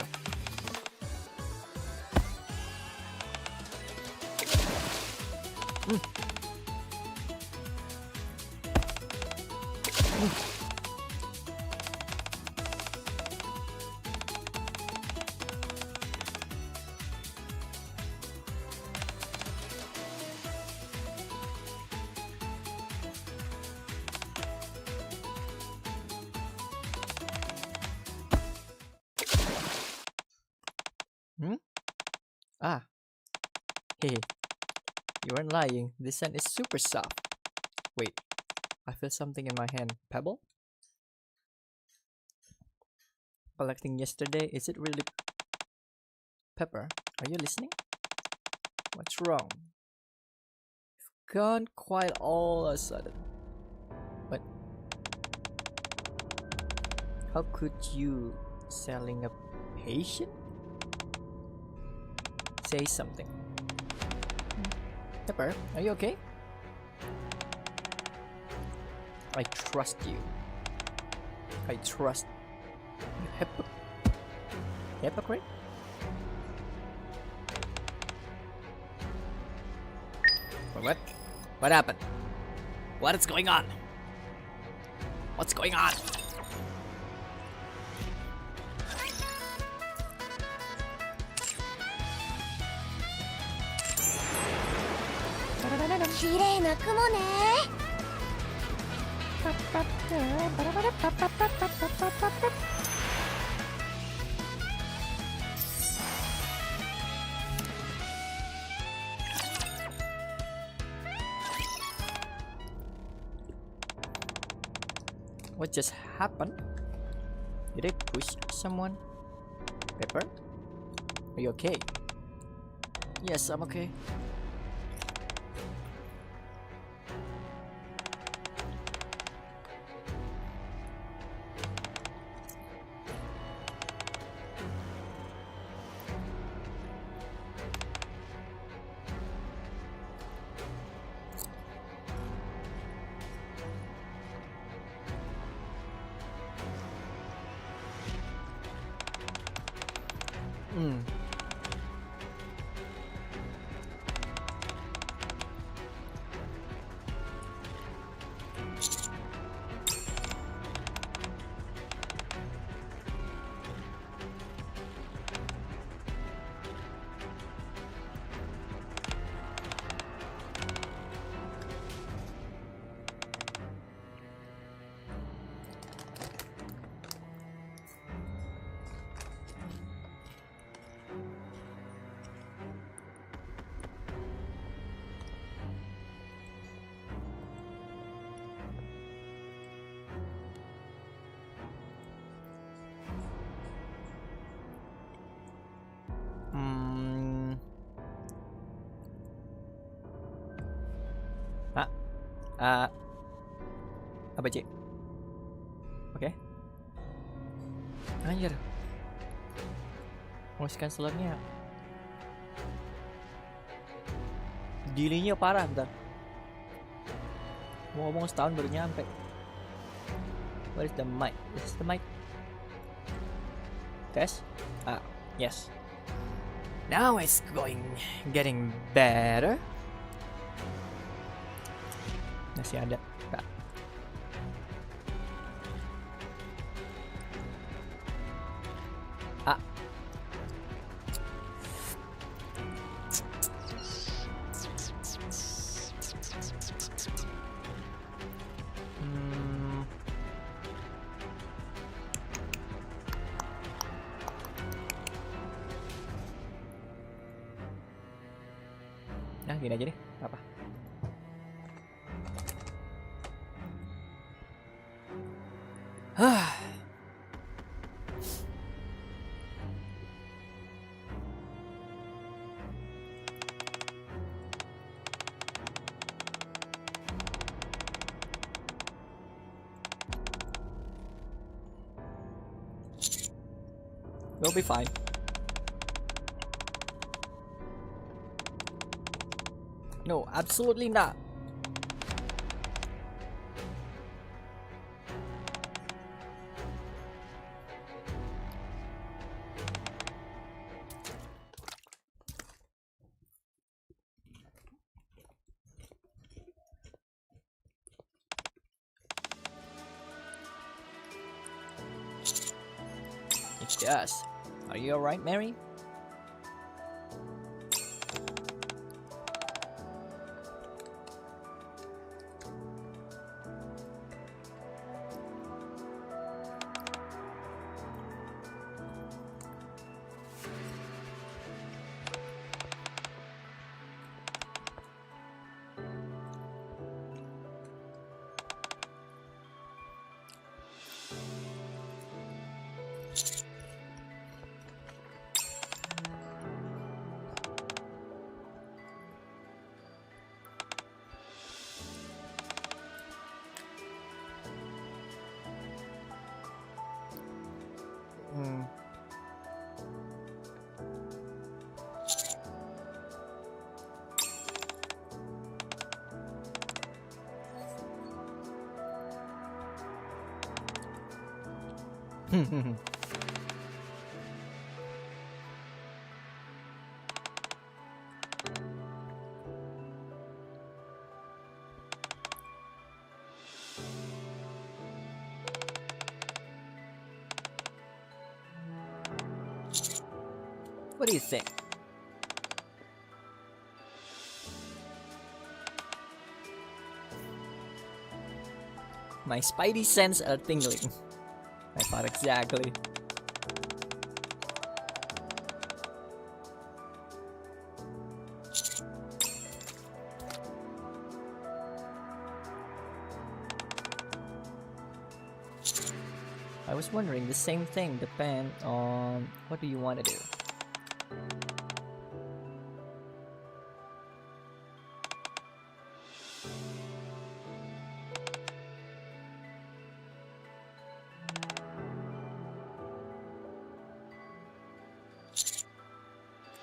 Ah. Hey. You weren't lying. This sand is super soft. Wait. I feel something in my hand. Pebble? Collecting yesterday. Is it really Pepper? Are you listening? What's wrong? You've gone quiet all of a sudden. What? How could you selling a patient? Say something. Pepper, are you okay? I trust you. I trust you. Hypocrite? What? What happened? What is going on? What's going on? What just happened? Did I push someone? Pepper? Are you okay? Yes, I'm okay. Apa cik? Oke. Anjir. Musik cancelernya delay-nya parah, bentar. Mau ngomong setahun baru nyampe. Where is the mic? Is the mic? Test? Yes. Now it's getting better. Masih ada. Nah, gini aja deh, apa? Hah. We'll be fine. No, absolutely not. It does. Are you alright, Mary? What do you think? My spidey sense are tingling. I thought exactly. I was wondering the same thing, depend on what do you want to do.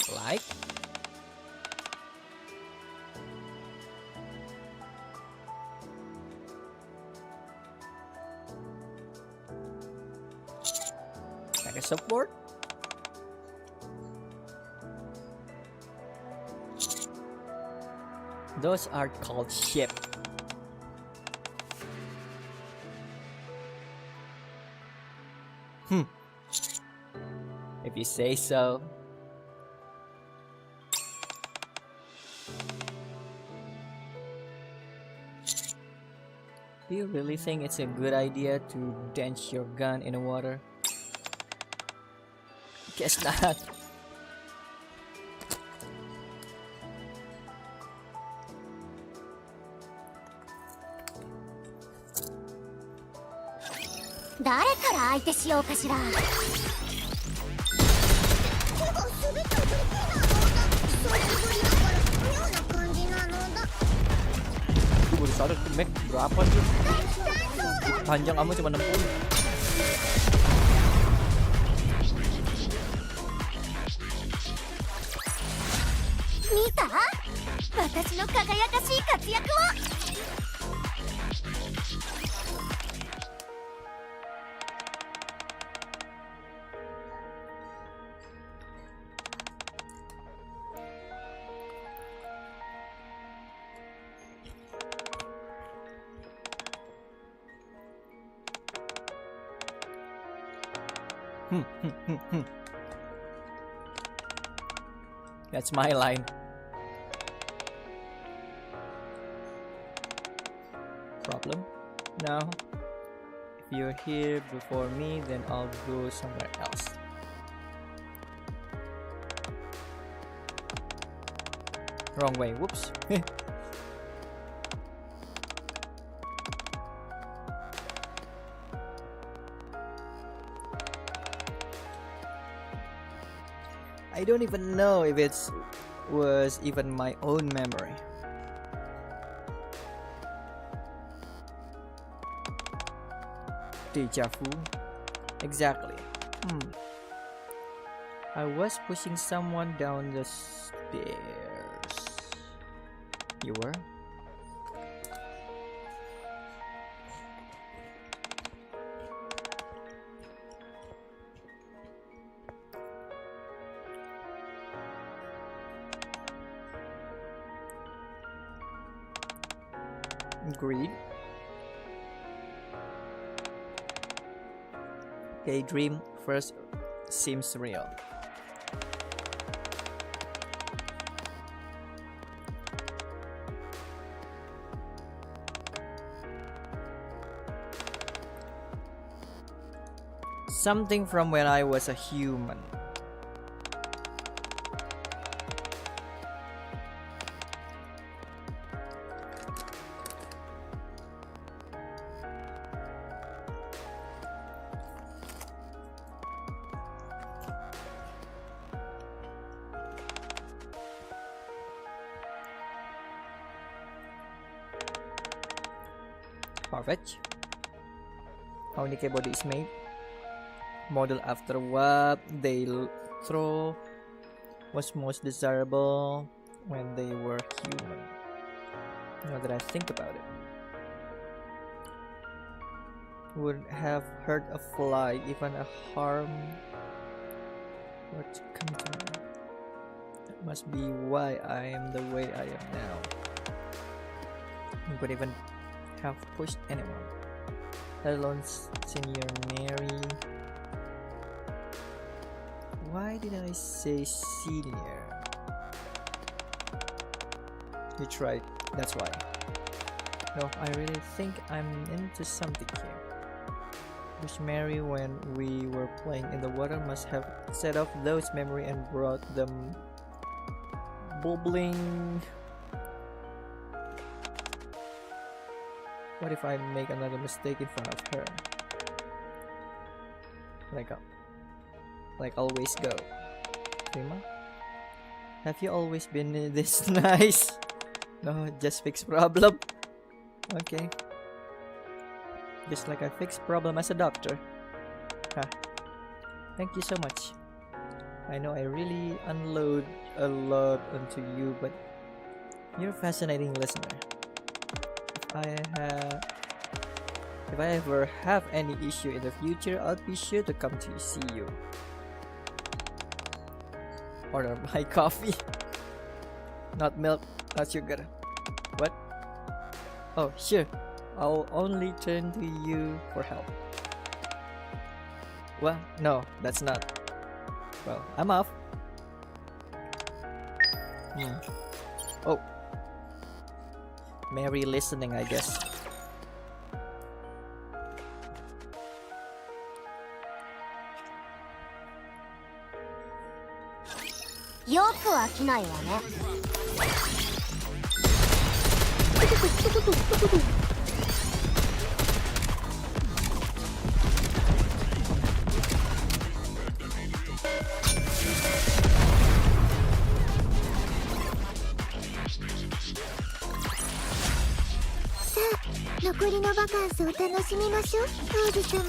Like? Like a support? Those are called ship. If you say so. Do you really think it's a good idea to drench your gun in the water? Guess not. Gue baru sadar tuh Mac berapa sih? Panjang kamu cuma 60. 見た？私の輝かしい活躍を。That's my line. Problem? No. If you're here before me, then I'll go somewhere else. Wrong way. Whoops. I don't even know if it was even my own memory. Deja vu? Exactly. I was pushing someone down the stairs. You were? Agreed. Daydream first seems real. Something from when I was a human. Perfect. How Nikke body is made. Model after what they throw was most desirable when they were human. Now that I think about it, would have hurt a fly, even a harm were to come to me. That must be why I am the way I am now. I could even have pushed anyone, let alone Senior Mary. Why did I say senior? You tried, that's why. No, I really think I'm into something here. Which Mary, when we were playing in the water, must have set off those memories and brought them bubbling. What if I make another mistake in front of her? Like always go. Prima? Have you always been this nice? No, just fix problem. Okay. Just like I fix problem as a doctor. Thank you so much. I know I really unload a lot onto you, but you're a fascinating listener. If I ever have any issue in the future, I'll be sure to come to see you. Order my coffee. Not milk, not sugar. What? Oh, sure. I'll only turn to you for help. Well, no, that's not. Well, I'm off. Oh. Mary listening, I guess. よく飽きないわね。さあ、残りのバカンスを楽しみましょう、王子様。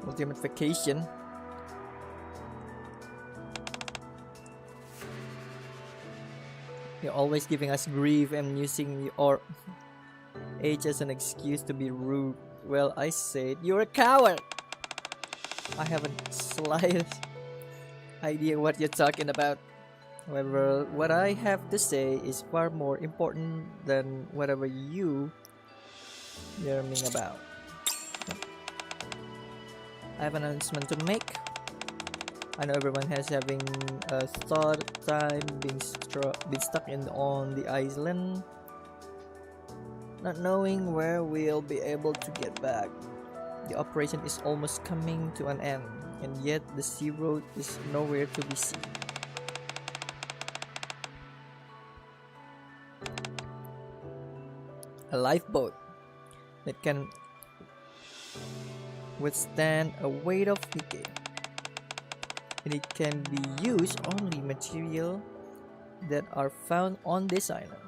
Ultimate vacation. You're always giving us grief and using your age as an excuse to be rude. Well, I said you're a coward. I haven't slightest idea what you're talking about. However, what I have to say is far more important than whatever you yearning about. I have an announcement to make. I know everyone has having a hard time being stuck on the island, not knowing where we'll be able to get back. The operation is almost coming to an end, and yet the sea road is nowhere to be seen. A lifeboat that can withstand a weight of Nikke, and it can be used only material that are found on this island.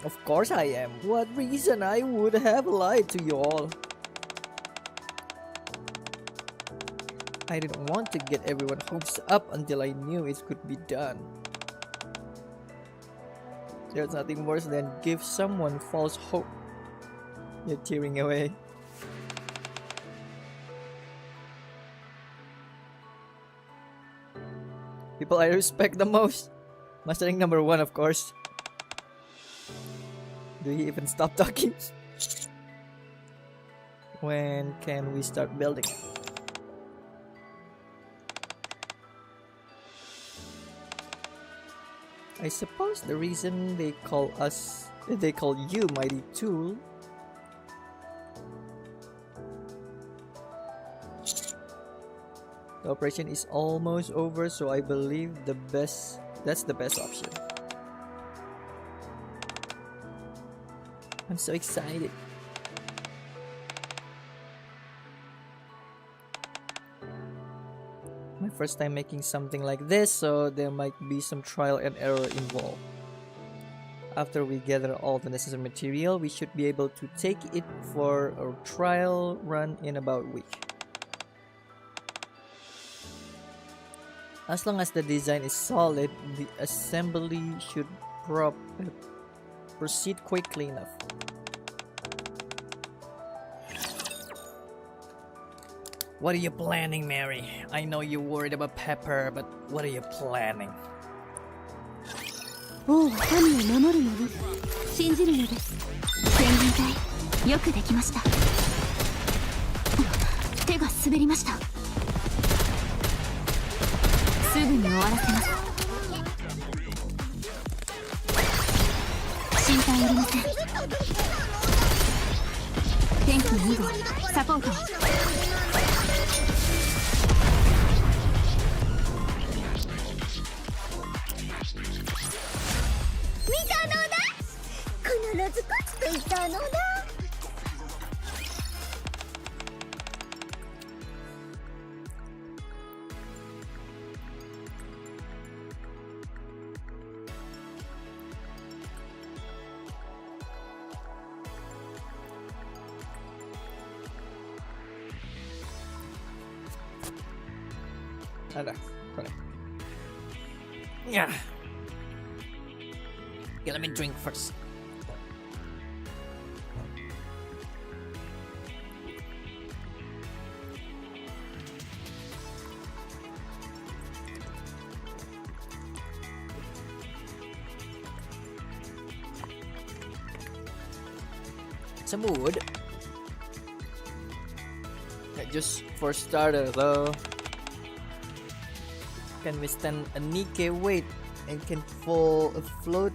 Of course I am. What reason I would have lied to you all? I didn't want to get everyone hopes up until I knew it could be done. There's nothing worse than give someone false hope. You're tearing away. People I respect the most. Mastering number 1, of course. Do you even stop talking? When can we start building? I suppose the reason they call you mighty tool the operation is almost over, so I believe that's the best option. I'm so excited. My first time making something like this, so there might be some trial and error involved. After we gather all the necessary material, we should be able to take it for a trial run in about a week. As long as the design is solid, the assembly should proceed quickly enough. What are you planning, Mary? I know you're worried about Pepper, but what are you planning? 王は民を守るのに信じるのです。宣言隊、よくできました。手が滑りました。すぐに終わらせます。心配いりません。天気2号、サポートを。必ず勝つと言ったのだ。Ada, boleh. Yeah. Okay, let me drink first. Some wood. Yeah, just for starter though. Can withstand a Nikke weight and can float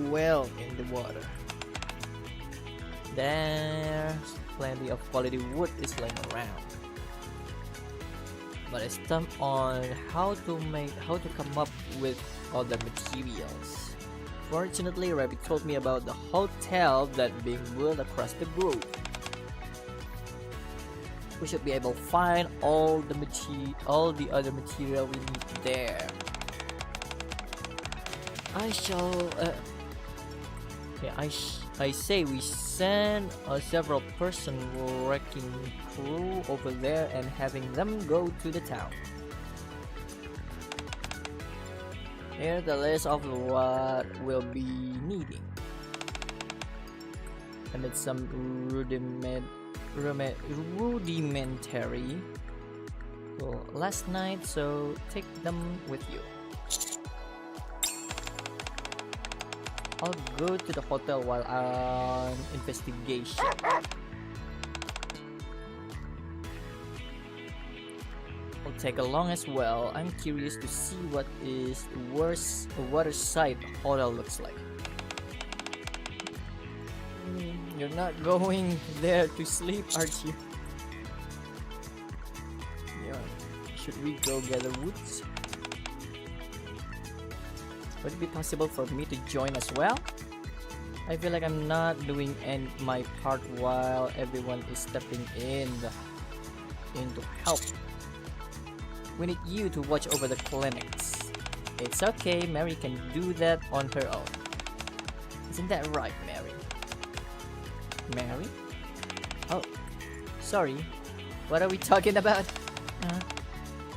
well in the water. There's plenty of quality wood is lying around. But I stumped on how to come up with other materials. Fortunately, Rabbit told me about the hotel that being built across the grove. We should be able to find all the other material we need there. I say we send several person wrecking crew over there and having them go to the town. Here's the list of what we'll be needing. And it's some rudimentary last night, so take them with you. I'll go to the hotel while on investigation. will tag along as well. I'm curious to see what is the worst waterside hotel looks like. You're not going there to sleep, aren't you? Yeah. Should we go gather woods? Would it be possible for me to join as well? I feel like I'm not doing my part while everyone is stepping in to help. We need you to watch over the clinics. It's okay, Mary can do that on her own. Isn't that right, Mary? Mary? Oh, sorry. What are we talking about?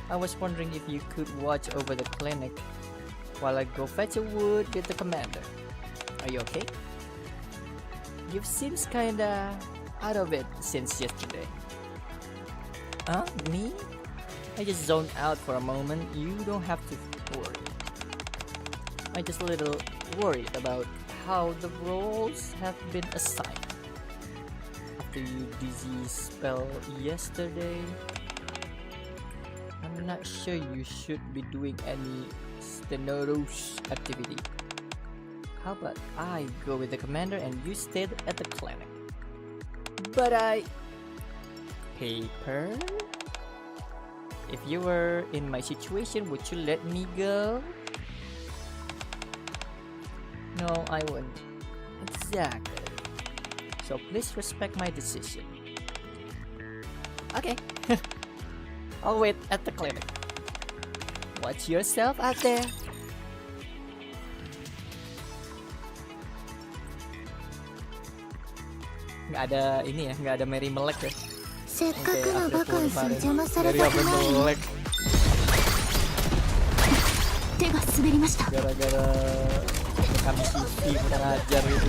I was wondering if you could watch over the clinic while I go fetch a wood with the commander. Are you okay? You seems kinda out of it since yesterday. Me? I just zoned out for a moment. You don't have to worry. I'm just a little worried about how the roles have been assigned. After your disease spell yesterday, I'm not sure you should be doing any strenuous activity. How about I go with the commander and you stayed at the clinic? But Paper? If you were in my situation, would you let me go? No, I wouldn't. Exactly. So please respect my decision. Okay. I'll wait at the clinic. Watch yourself out there. Nggak ada ini ya, nggak ada Mary Melek ya. せっかくのバカンスを邪魔され Mary た apa くないの Melek 手が滑りました gara-gara kami TV kurang ajar gitu.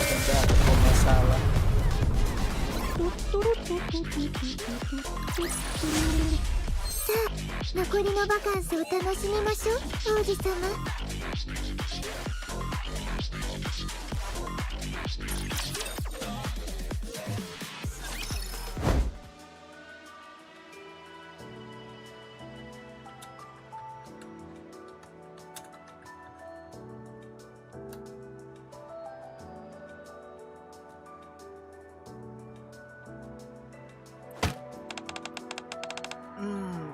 Tidak ada masalah. さあ残りのバカンスを楽しみましょう王子様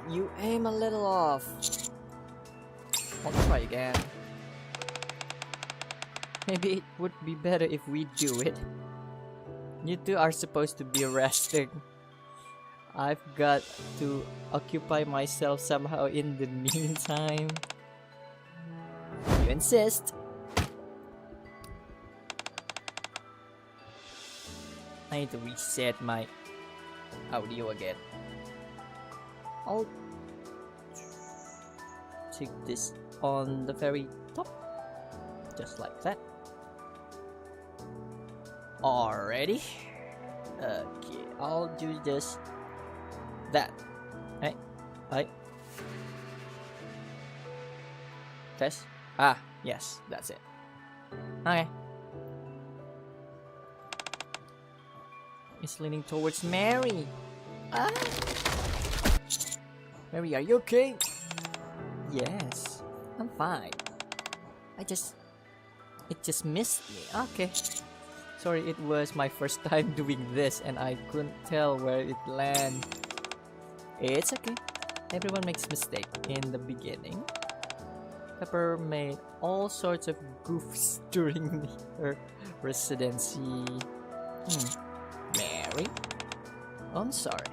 You aim a little off. I'll try again. Maybe it would be better if we do it. You two are supposed to be resting. I've got to occupy myself somehow in the meantime. You insist. I need to reset my audio again. I'll take this on the very top, just like that. Already. Okay, I'll do just that. Hey. Test. Yes, that's it. Okay. It's leaning towards Mary. Mary, are you okay? Yes, I'm fine. It just missed me. Okay. Sorry, it was my first time doing this and I couldn't tell where it landed. It's okay. Everyone makes mistakes in the beginning. Pepper made all sorts of goofs during her residency. Mary? Oh, I'm sorry.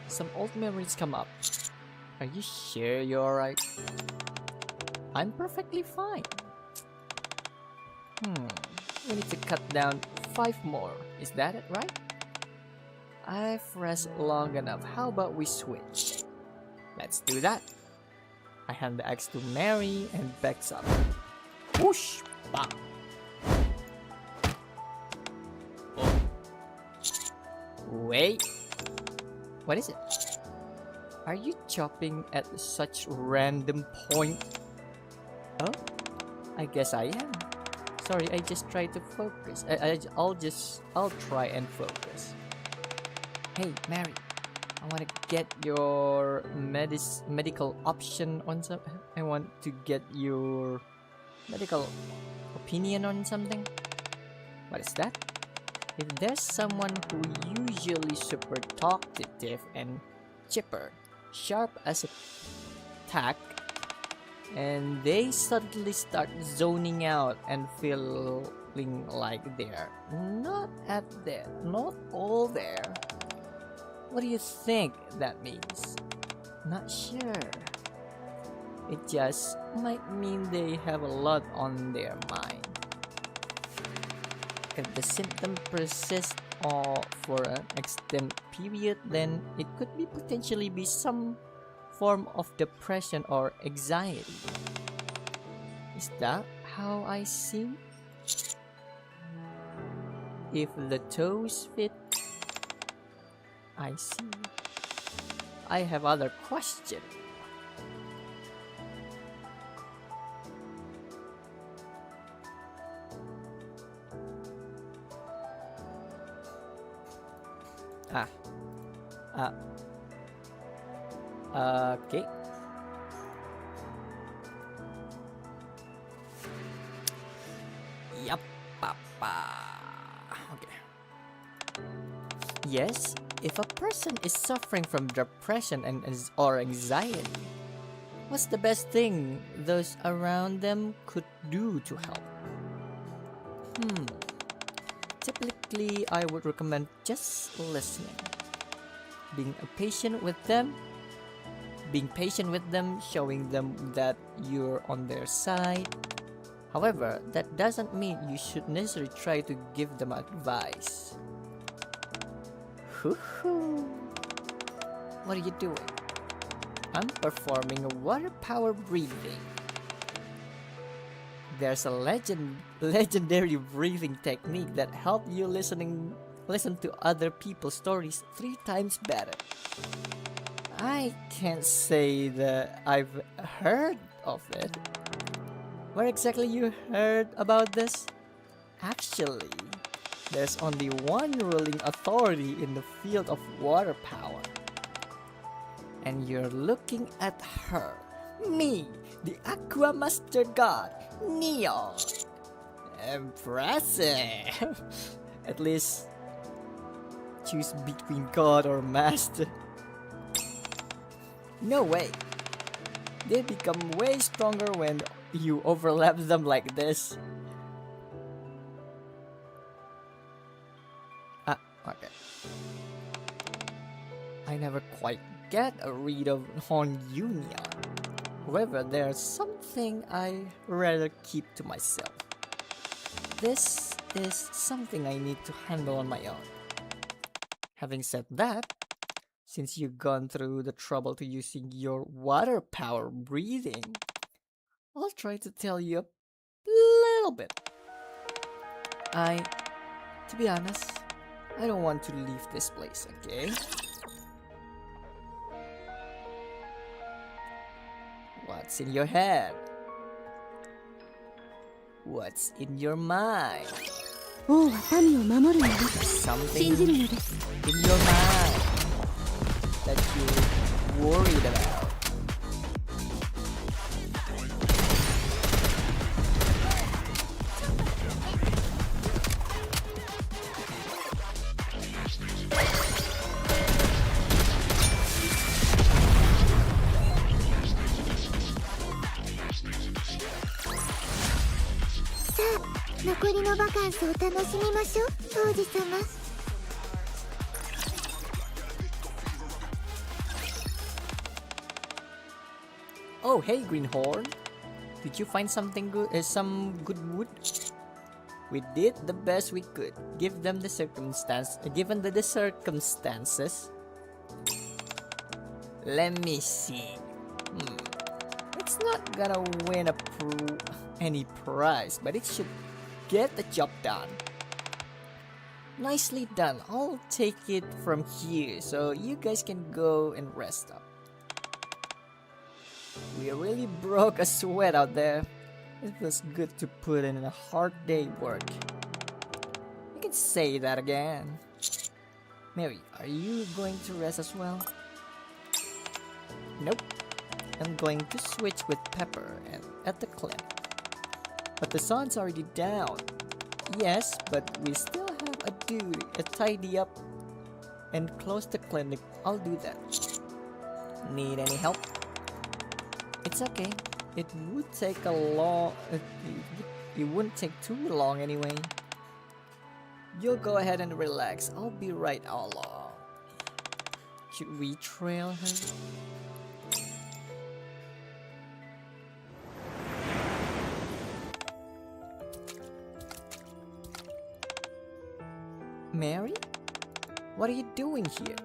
Some old memories come up. Are you sure you're alright? I'm perfectly fine. We need to cut down 5 more. Is that it, right? I've rested long enough. How about we switch? Let's do that. I hand the axe to Mary and backs up. Whoosh! Bam! Oh. Wait. What is it? Are you chopping at such random point? Oh, I guess I am. Sorry, I just try to focus. I'll try and focus. Hey, Mary, I want to get your medical option on some. I want to get your medical opinion on something. What is that? If there's someone who usually super talkative and chipper, sharp as a tack, and they suddenly start zoning out and feeling like they're not all there. What do you think that means? Not sure. It just might mean they have a lot on their mind. If the symptom persists for an extended period, then it could be potentially be some form of depression or anxiety. Is that how I see? If the toes fit, I see. I have other question. Okay. Yup, papa. Okay. Yes, if a person is suffering from depression or anxiety, what's the best thing those around them could do to help? Typically, I would recommend just listening. Being patient with them, showing them that you're on their side. However, that doesn't mean you should necessarily try to give them advice. What are you doing? I'm performing a water power breathing. There's a legendary breathing technique that helps you listen to other people's stories 3 times better. I can't say that I've heard of it. Where exactly you heard about this? Actually, there's only one ruling authority in the field of water power. And you're looking at her. Me, the Aqua Master God, Neo. Impressive. At least choose between God or Master. No way. They become way stronger when you overlap them like this. Okay. I never quite get a read of on Union. However, there's something I rather keep to myself. This is something I need to handle on my own. Having said that, since you've gone through the trouble to using your water power breathing, I'll try to tell you a little bit. To be honest, I don't want to leave this place, okay? What's in your head? What's in your mind? 王は民を守るのです。 Something 信じるのです。 in your mind that you're worried about. Sa, 残りのバカンスを楽しみましょう、王子様。Oh, hey, Greenhorn. Did you find something good? Some good wood? We did the best we could, given the circumstances. Let me see. It's not gonna win any prize, but it should get the job done. Nicely done. I'll take it from here, so you guys can go and rest up. We really broke a sweat out there. It was good to put in a hard day work. You can say that again. Mary, are you going to rest as well? Nope. I'm going to switch with Pepper and at the clinic. But the sun's already down. Yes, but we still have a duty, a tidy up and close the clinic. I'll do that. Need any help? It's okay. It would take a long... It wouldn't take too long anyway. You'll go ahead and relax. I'll be right along. Should we trail her? Mary? What are you doing here?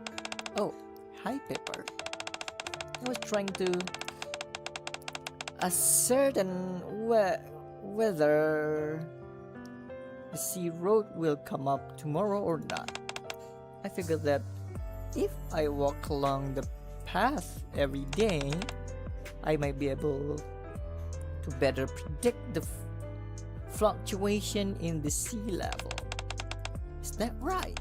Oh, hi Pepper. I was trying to ascertain whether the sea road will come up tomorrow or not. I figured that if I walk along the path every day, I might be able to better predict the fluctuation in the sea level. Is that right?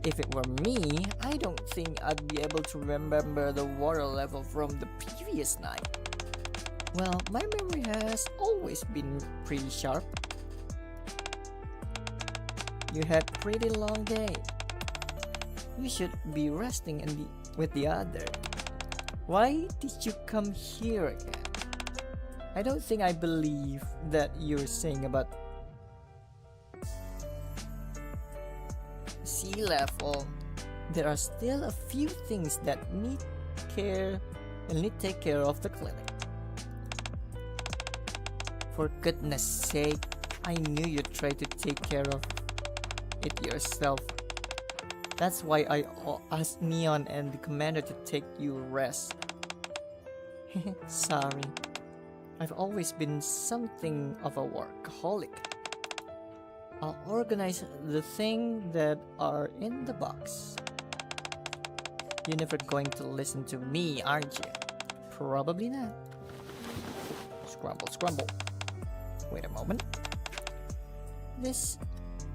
If it were me, I don't think I'd be able to remember the water level from the previous night. Well, my memory has always been pretty sharp. You had a pretty long day. You should be resting with the other. Why did you come here again? I don't think I believe that you're saying about sea level. There are still a few things that need take care of the clinic. For goodness sake, I knew you'd try to take care of it yourself. That's why I asked Neon and the commander to take you rest. Sorry. I've always been something of a workaholic. I'll organize the things that are in the box. You're never going to listen to me, aren't you? Probably not. Scrumble, scrumble. Wait a moment. Is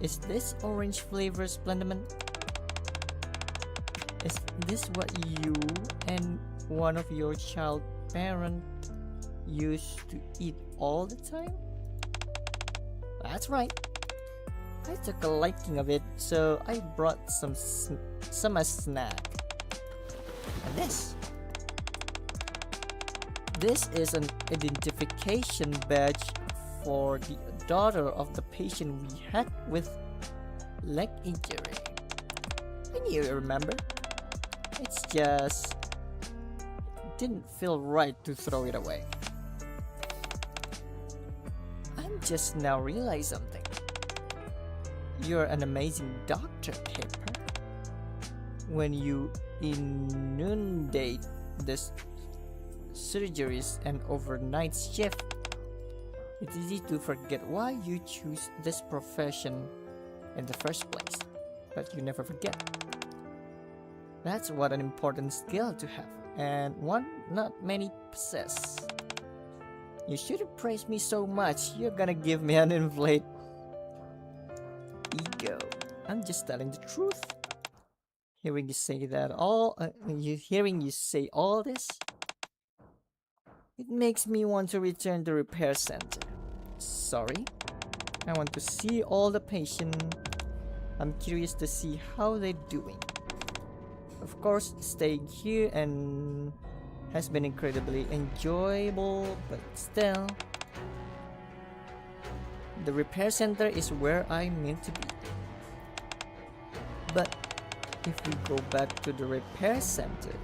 this orange flavor Splendament? Is this what you and one of your child parents used to eat all the time? That's right. I took a liking of it, so I brought some as snack. And this is an identification badge for the daughter of the patient we had with leg injury. I knew you remember. It's just didn't feel right to throw it away. I'm just now realizing something. You're an amazing doctor, Pepper. When you inundate the surgeries and overnight shift, it's easy to forget why you choose this profession in the first place. But you never forget. That's what an important skill to have, and one not many possess. You shouldn't praise me so much. You're gonna give me an inflate ego. I'm just telling the truth. Hearing you say all this, it makes me want to return to repair center. Sorry, I want to see all the patients. I'm curious to see how they're doing. Of course, staying here and has been incredibly enjoyable, but still, the repair center is where I meant to be. But if we go back to the repair center,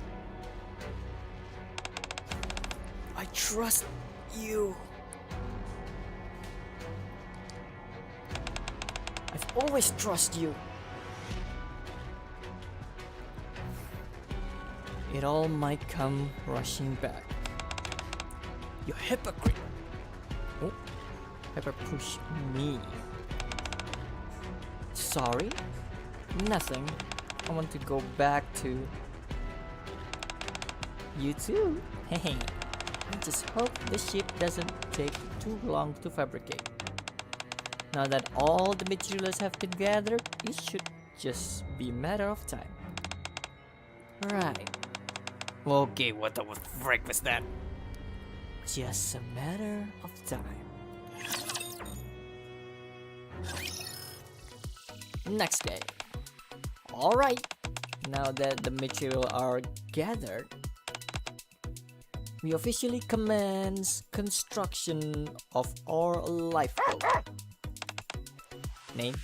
I trust you. I've always trusted you. It all might come rushing back. You hypocrite! Oh, Pepper pushed me. Sorry? Nothing. I want to go back to you too. Hey, Just hope the ship doesn't take too long to fabricate. Now that all the materials have been gathered, it should just be a matter of time. Right. Okay, what the frick was that? Just a matter of time. Next day. Alright. Now that the material are gathered, we officially commence construction of our lifeboat. Name?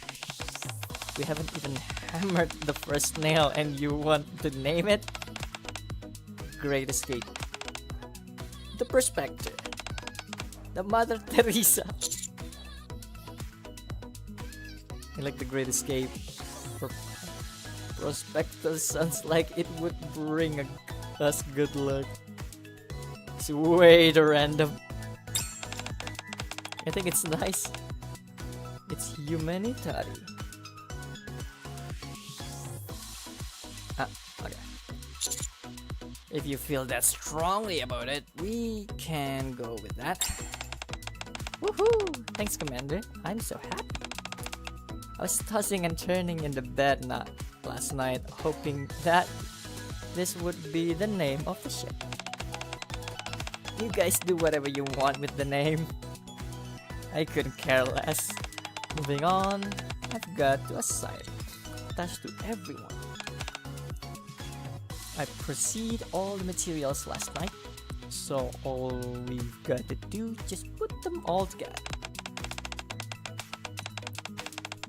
We haven't even hammered the first nail and you want to name it? Great Escape. The Perspective. The Mother Teresa. I like the Great Escape. Prospectus sounds like it would bring us good luck. It's way too random. I think it's nice. It's humanitarian. Okay. If you feel that strongly about it, we can go with that. Woohoo! Thanks, Commander. I'm so happy. I was tossing and turning in the bed last night, hoping that this would be the name of the ship. You guys do whatever you want with the name. I couldn't care less. Moving on, I've got to assign tasks to everyone. I proceed all the materials last night, so all we've got to do is just put them all together.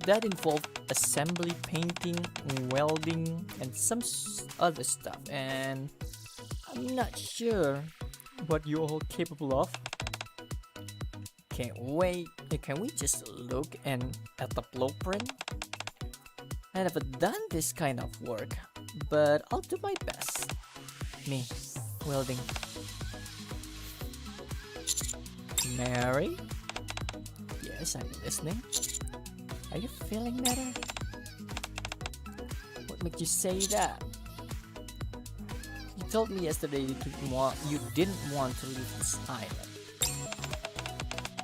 That involved assembly, painting, welding, and some other stuff, and I'm not sure what you're all capable of. Can't wait. Can we just look at the blueprint? I never done this kind of work, but I'll do my best. Me, welding. Mary? Yes, I'm listening. Are you feeling better? What made you say that? You told me yesterday you didn't want to leave this island.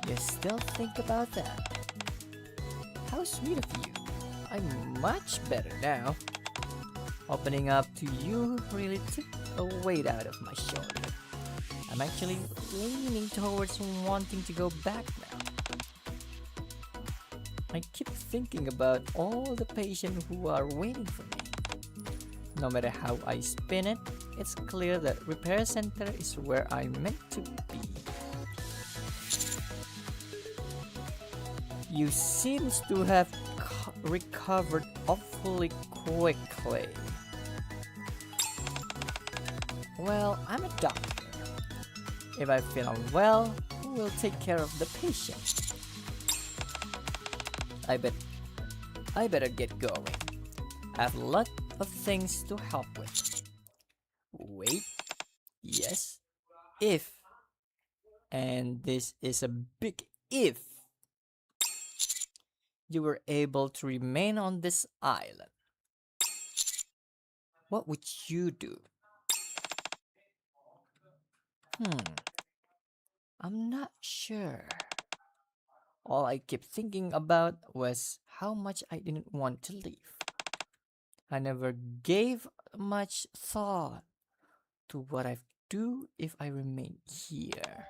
You still think about that? How sweet of you. I'm much better now. Opening up to you really took a weight out of my shoulder. I'm actually leaning towards wanting to go back now. I keep thinking about all the patients who are waiting for me. No matter how I spin it, it's clear that repair center is where I'm meant to be. You seems to have recovered awfully quickly. Well, I'm a doctor. If I feel unwell, we'll take care of the patient. I better get going. I have a lot of things to help with. Wait. Yes. If. And this is a big if. You were able to remain on this island. What would you do? I'm not sure. All I kept thinking about was how much I didn't want to leave. I never gave much thought to what I'd do if I remain here.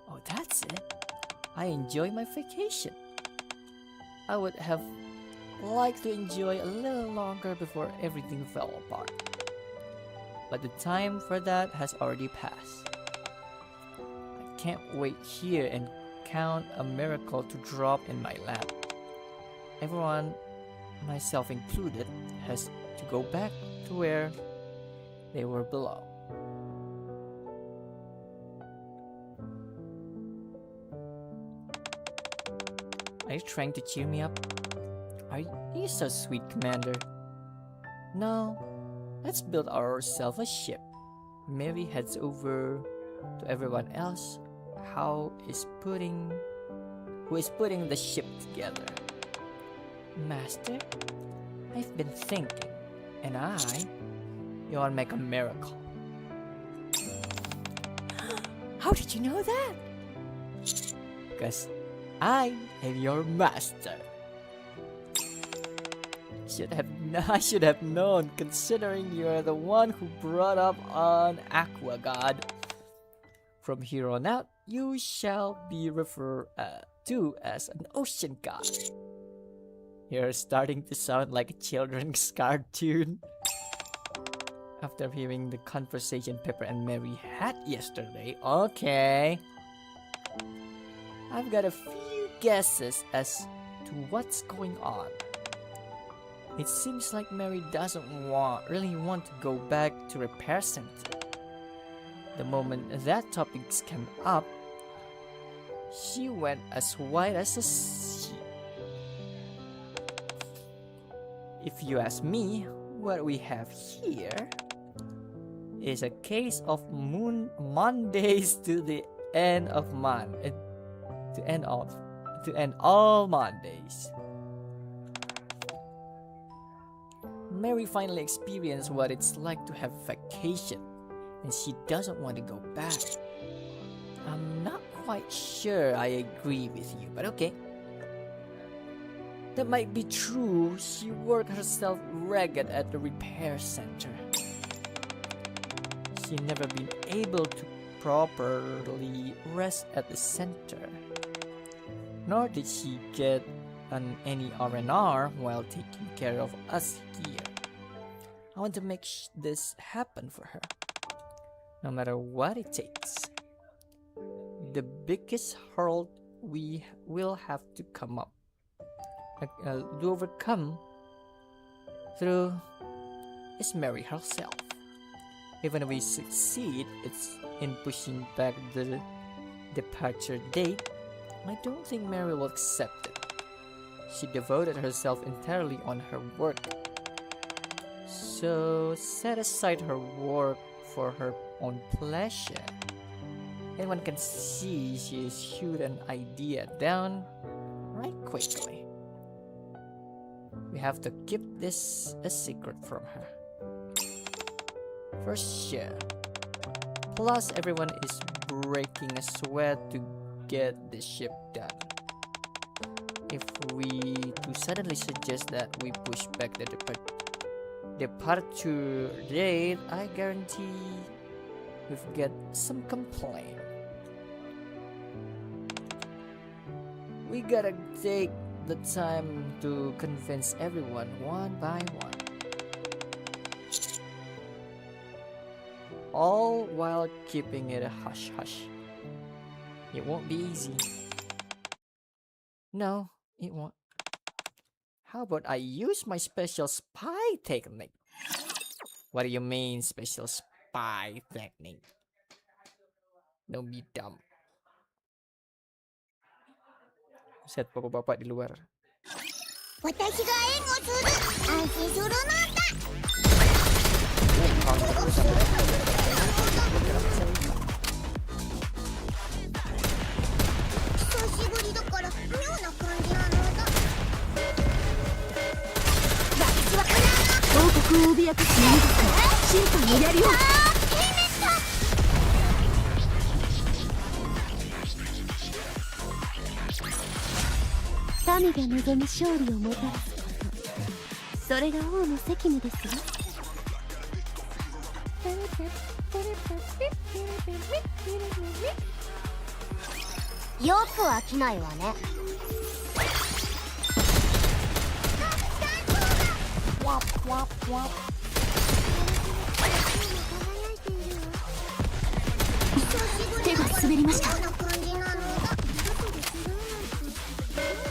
Oh, that's it. I enjoy my vacation. I would have liked to enjoy a little longer before everything fell apart. But the time for that has already passed. I can't wait here and count a miracle to drop in my lap. Everyone, myself included, has to go back to where they were below. Are you trying to cheer me up? Are you so sweet, Commander? No, let's build ourselves a ship. Mary heads over to everyone else who is putting the ship together. Master, I've been thinking, and you want to make a miracle. How did you know that? Because I am your master. I should have known, considering you're the one who brought up an aqua god. From here on out, you shall be referred to as an ocean god. You're starting to sound like a children's cartoon. After hearing the conversation Pepper and Mary had yesterday, okay, I've got a few guesses as to what's going on. It seems like Mary doesn't really want to go back to repair center. The moment that topic came up, she went as white as a sheet. If you ask me, what we have here is a case of Mondays to the end of month, to end all Mondays. Mary finally experienced what it's like to have vacation, and she doesn't want to go back. I'm not quite sure I agree with you, but okay. That might be true. She worked herself ragged at the repair center. She never been able to properly rest at the center. Nor did she get any R&R while taking care of us here. I want to make this happen for her, no matter what it takes. The biggest hurdle we will have to overcome through is Mary herself. Even if we succeed in pushing back the departure date, I don't think Mary will accept it. She devoted herself entirely on her work. So set aside her work for her own pleasure. Anyone can see she is shoot an idea down right quickly. We have to keep this a secret from her. For sure. Plus everyone is breaking a sweat to get the ship done. If we do suddenly suggest that we push back the departure date, I guarantee we've got some complaint. We gotta take the time to convince everyone one by one. All while keeping it a hush-hush. It won't be easy. No, it won't. How about I use my special spy technique? What do you mean special spy technique? Don't be dumb. Set bapak-bapak di luar. 私が援護する。安心するのだ。 久しぶりだから妙な感じなのだ。私は王国を脅かす何か審判をやるよ。民が望む勝利をもたらすこと、それが王の責務ですわ。よく飽きないわね。手が滑りました。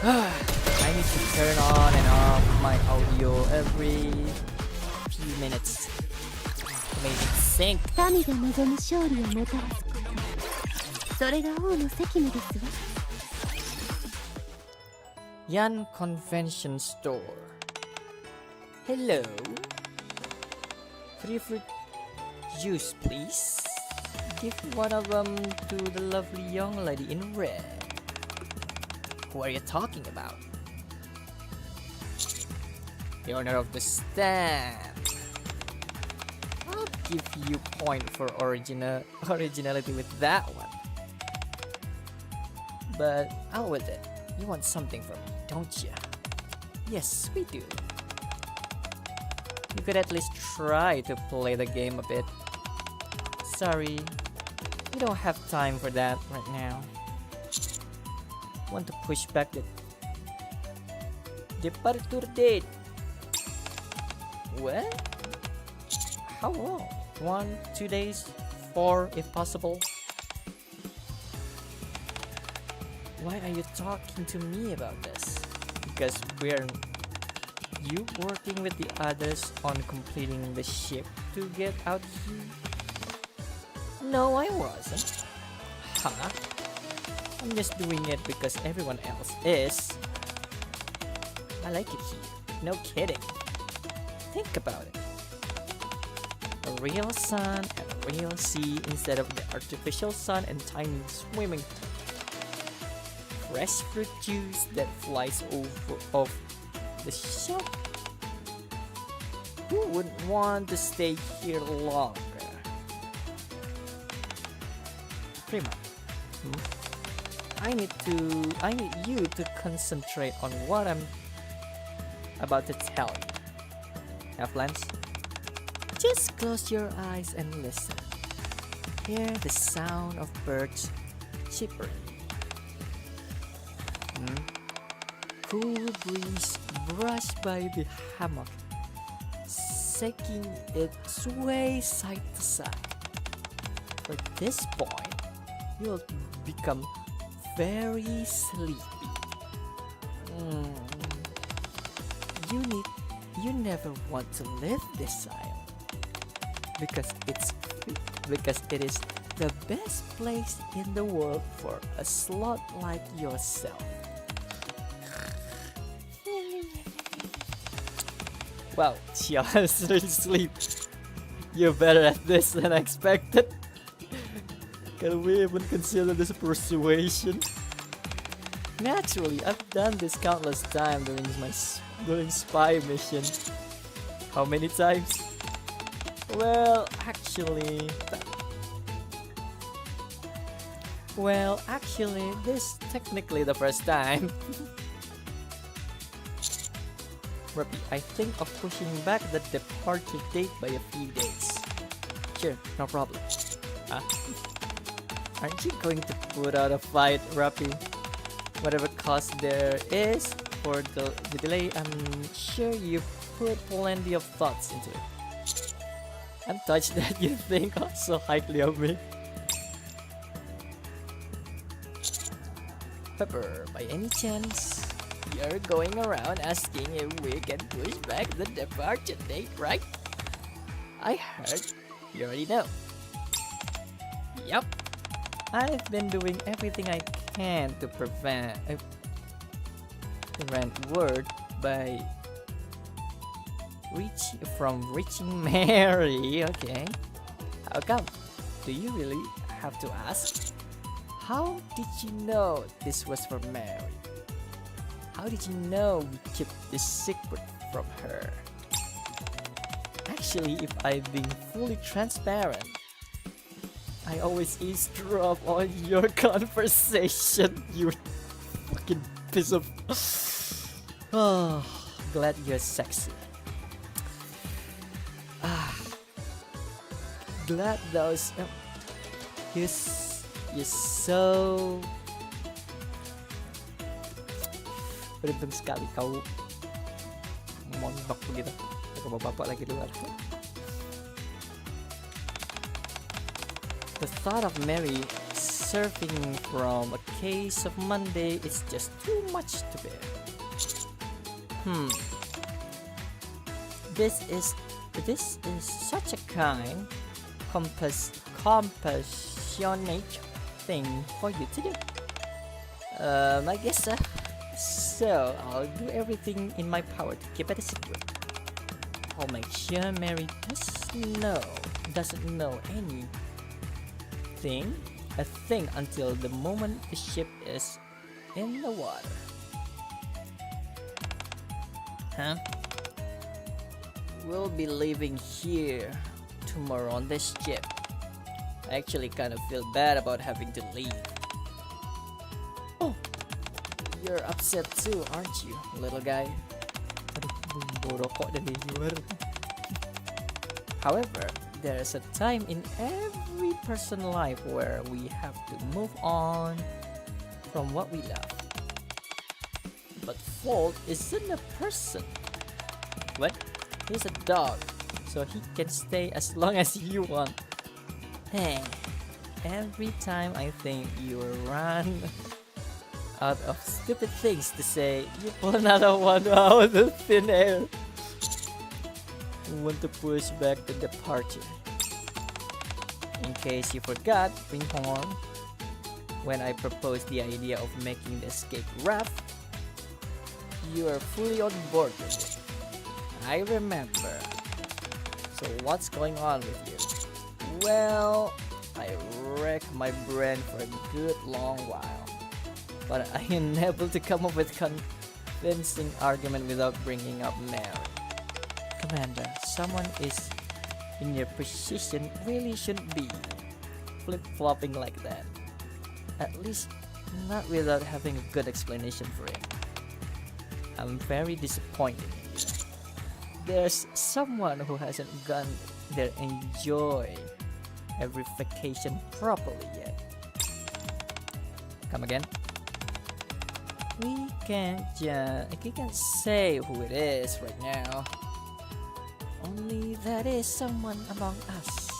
I need to turn on and off my audio every few minutes to make it sync. 民が望む勝利をもたらすこと、それが王の責務ですわ。Yan Convention Store. Hello. 3 fruit juice, please. Give one of them to the lovely young lady in red. Who are you talking about? The owner of the stand. I'll give you point for originality with that one. But out with it. You want something from me, don't you? Yes, we do. You could at least try to play the game a bit. Sorry, we don't have time for that right now. Want to push back the departure date? What? How long? 1, 2 days? 4 if possible? Why are you talking to me about this? Because we're you working with the others on completing the ship to get out here? No, I wasn't. Huh? I'm just doing it because everyone else is. I like it here. No kidding. Think about it. A real sun and a real sea instead of the artificial sun and tiny swimming pool. Fresh fruit juice that flies over off the shelf. Who would want to stay here longer? Prima, I need you to concentrate on what I'm about to tell you. Have plans? Just close your eyes and listen. Hear the sound of birds chirping. Cool breeze brush by the hammock, shaking it sway side to side. At this point, you'll become very sleepy. You never want to leave this island because it is the best place in the world for a sloth like yourself. Wow, she honestly sleep. You're better at this than I expected. Can we even consider this persuasion? Naturally, I've done this countless times during spy mission. How many times? Well, actually, this is technically the first time. Ruppy, I think of pushing back the departure date by a few days. Sure, no problem. Aren't you going to put out a fight, Ruppy? Whatever cost there is for the delay, I'm sure you put plenty of thoughts into it. I'm touched that you think so highly of me. Pepper, by any chance, you're going around asking if we can push back the departure date, right? I heard you already know. Yup. I've been doing everything I can to prevent word by reaching Mary. Okay. How come? Do you really have to ask? How did you know this was for Mary? How did you know we kept this secret from her? Actually, if I've been fully transparent, I always eavesdrop on your conversation, you fucking piece of... Oh, glad you're sexy. Glad those... You're so... Beruntung sekali kau mondok begitu. Ada bapak lagi luar. The thought of Mary surfing from a case of Monday is just too much to bear. This is such a kind, compassionate thing for you to do. I guess so. I'll do everything in my power to keep it a secret. I'll make sure Mary doesn't know a thing until the moment the ship is in the water. We'll be leaving here tomorrow on this ship. I actually kind of feel bad about having to leave. Oh, You're upset too, aren't you, little guy? Aduh, bau rokok dari luar. However, there's a time in every person's life where we have to move on from what we love. But fault isn't a person. What? He's a dog, so he can stay as long as you want. Hey, every time I think you run out of stupid things to say, you pull another one out of thin air. Want to push back the departure. In case you forgot, ping pong, when I proposed the idea of making the escape rough, you are fully on board with it. I remember. So what's going on with you? Well, I racked my brain for a good long while, but I am unable to come up with convincing argument without bringing up Mary. Commander, someone is in your position really shouldn't be flip-flopping like that. At least not without having a good explanation for it. I'm very disappointed in you. There's someone who hasn't gone there enjoy every vacation properly yet. Come again? We can't say who it is right now. Only that is someone among us.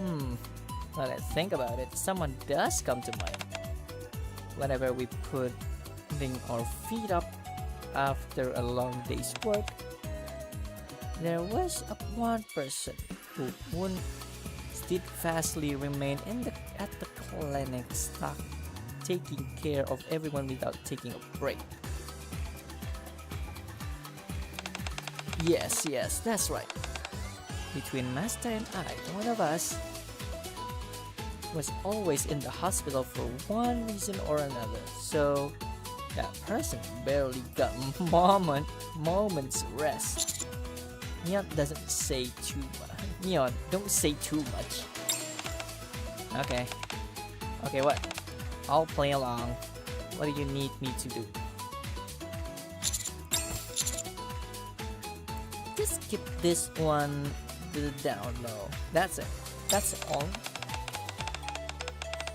Now that I think about it, someone does come to mind. Whenever we putting our feet up after a long day's work, there was one person who would steadfastly remain at the clinic stuck, taking care of everyone without taking a break. Yes, that's right. Between Master and I, one of us was always in the hospital for one reason or another. So that person barely got moments rest. Neon doesn't say too much. Neon, don't say too much. Okay, what? I'll play along. What do you need me to do? Just keep this one down low. That's it. That's all.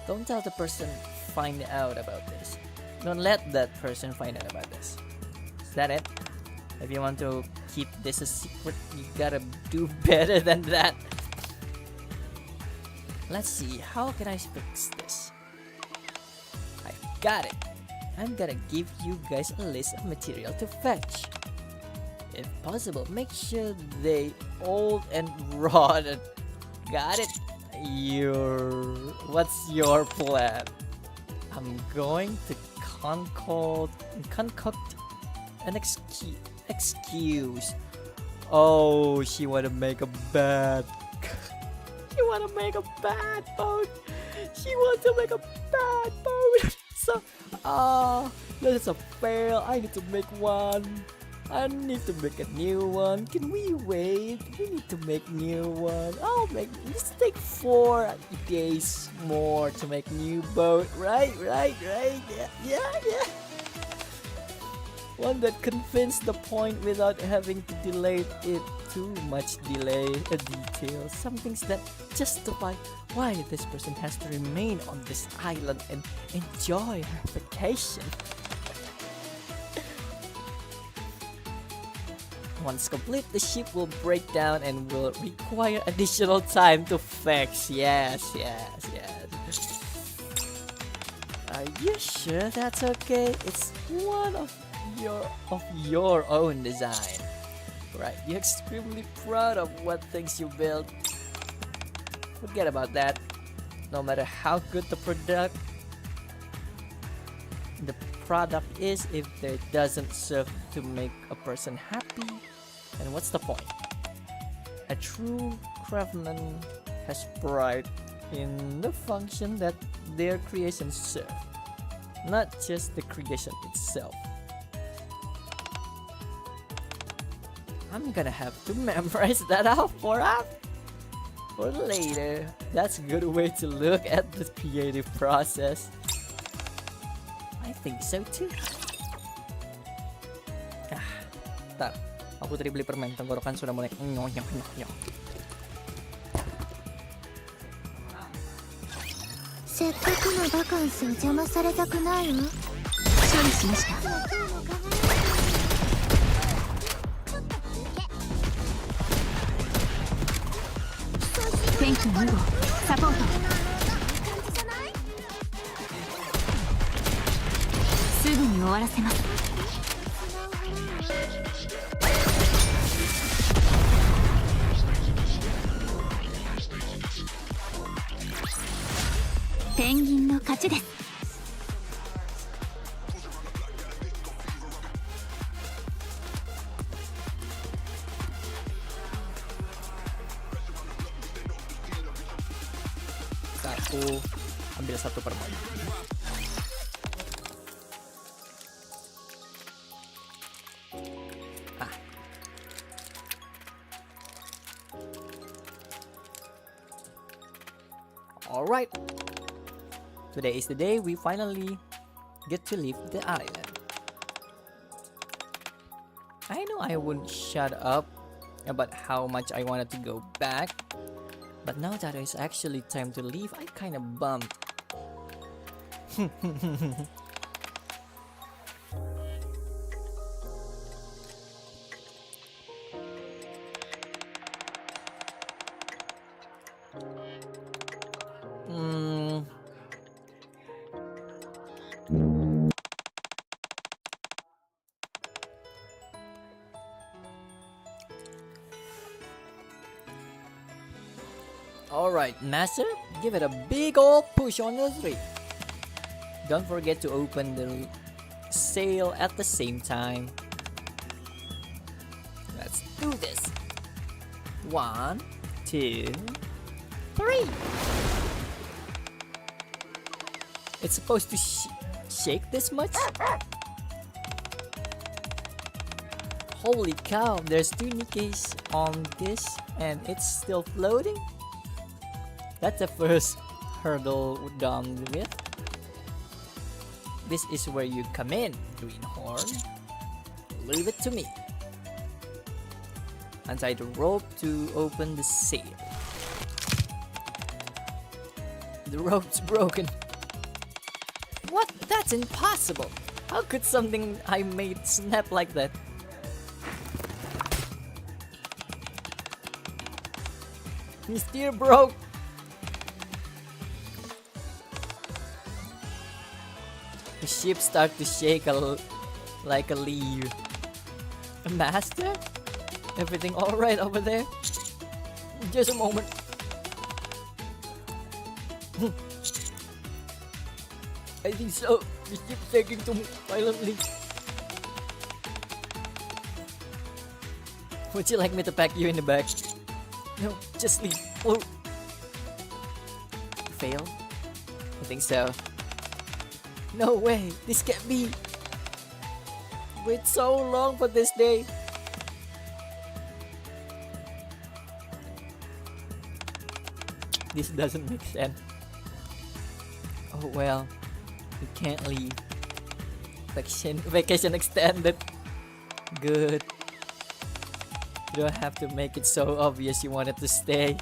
Don't tell the person find out about this. Don't let that person find out about this. Is that it? If you want to keep this a secret, you gotta do better than that. Let's see, how can I fix this? I got it. I'm gonna give you guys a list of material to fetch. If possible, make sure they old and rotted. Got it? What's your plan? I'm going to concoct an excuse. Oh, she wanna make a bad. She wanna make a bad boat. She wants to make a bad boat. So, this is a fail. I need to make one. I need to make a new one. Can we wait? We need to make new one. Let's take 4 days more to make new boat. Right. Yeah. One that convinced the point without having to delay it too much. Detail. Some things that justify why this person has to remain on this island and enjoy her vacation. Once complete, the ship will break down and will require additional time to fix. Yes. Are you sure that's okay? It's one of your own design, right? You're extremely proud of what things you built. Forget about that. No matter how good the product is, if it doesn't serve to make a person happy, then what's the point? A true craftsman has pride in the function that their creations serve, not just the creation itself. I'm gonna have to memorize that out for later. That's a good way to look at the creative process. I think so too. Ntar, aku tadi beli permen, tenggorokan sudah mulai nyong. せっかくのバカンスを邪魔されたくないわ。処理しました。天気2号サポート。すぐに終わらせます。ペンギンの勝ちです。Aku ambil satu permen. Alright. Today is the day we finally get to leave the island. I know I wouldn't shut up about how much I wanted to go back, but now that it's actually time to leave, I kinda bummed. Alright, Master, give it a big old push on the 3. Don't forget to open the sail at the same time. Let's do this. 1, 2, 3. It's supposed to shake this much? Holy cow, there's 2 Nikkes on this and it's still floating? That's the first hurdle done with. This is where you come in, greenhorn. Leave it to me. Untie the rope to open the sail. The rope's broken. What? That's impossible. How could something I made snap like that? The steer broke. The ship starts to shake like a leaf. Master? Everything alright over there? Just a moment. I think so. The ship's shaking too violently. Would you like me to pack you in the bag? No, just leave. Oh. Fail? I think so. No way, this can't be. Wait so long for this day. This doesn't make sense. Oh well, we can't leave. Vacation extended. Good. You don't have to make it so obvious you wanted to stay.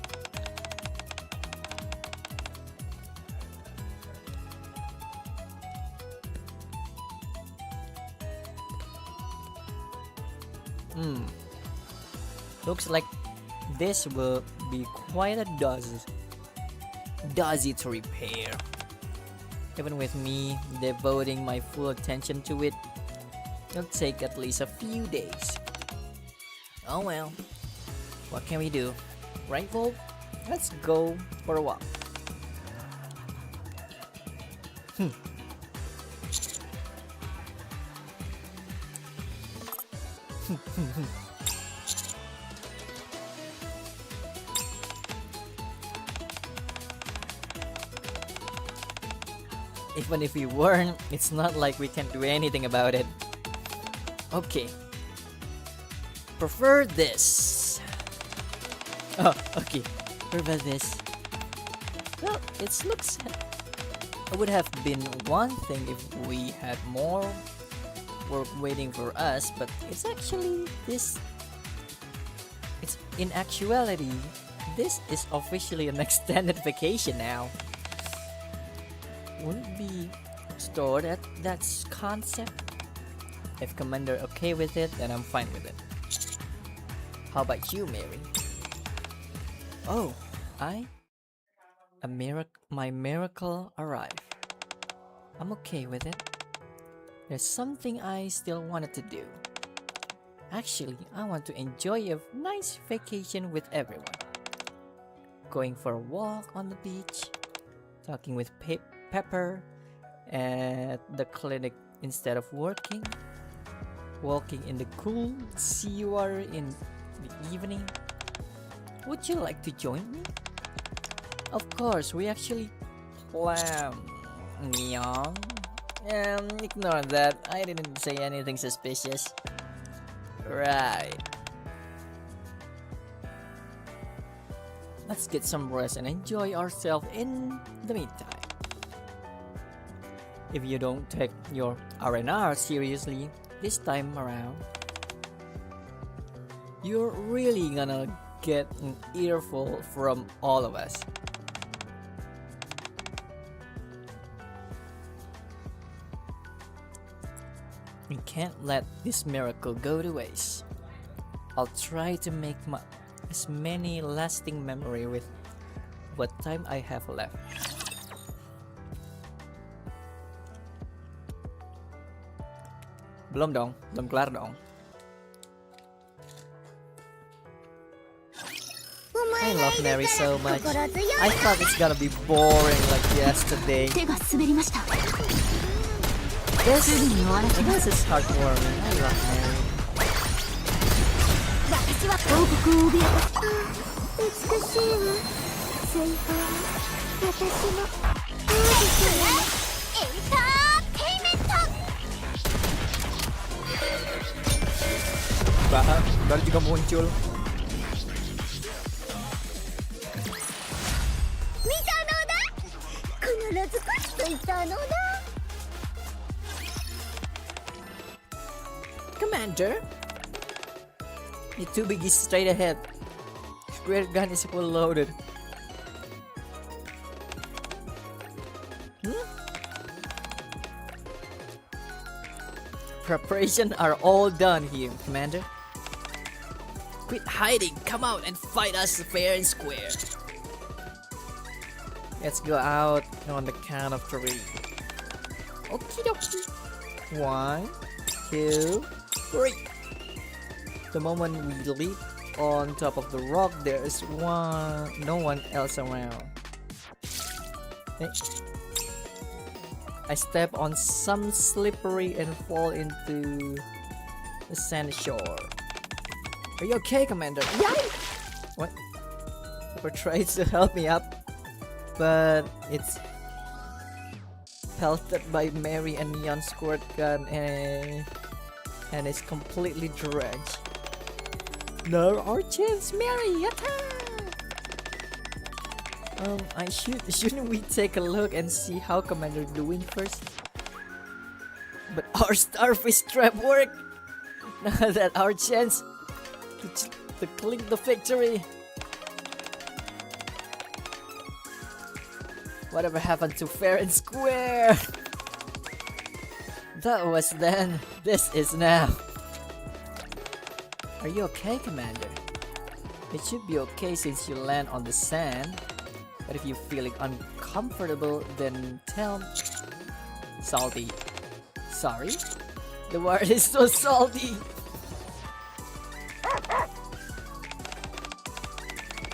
Looks like this will be quite a dozy to repair. Even with me devoting my full attention to it, it'll take at least a few days. Oh well, what can we do? Right, Volk? Let's go for a walk. Even if we weren't, it's not like we can do anything about it. Okay. Prefer this. Oh, okay. Prefer this. Well, it looks It would have been one thing if we had more work waiting for us, but it's actually this. It's in actuality, this is officially an extended vacation now. Wouldn't be stored at that concept. If Commander okay with it, then I'm fine with it. How about you, Mary? Oh, my miracle arrived. I'm okay with it. There's something I still wanted to do. Actually, I want to enjoy a nice vacation with everyone. Going for a walk on the beach, talking with Pepper at the clinic instead of working, walking in the cool seawater in the evening. Would you like to join me? Of course, we actually plan. Meow. Ignore that. I didn't say anything suspicious. Right. Let's get some rest and enjoy ourselves in the meantime. If you don't take your R&R seriously this time around, you're really gonna get an earful from all of us. We can't let this miracle go to waste. I'll try to make as many lasting memory with what time I have left. Belum kelar dong. I love Mary so much. I thought it's gonna be boring like yesterday. 手が滑りました。 This is heartwarming. I love Mary. 私は王国を脅かす。美しいわ水泡私も王子様エンターテイメント。 Baru juga muncul. 見たのだ必ず勝つと言ったのだ Commander, the two biggies straight ahead. Square gun is full loaded. Preparations are all done here, Commander. Quit hiding, come out and fight us fair and square. Let's go out on the count of 3. Okie dokie. 1, 2, 3. The moment we leap on top of the rock, there is no one else around. I step on some slippery and fall into the sand shore. Are you okay, Commander? Yay! What? Pepper tries to help me up, but it's pelted by Mary and Neon squirt gun and is completely drenched. No, our chance, Mary! Attack! Shouldn't we take a look and see how Commander doing first? But our starfish trap worked. Now that our chance to claim the victory. Whatever happened to fair and square? That was then. This is now. Are you okay, Commander? It should be okay since you land on the sand. But if you're feeling uncomfortable, then tell me. Salty. Sorry? The word is so salty.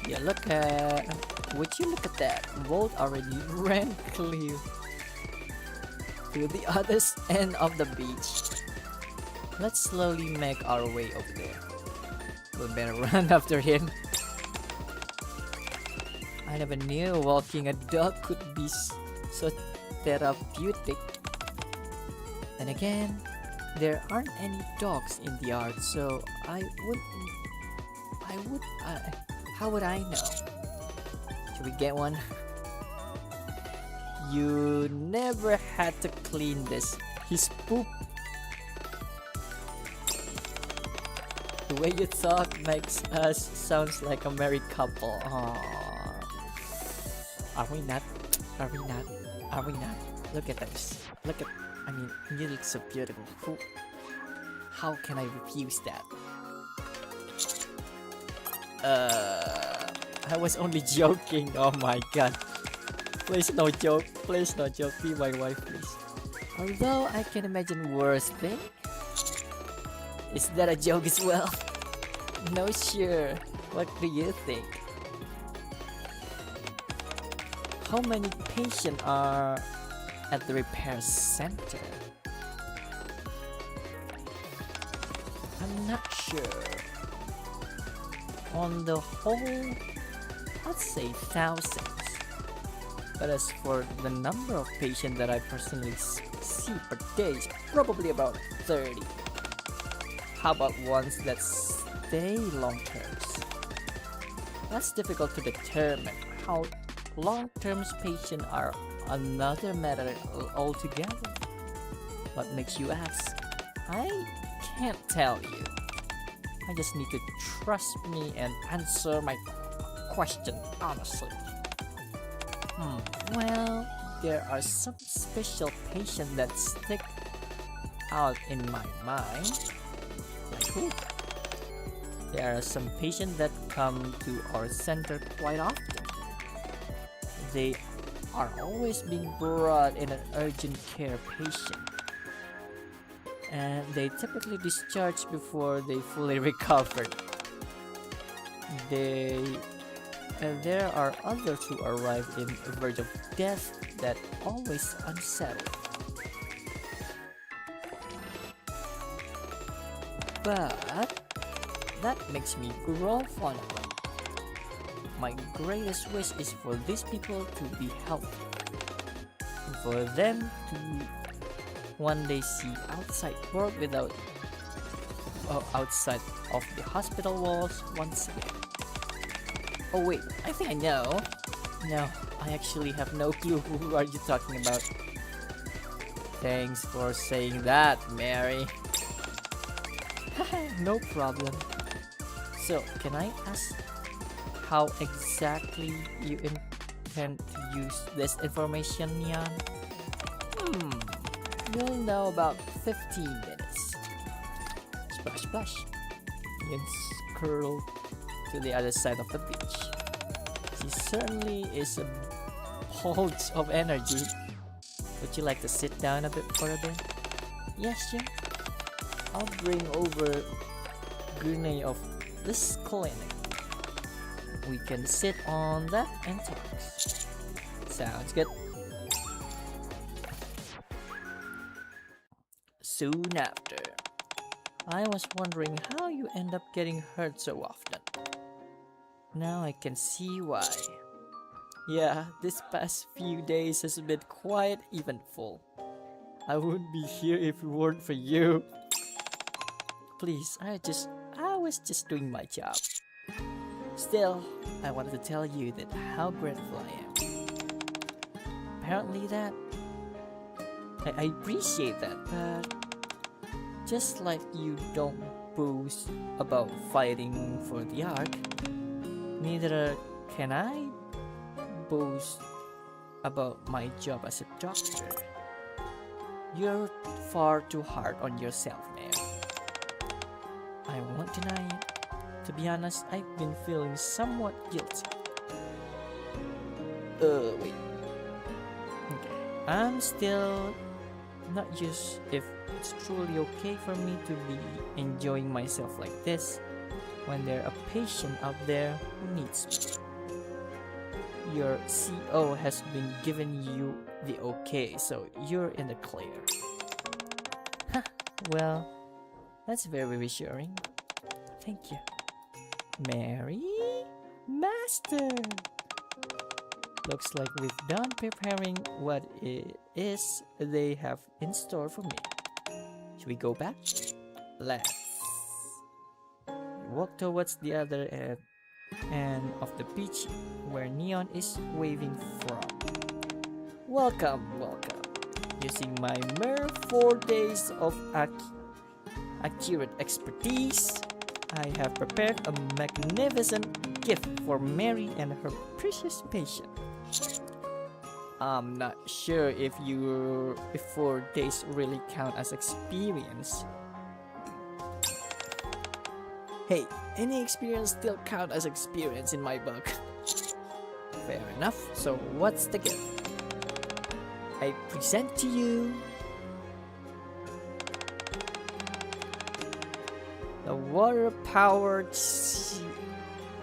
Yeah, would you look at that? Boat already ran clear to the other end of the beach. Let's slowly make our way over there. We better run after him. I never knew walking a dog could be so therapeutic. And again, there aren't any dogs in the yard, so how would I know? Should we get one? You never had to clean this. His poop. The way you talk makes us sounds like a married couple. Aww. Are we not? Are we not? Are we not? Look at this. Look at. I mean, you look so beautiful. How can I refuse that? I was only joking. Oh my god. Please no joke. Please no joke. Be my wife, please. Although I can imagine worse thing. Is that a joke as well? No, sure. What do you think? How many patients are at the repair center? I'm not sure. On the whole, I'd say thousands. But as for the number of patients that I personally see per day, it's probably about 30. How about ones that stay long terms? That's difficult to determine. How long-term patients are another matter altogether. What makes you ask? I can't tell you. I just need to trust me and answer my question honestly. Well, there are some special patients that stick out in my mind. Like who? There are some patients that come to our center quite often. They are always being brought in an urgent care patient. And they typically discharge before they fully recovered. There are others who arrive in the verge of death that always unsettle. But that makes me grow fond of them. My greatest wish is for these people to be healthy, and for them to one day see outside world without outside of the hospital walls once again. Oh wait, I think I know. No, I actually have no clue who are you talking about. Thanks for saying that, Mary. No problem. So, can I ask how exactly you intend to use this information, Neon? You'll know about 15 minutes. Splash, splash. Neon's curled to the other side of the beach. She certainly is a bulge of energy. Would you like to sit down a bit for a bit? Yes, sure. I'll bring over grenade of this clinic. We can sit on that and talk. Sounds good. Soon after, I was wondering how you end up getting hurt so often. Now I can see why. Yeah, this past few days has been quite eventful. I wouldn't be here if it weren't for you. Please, I was just doing my job. Still, I wanted to tell you that how grateful I am. Apparently that I appreciate that, but just like you don't boast about fighting for the Ark, neither can I boast about my job as a doctor. You're far too hard on yourself, man. I won't deny it. To be honest, I've been feeling somewhat guilty. Wait. Okay. I'm still not used if it's truly okay for me to be enjoying myself like this when there are a patient out there who needs me. Your CO has been giving you the okay, so you're in the clear. Huh, well, that's very reassuring. Thank you. Mary? Master! Looks like we've done preparing what it is they have in store for me. Should we go back? Let's. Walk towards the other end of the beach where Neon is waving from. Welcome. Using my mere 4 days of accurate expertise, I have prepared a magnificent gift for Mary and her precious patient. I'm not sure if 4 days really count as experience. Hey, any experience still count as experience in my book. Fair enough, so what's the gift? I present to you the water-powered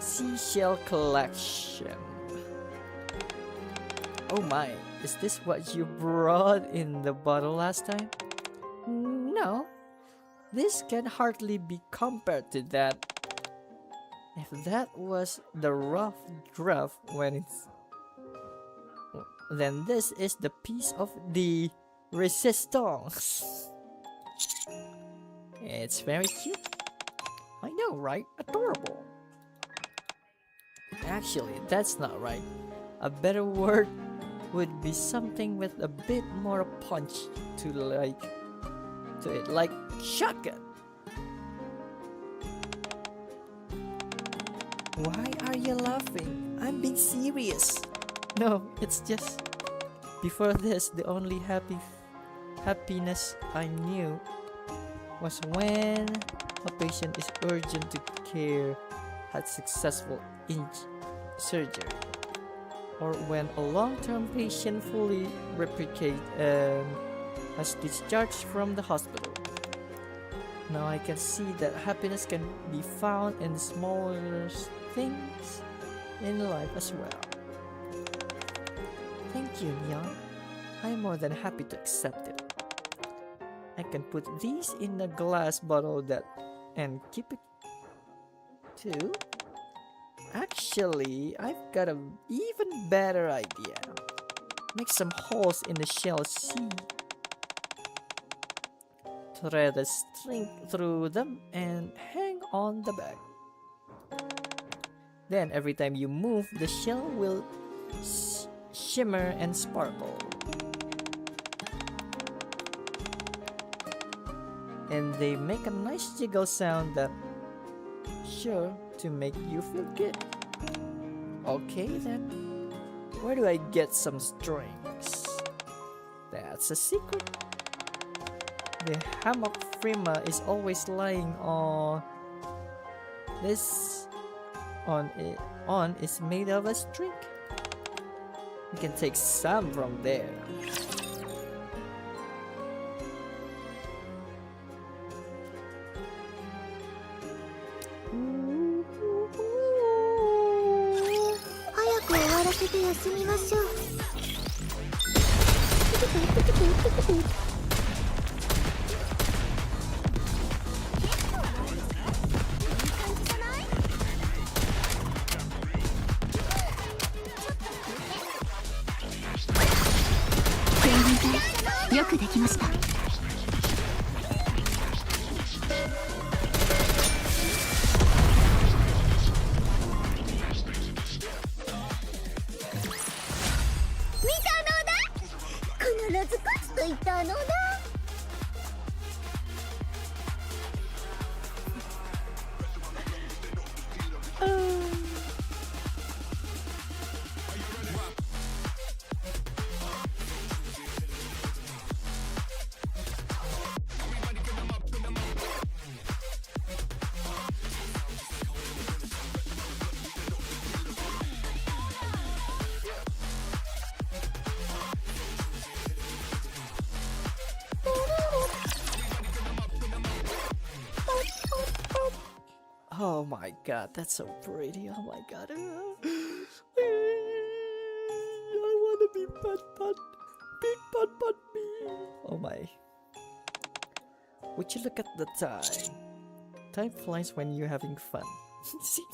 seashell collection. Oh my, is this what you brought in the bottle last time? No, this can hardly be compared to that. If that was the rough draft then this is the piece of the resistance. It's very cute. I know, right? Adorable. Actually, that's not right. A better word would be something with a bit more punch to it, like shotgun. Why are you laughing? I'm being serious. No, it's just before this, the only happiness I knew was when a patient is urgent to care had successful surgery, or when a long-term patient fully recuperate and has discharged from the hospital. Now I can see that happiness can be found in the smallest things in life as well. Thank you, Neon. I'm more than happy to accept it. I can put these in a glass bottle and keep it too. Actually, I've got an even better idea. Make some holes in the shell, thread a string through them and hang on the back. Then every time you move, the shell will shimmer and sparkle. And they make a nice jiggle sound that's sure to make you feel good. Okay then, where do I get some strings? That's a secret. The hammock Frima is always lying on. This on is made of a string. You can take some from there. Oh my god, that's so pretty. Oh my god. I wanna be Pat. Big Pat me. Oh my. Would you look at the time? Time flies when you're having fun. See?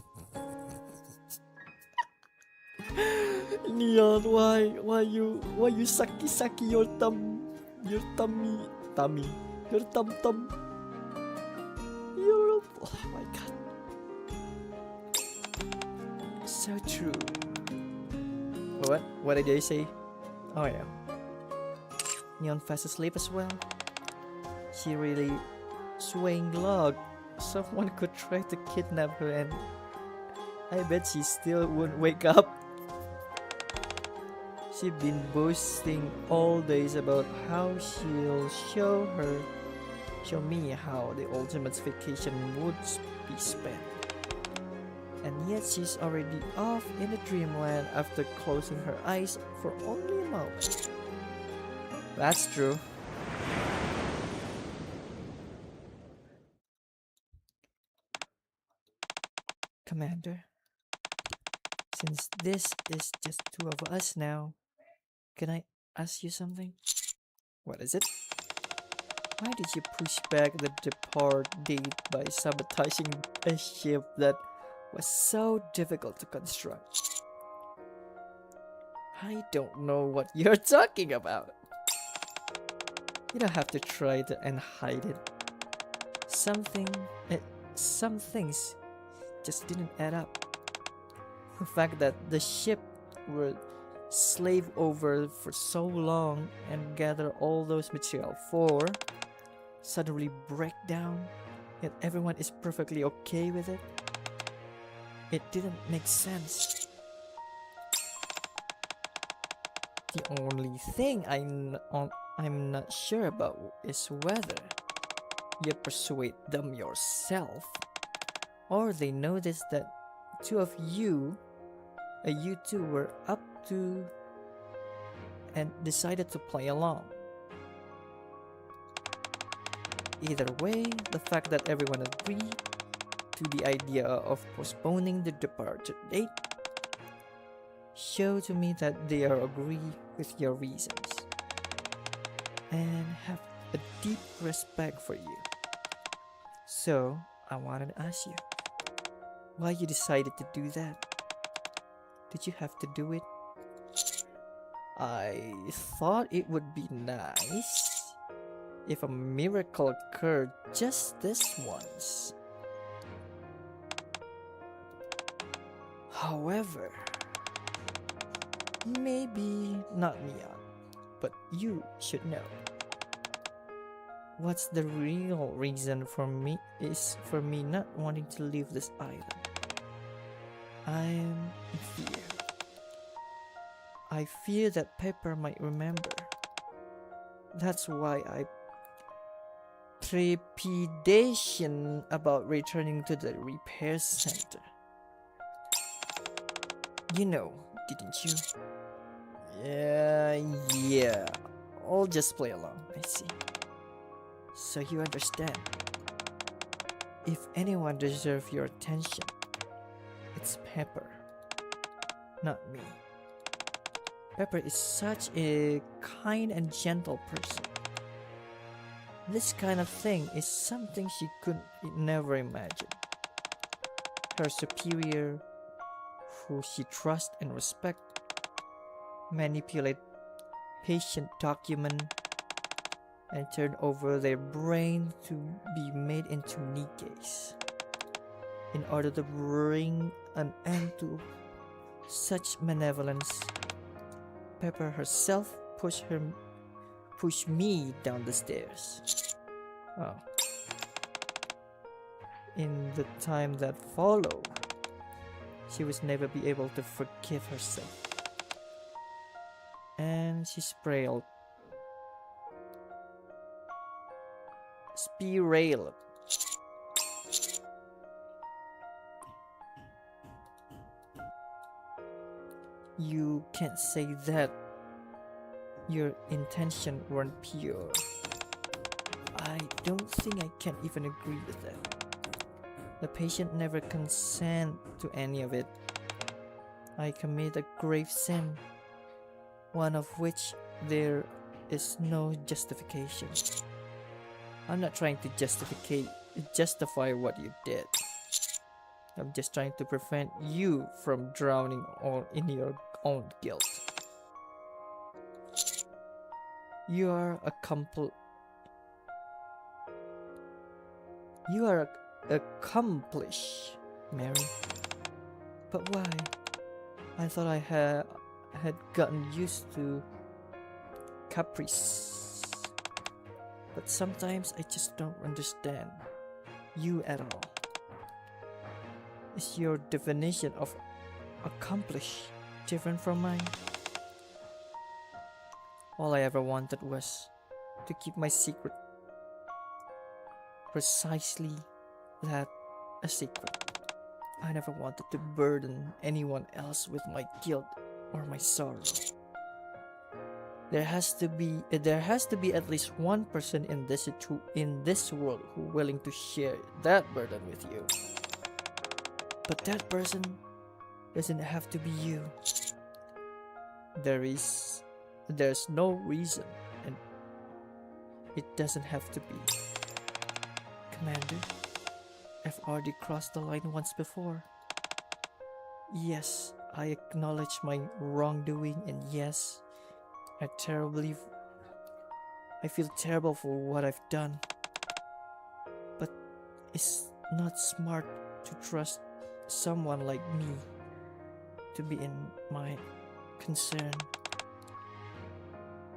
Neon, why you sucky your tummy, your tum. Oh my god. So true. What did I say? Oh yeah. Neon fast asleep as well. She really swaying log. Someone could try to kidnap her and I bet she still won't wake up. She's been boasting all days about how she'll show me how the ultimate vacation would be spent. And yet she's already off in a dreamland after closing her eyes for only a moment. That's true. Commander, since this is just two of us now, can I ask you something? What is it? Why did you push back the depart date by sabotaging a ship that was so difficult to construct? I don't know what you're talking about. You don't have to try to and hide it. Some things just didn't add up. The fact that the ship were slave over for so long and gather all those material for suddenly break down, yet everyone is perfectly okay with it. It didn't make sense. The only thing I'm not sure about is whether you persuade them yourself or they noticed that you two were up to and decided to play along. Either way, the fact that everyone agreed to the idea of postponing the departure date show to me that they are agree with your reasons and have a deep respect for you. So I wanted to ask you why you decided to do that. Did you have to do it? I thought it would be nice if a miracle occurred just this once. However, maybe not Neon, but you should know. What's the real reason for me not wanting to leave this island? I'm in fear. I fear that Pepper might remember. That's why I trepidation about returning to the repair center. You know, didn't you? Yeah. I'll just play along, I see. So you understand. If anyone deserves your attention, it's Pepper, not me. Pepper is such a kind and gentle person. This kind of thing is something she could never imagine. Her superior, who she trusts and respects, manipulate patient document and turn over their brain to be made into Nikkes in order to bring an end to such malevolence. Pepper herself pushed me down the stairs. Oh. In the time that followed, she was never be able to forgive herself. And she spiraled. You can't say that your intention weren't pure. I don't think I can even agree with that. The patient never consent to any of it. I commit a grave sin, one of which there is no justification. I'm not trying to justify what you did. I'm just trying to prevent you from drowning in your own guilt. You are accomplished, Mary. But why? I thought I had gotten used to caprice. But sometimes I just don't understand you at all. Is your definition of accomplish different from mine? All I ever wanted was to keep my secret. Precisely that, a secret. I never wanted to burden anyone else with my guilt or my sorrow. There has to be at least one person in this world who willing to share that burden with you. But that person doesn't have to be you. There's no reason, and it doesn't have to be. Commander, I've already crossed the line once before. Yes, I acknowledge my wrongdoing, and yes, I feel terrible for what I've done. But it's not smart to trust someone like me to be in my concern.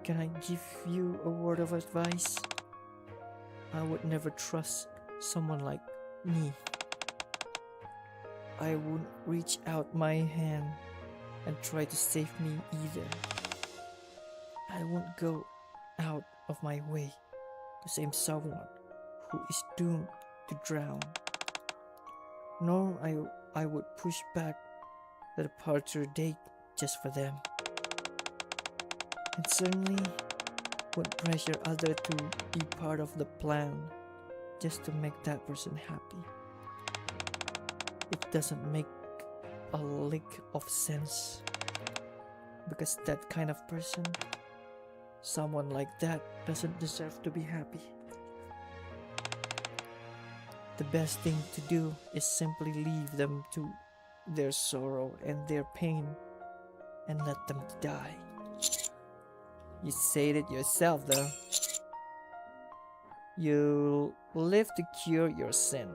Can I give you a word of advice? I would never trust someone like me. I wouldn't reach out my hand and try to save me either. I won't go out of my way to save someone who is doomed to drown. Nor I would push back the departure date just for them. And certainly wouldn't pressure others to be part of the plan just to make that person happy. It doesn't make a lick of sense, because that kind of person, someone like that, doesn't deserve to be happy. The best thing to do is simply leave them to their sorrow and their pain and let them die. You said it yourself though. You live to cure your sin.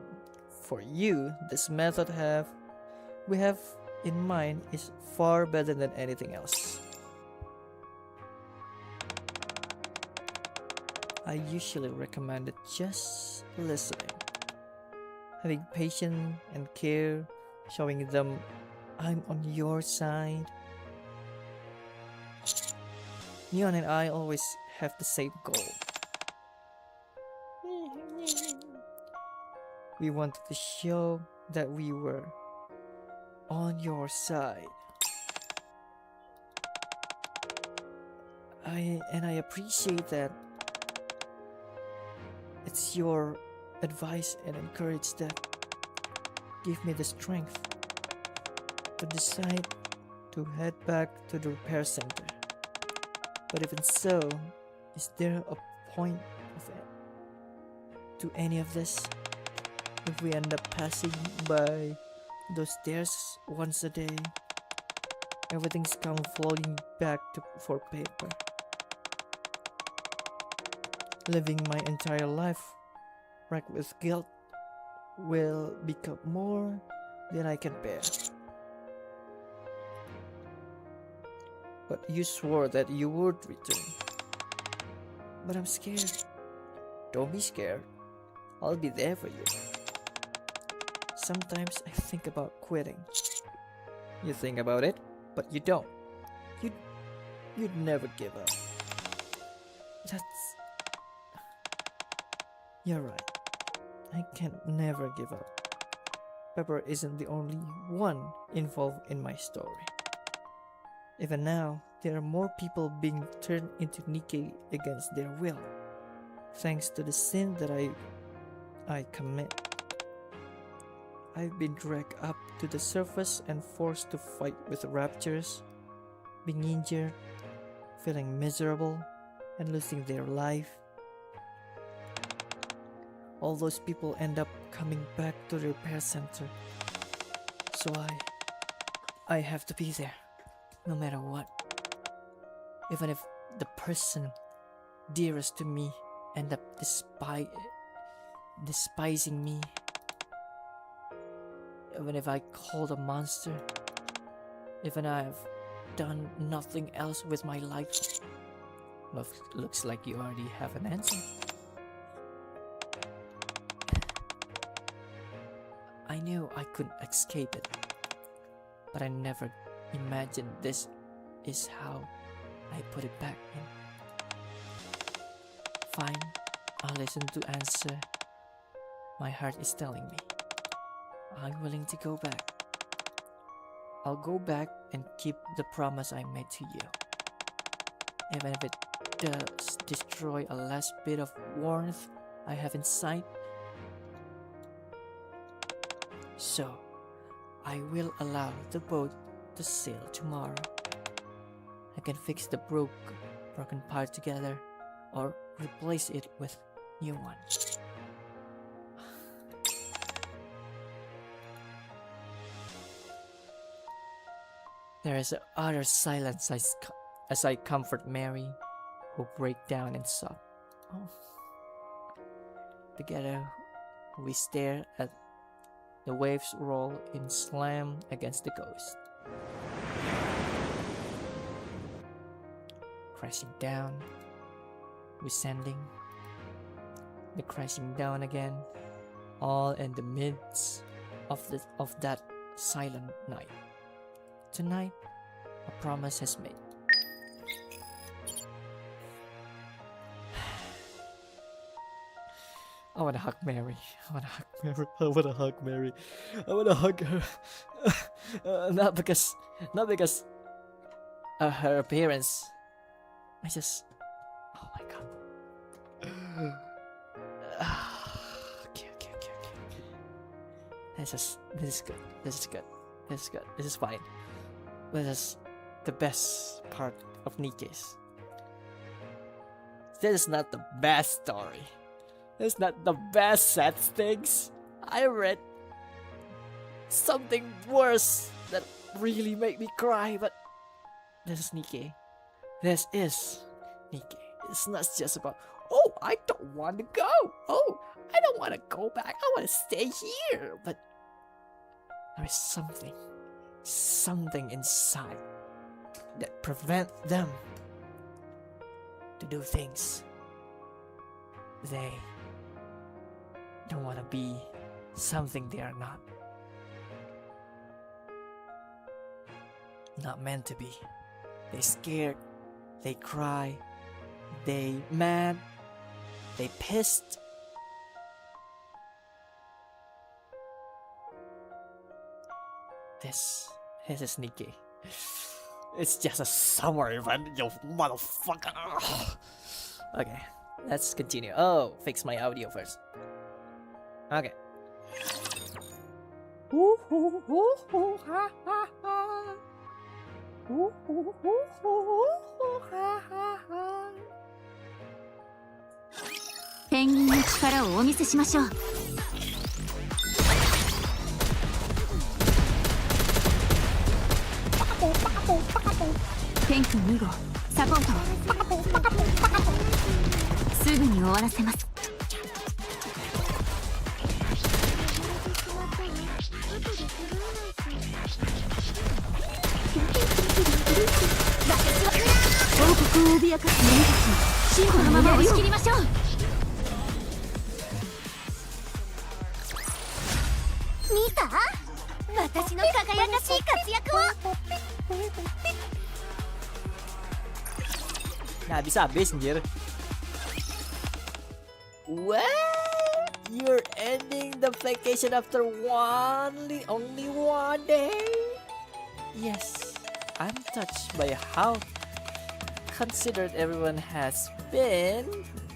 For you, this method we have in mind is far better than anything else. I usually recommend it just listening, having patience and care, showing them I'm on your side. Neon and I always have the same goal. We wanted to show that we were on your side. I appreciate that. It's your advice and encourage that give me the strength to decide to head back to the repair center. But even so, is there a point of it to any of this? If we end up passing by those stairs once a day, everything's come falling back for paper. Living my entire life racked with guilt will become more than I can bear. But you swore that you would return. But I'm scared. Don't be scared. I'll be there for you. Sometimes I think about quitting. You think about it, but you don't. You'd never give up. You're right. I can never give up. Pepper isn't the only one involved in my story. Even now, there are more people being turned into Nikke against their will, thanks to the sin that I commit. I've been dragged up to the surface and forced to fight with raptures, being injured, feeling miserable, and losing their life. All those people end up coming back to the repair center. So I have to be there, no matter what. Even if the person dearest to me end up despising me. Even if I called a monster. Even I have done nothing else with my life. Looks like you already have an answer. knew I couldn't escape it, but I never imagined this is how I put it back in. Fine, I'll listen to answer. My heart is telling me I'm willing to go back. I'll go back and keep the promise I made to you, even if it does destroy a last bit of warmth I have inside. So, I will allow the boat to sail tomorrow. I can fix the broken part together or replace it with new one. There is utter silence as I comfort Mary, who break down and sob. Oh. Together, we stare at the waves roll and slam against the coast, crashing down, descending, the crashing down again, all in the midst of that silent night. Tonight, a promise has made. I wanna hug Mary. I wanna hug Mary. I wanna hug Mary. I wanna hug her. Not because her appearance. I just. Oh my god. Okay. This is good. This is good. This is good. This is fine. This is the best part of Nikke's. This is not the best story. It's not the best sad things. I read something worse that really made me cry, but this is Nikke. This is Nikke. It's not just about, oh, I don't want to go. Oh, I don't want to go back. I want to stay here. But there is something inside that prevent them to do things they don't want to be, something they are not meant to be. They scared, they cry, they mad, they pissed. This is Nikke. It's just a summer event, you motherfucker. Okay, let's continue. Oh, fix my audio first. Okay. Penguin の力をお見せしましょう。ペン君2号サポートすぐに終わらせます。王国を脅かす者たちを進歩のまま押し切りましょう。見た？私の輝かしい活躍を。Nah, bisa habis anjir. What? You're ending the vacation after only one day? Yes, I'm touched by how considerate everyone has been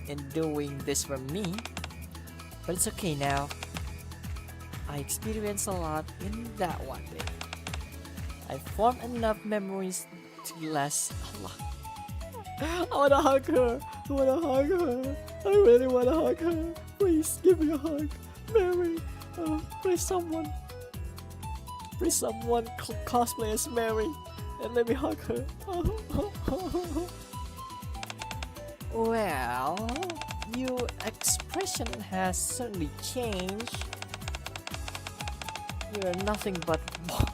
in doing this for me. But it's okay now. I experienced a lot in that one day. I formed enough memories to last a lot. I wanna hug her. I wanna hug her. I really wanna hug her. Please give me a hug, Mary. Please someone cosplay as Mary and let me hug her. Well, your expression has certainly changed. You're nothing but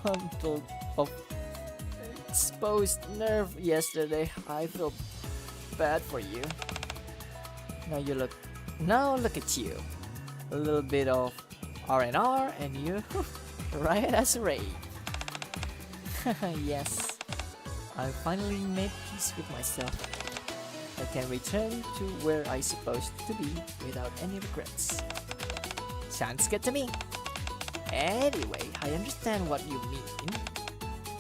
bundle of exposed nerve yesterday. I feel bad for you. Now look at you. A little bit of R&R and you riot as rain. Yes, I finally made peace with myself. I can return to where I supposed to be without any regrets. Sounds good to me. Anyway, I understand what you mean.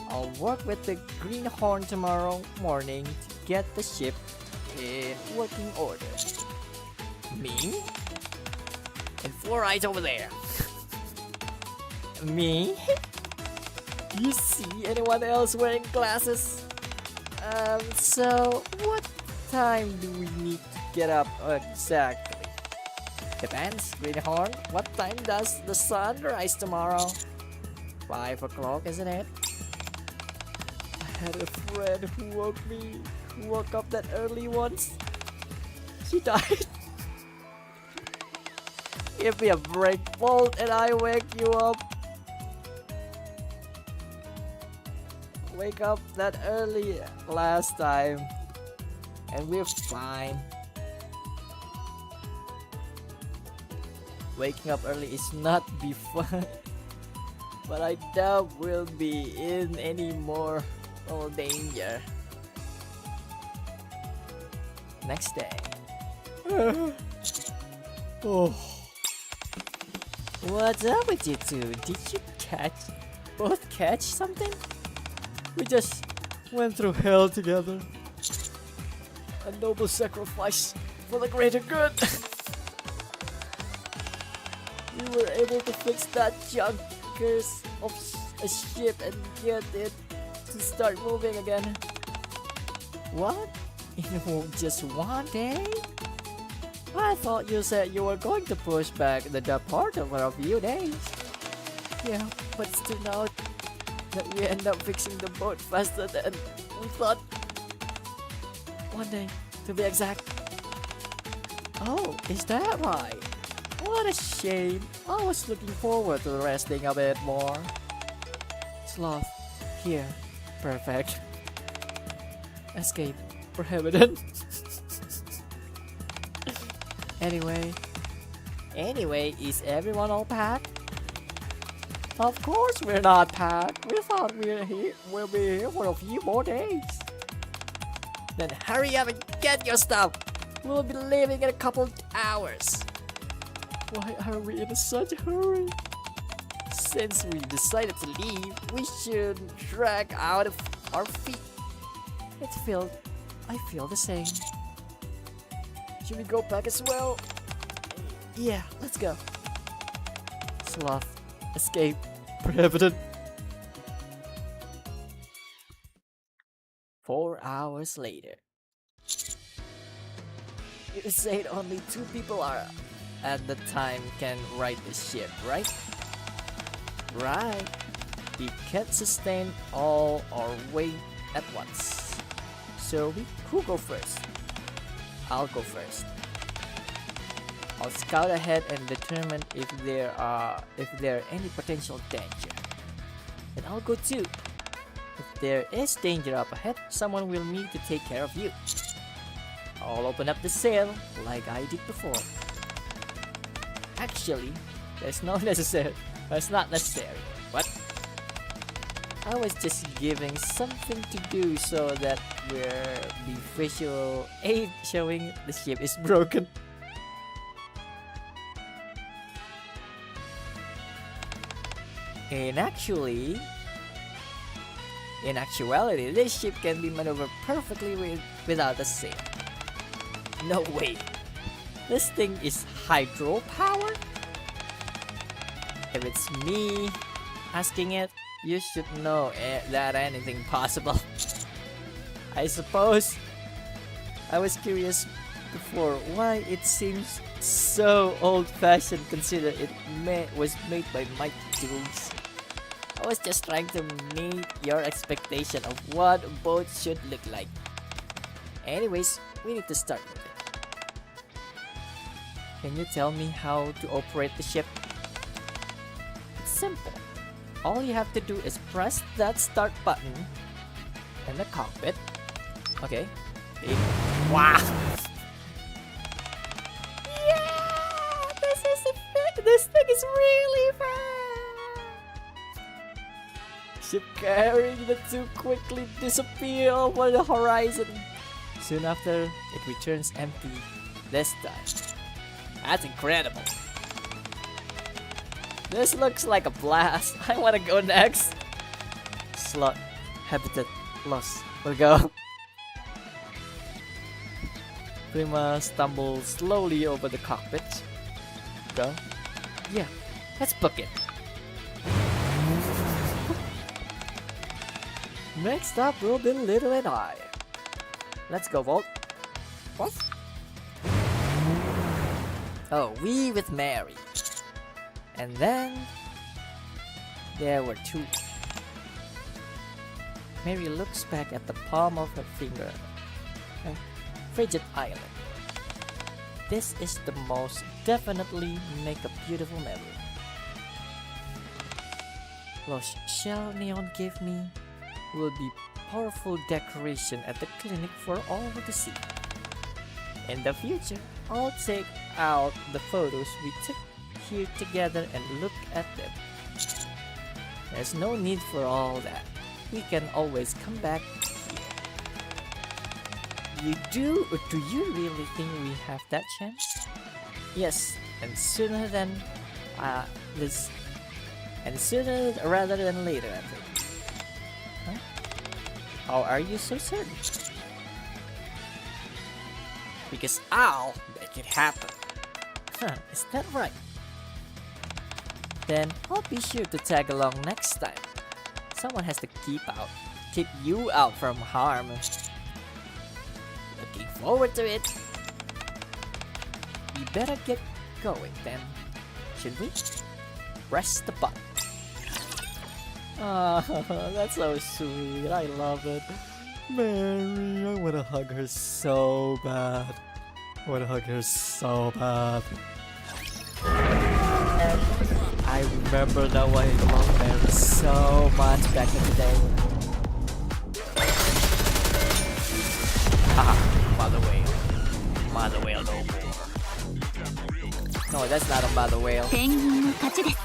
I'll work with the greenhorn tomorrow morning to get the ship in working order. Me? And Four Eyes over there. Me? Do you see anyone else wearing glasses? So what time do we need to get up exactly? Depends, Greenhorn. What time does the sun rise tomorrow? 5 o'clock, isn't it? I had a friend who woke up that early once. She died. Give me a break, Bolt, and I wake you up. Wake up that early last time, and we're fine. Waking up early is not be fun, but I doubt we'll be in any more danger. Next day. Oh. What's up with you two? Did you both catch something? We just went through hell together. A noble sacrifice for the greater good. We were able to fix that junkers of a ship and get it to start moving again. What? In just one day? I thought you said you were going to push back the departure for a few days. Yeah, but it turned out that we end up fixing the boat faster than we thought. One day, to be exact. Oh, is that right? What a shame. I was looking forward to resting a bit more. Sloth, here, perfect. Escape, prohibited. Anyway, is everyone all packed? Of course we're not packed. We thought we'll be here for a few more days. Then hurry up and get your stuff. We'll be leaving in a couple hours. Why are we in such a hurry? Since we decided to leave, we should drag out of our feet. I feel the same. Should we go back as well? Yeah, let's go. Sloth, escape, prohibited. 4 hours later. You said only 2 people are at the time can ride the ship, right? Right. We can't sustain all our weight at once. So who go first? I'll go first. I'll scout ahead and determine if there are any potential danger. And I'll go too. If there is danger up ahead, someone will need to take care of you. I'll open up the sail like I did before. Actually, that's not necessary. What? I was just giving something to do so that we're the visual aid showing the ship is broken. In actuality, this ship can be maneuvered perfectly without a sail. No way. This thing is hydro powered? If it's me asking it, you should know that anything possible. I suppose I was curious before why it seems so old-fashioned considering it was made by my tools. I was just trying to meet your expectation of what a boat should look like. Anyways, we need to start with it. Can you tell me how to operate the ship? It's simple. All you have to do is press that start button in the cockpit. Okay. Wow! Yeah! This thing is is really fast. Ship carrying the two quickly disappear over the horizon. Soon after, it returns empty this time. That's incredible. This looks like a blast. I want to go next. Slot habitat lost. We'll go. Prima stumbles slowly over the cockpit. Go. Yeah, let's book it. Next up will be Little and I. Let's go, Volt. What? Oh, we with Mary. And then there were two. Mary looks back at the palm of her finger. Frigid Island. This is the most definitely make a beautiful memory. Lost shell Neon gave me will be powerful decoration at the clinic for all to see. In the future, I'll take out the photos we took here together and look at them. There's no need for all that. We can always come back. You do, or do you really think we have that chance? Yes, and sooner than sooner rather than later, I think. Huh? How are you so certain? Because I'll make it happen. Huh, is that right? Then I'll be sure to tag along next time. Someone has to keep you out from harm. Looking forward to it. We better get going then, should we? Press the button. Ah, that's so sweet. I love it. Mary, I wanna hug her so bad. I wanna hug her so bad. I remember now why I love Mary so much back in the day. Haha, mother whale. Mother whale no more. No, that's not a mother whale. ペンギンの勝ちです。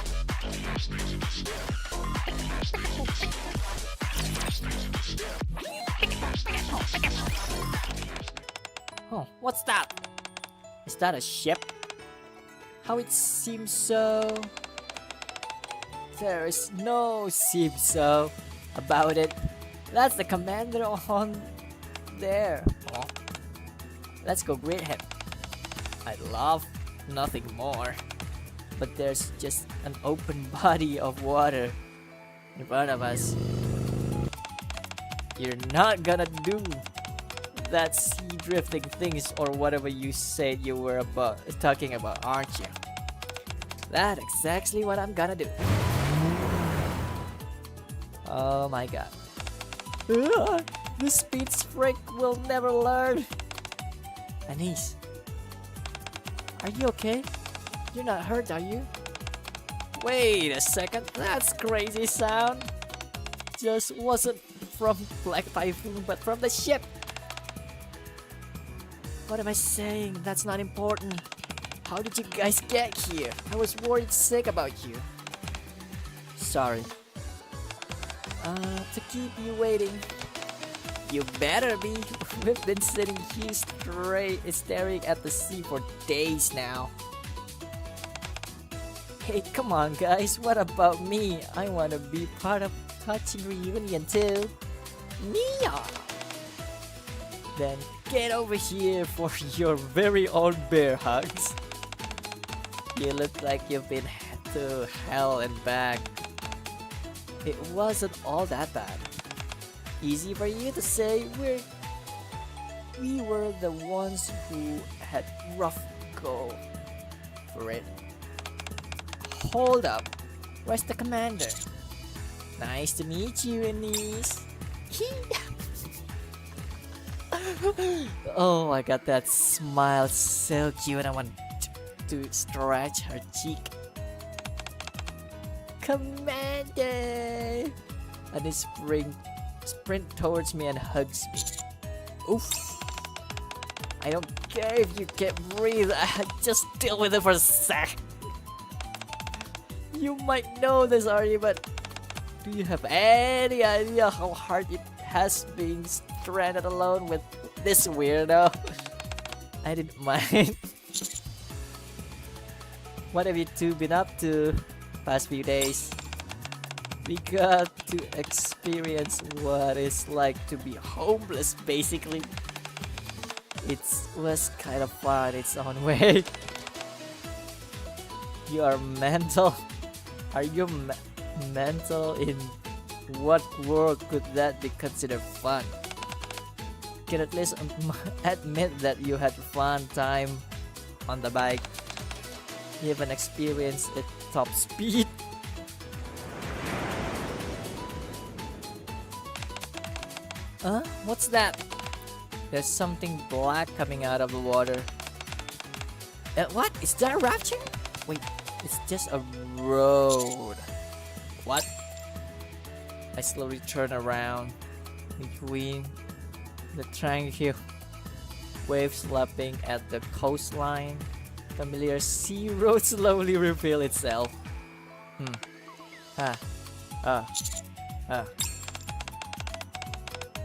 Oh, what's that? Is that a ship? How it seems so... There is no seem so about it. That's the commander on there. Oh. Let's go greet him. I'd love nothing more. But there's just an open body of water in front of us. You're not gonna do that sea drifting things or whatever you said you were talking about, aren't you? That's exactly what I'm gonna do. Oh my god. The speed freak will never learn. Anise, are you okay? You're not hurt, are you? Wait a second, that's crazy sound. Just wasn't from Black Typhoon, but from the ship. What am I saying? That's not important. How did you guys get here? I was worried sick about you. Sorry. To keep you waiting. You better be. We've been sitting here staring at the sea for days now. Hey, come on guys, what about me? I wanna be part of touching reunion too. Nia! Then get over here for your very own bear hugs. You look like you've been to hell and back. It wasn't all that bad. Easy for you to say. We were the ones who had rough go for it. Hold up. Where's the commander? Nice to meet you, Anise. Oh, I got that smile so cute. I want to stretch her cheek. Commander! And he sprint towards me and hugs me. Oof. I don't care if you can't breathe. Just deal with it for a sec. You might know this already, but do you have any idea how hard it has being stranded alone with this weirdo? I didn't mind. What have you two been up to past few days? We got to experience what it's like to be homeless, basically. It was kind of fun its own way. You are mental. Are you mental? In what world could that be considered fun? Can at least admit that you had fun time on the bike. Even experienced at top speed. Huh? What's that? There's something black coming out of the water. What? Is that a rapture? Wait, it's just a road. What? I slowly turn around between the tranquil waves lapping at the coastline. Familiar sea road slowly reveal itself.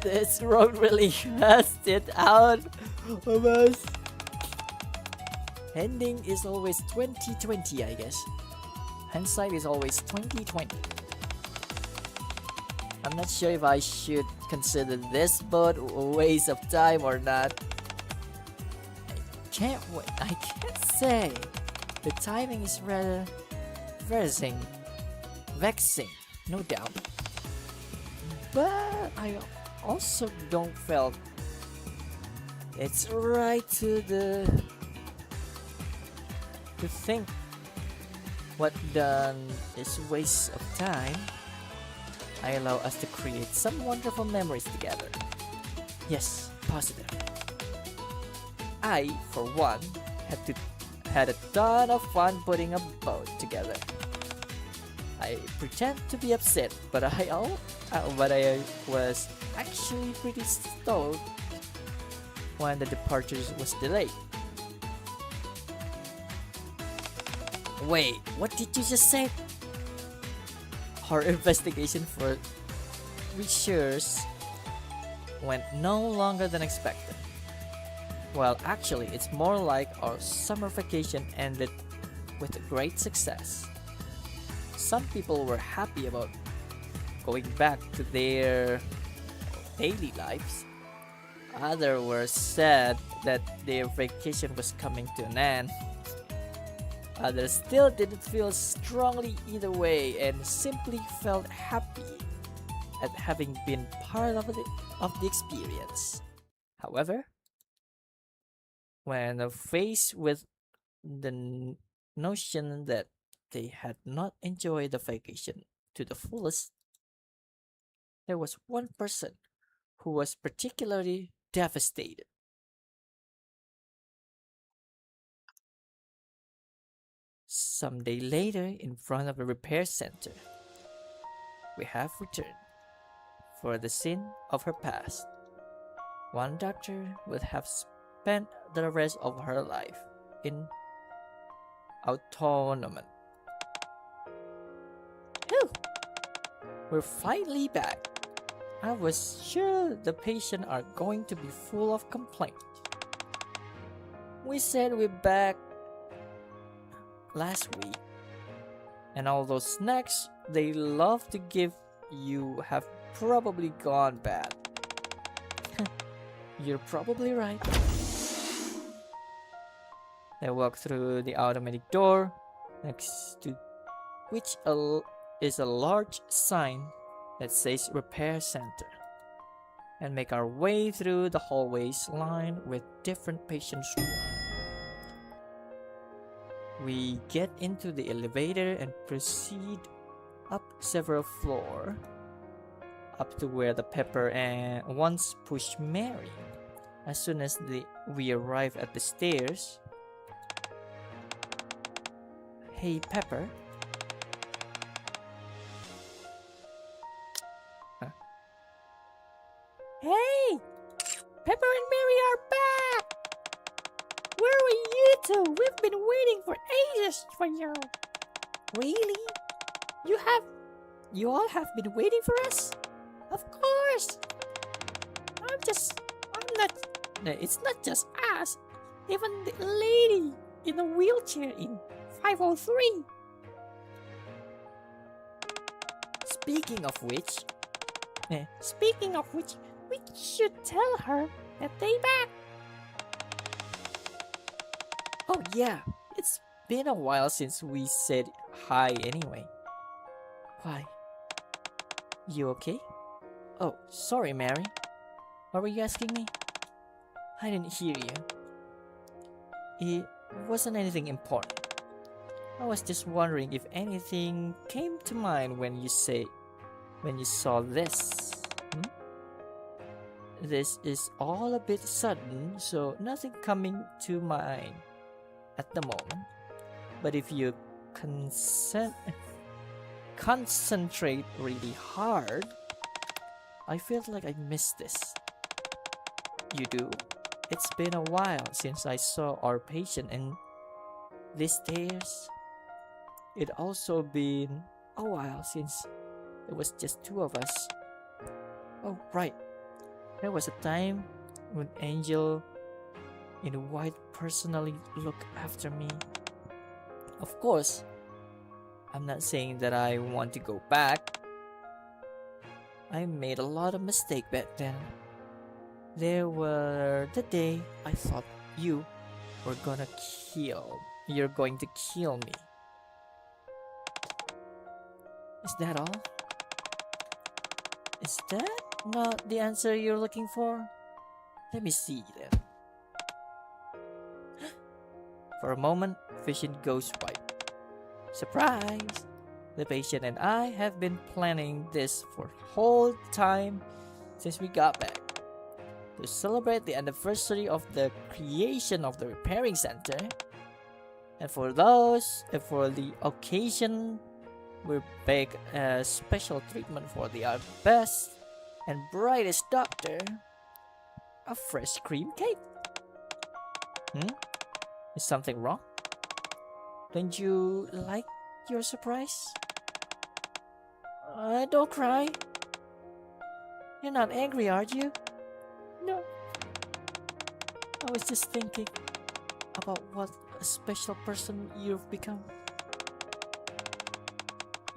This road really has it out of us. Ending is always 2020, I guess. Hindsight is always 2020. I'm not sure if I should consider this boat a waste of time or not. I can't say. The timing is rather vexing, no doubt. But I also don't feel it's right to think what done is waste of time. I allow us to create some wonderful memories together. Yes, positive. I, for one, had a ton of fun putting a boat together. I pretend to be upset, but I was actually pretty stoked when the departure was delayed. Wait, what did you just say? Our investigation for research went no longer than expected. Well, actually, it's more like our summer vacation ended with a great success. Some people were happy about going back to their daily lives. Others were sad that their vacation was coming to an end. Others still didn't feel strongly either way and simply felt happy at having been part of the experience. However, when faced with the notion that they had not enjoyed the vacation to the fullest, there was one person who was particularly devastated. Some day later, in front of the repair center, we have returned for the scene of her past. One doctor would have spent the rest of her life in autonomous. Whew! We're finally back. I was sure the patients are going to be full of complaints. We said we're back last week, and all those snacks they love to give you have probably gone bad. You're probably right. I walk through the automatic door, next to which is a large sign that says Repair Center, and make our way through the hallways lined with different patients' rooms. We get into the elevator and proceed up several floors, up to where the Pepper and once pushed Mary. As soon as we arrive at the stairs, "Hey, Pepper." Huh? "Hey! Pepper and Mary are back! Where were you two? We've been waiting for ages for you." "Really? You all have been waiting for us? Of course. It's not just us. Even the lady in a wheelchair in 503. Speaking of which, we should tell her that they back. Oh yeah, it's been a while since we said hi anyway. Why? You okay? Oh, sorry, Mary. What were you asking me? I didn't hear you. It wasn't anything important. I was just wondering if anything came to mind when you saw this. This is all a bit sudden, so nothing coming to mind at the moment. But if you concentrate really hard, I feel like I missed this. You do? It's been a while since I saw our patient and these stairs. It also been a while since it was just two of us. Oh, right. There was a time when Angel in white personally looked after me. Of course, I'm not saying that I want to go back. I made a lot of mistakes back then. There were the day I thought you're going to kill me. Is that all? Is that not the answer you're looking for? Let me see then. For a moment, vision goes white. Surprise! The patient and I have been planning this for the whole time since we got back. To celebrate the anniversary of the creation of the repairing center. And for the occasion, we bake a special treatment for our best and brightest doctor. A fresh cream cake. Is something wrong? Don't you like your surprise? Don't cry. You're not angry, are you? No. I was just thinking about what a special person you've become.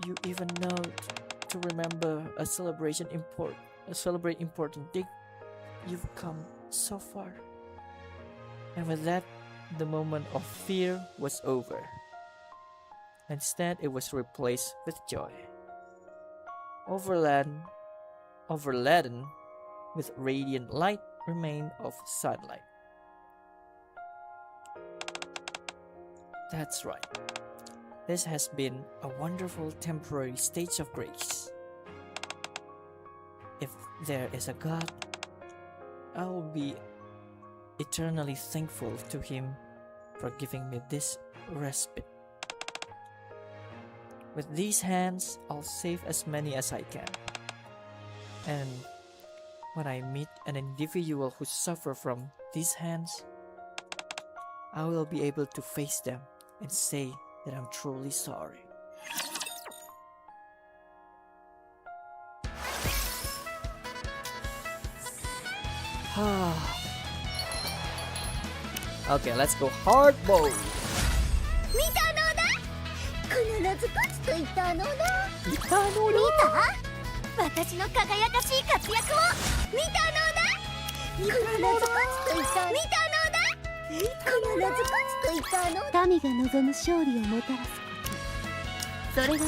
You even know to remember celebrate important thing. You've come so far. And with that, the moment of fear was over. Instead, it was replaced with joy. Overladen with radiant light remain of sunlight. That's right. This has been a wonderful temporary stage of grace. If there is a God, I will be eternally thankful to Him for giving me this respite. With these hands, I'll save as many as I can. And when I meet an individual who suffers from these hands, I will be able to face them and say that I'm truly sorry. Okay, let's go hard mode. 見たのだ。必ず勝つと言ったのだ。見たのだ。見た？私の輝かしい活躍を見たのだ。必ず勝つと言った。見たのだ。必ず勝つと言ったの。民が望む勝利をもたらすこと。それが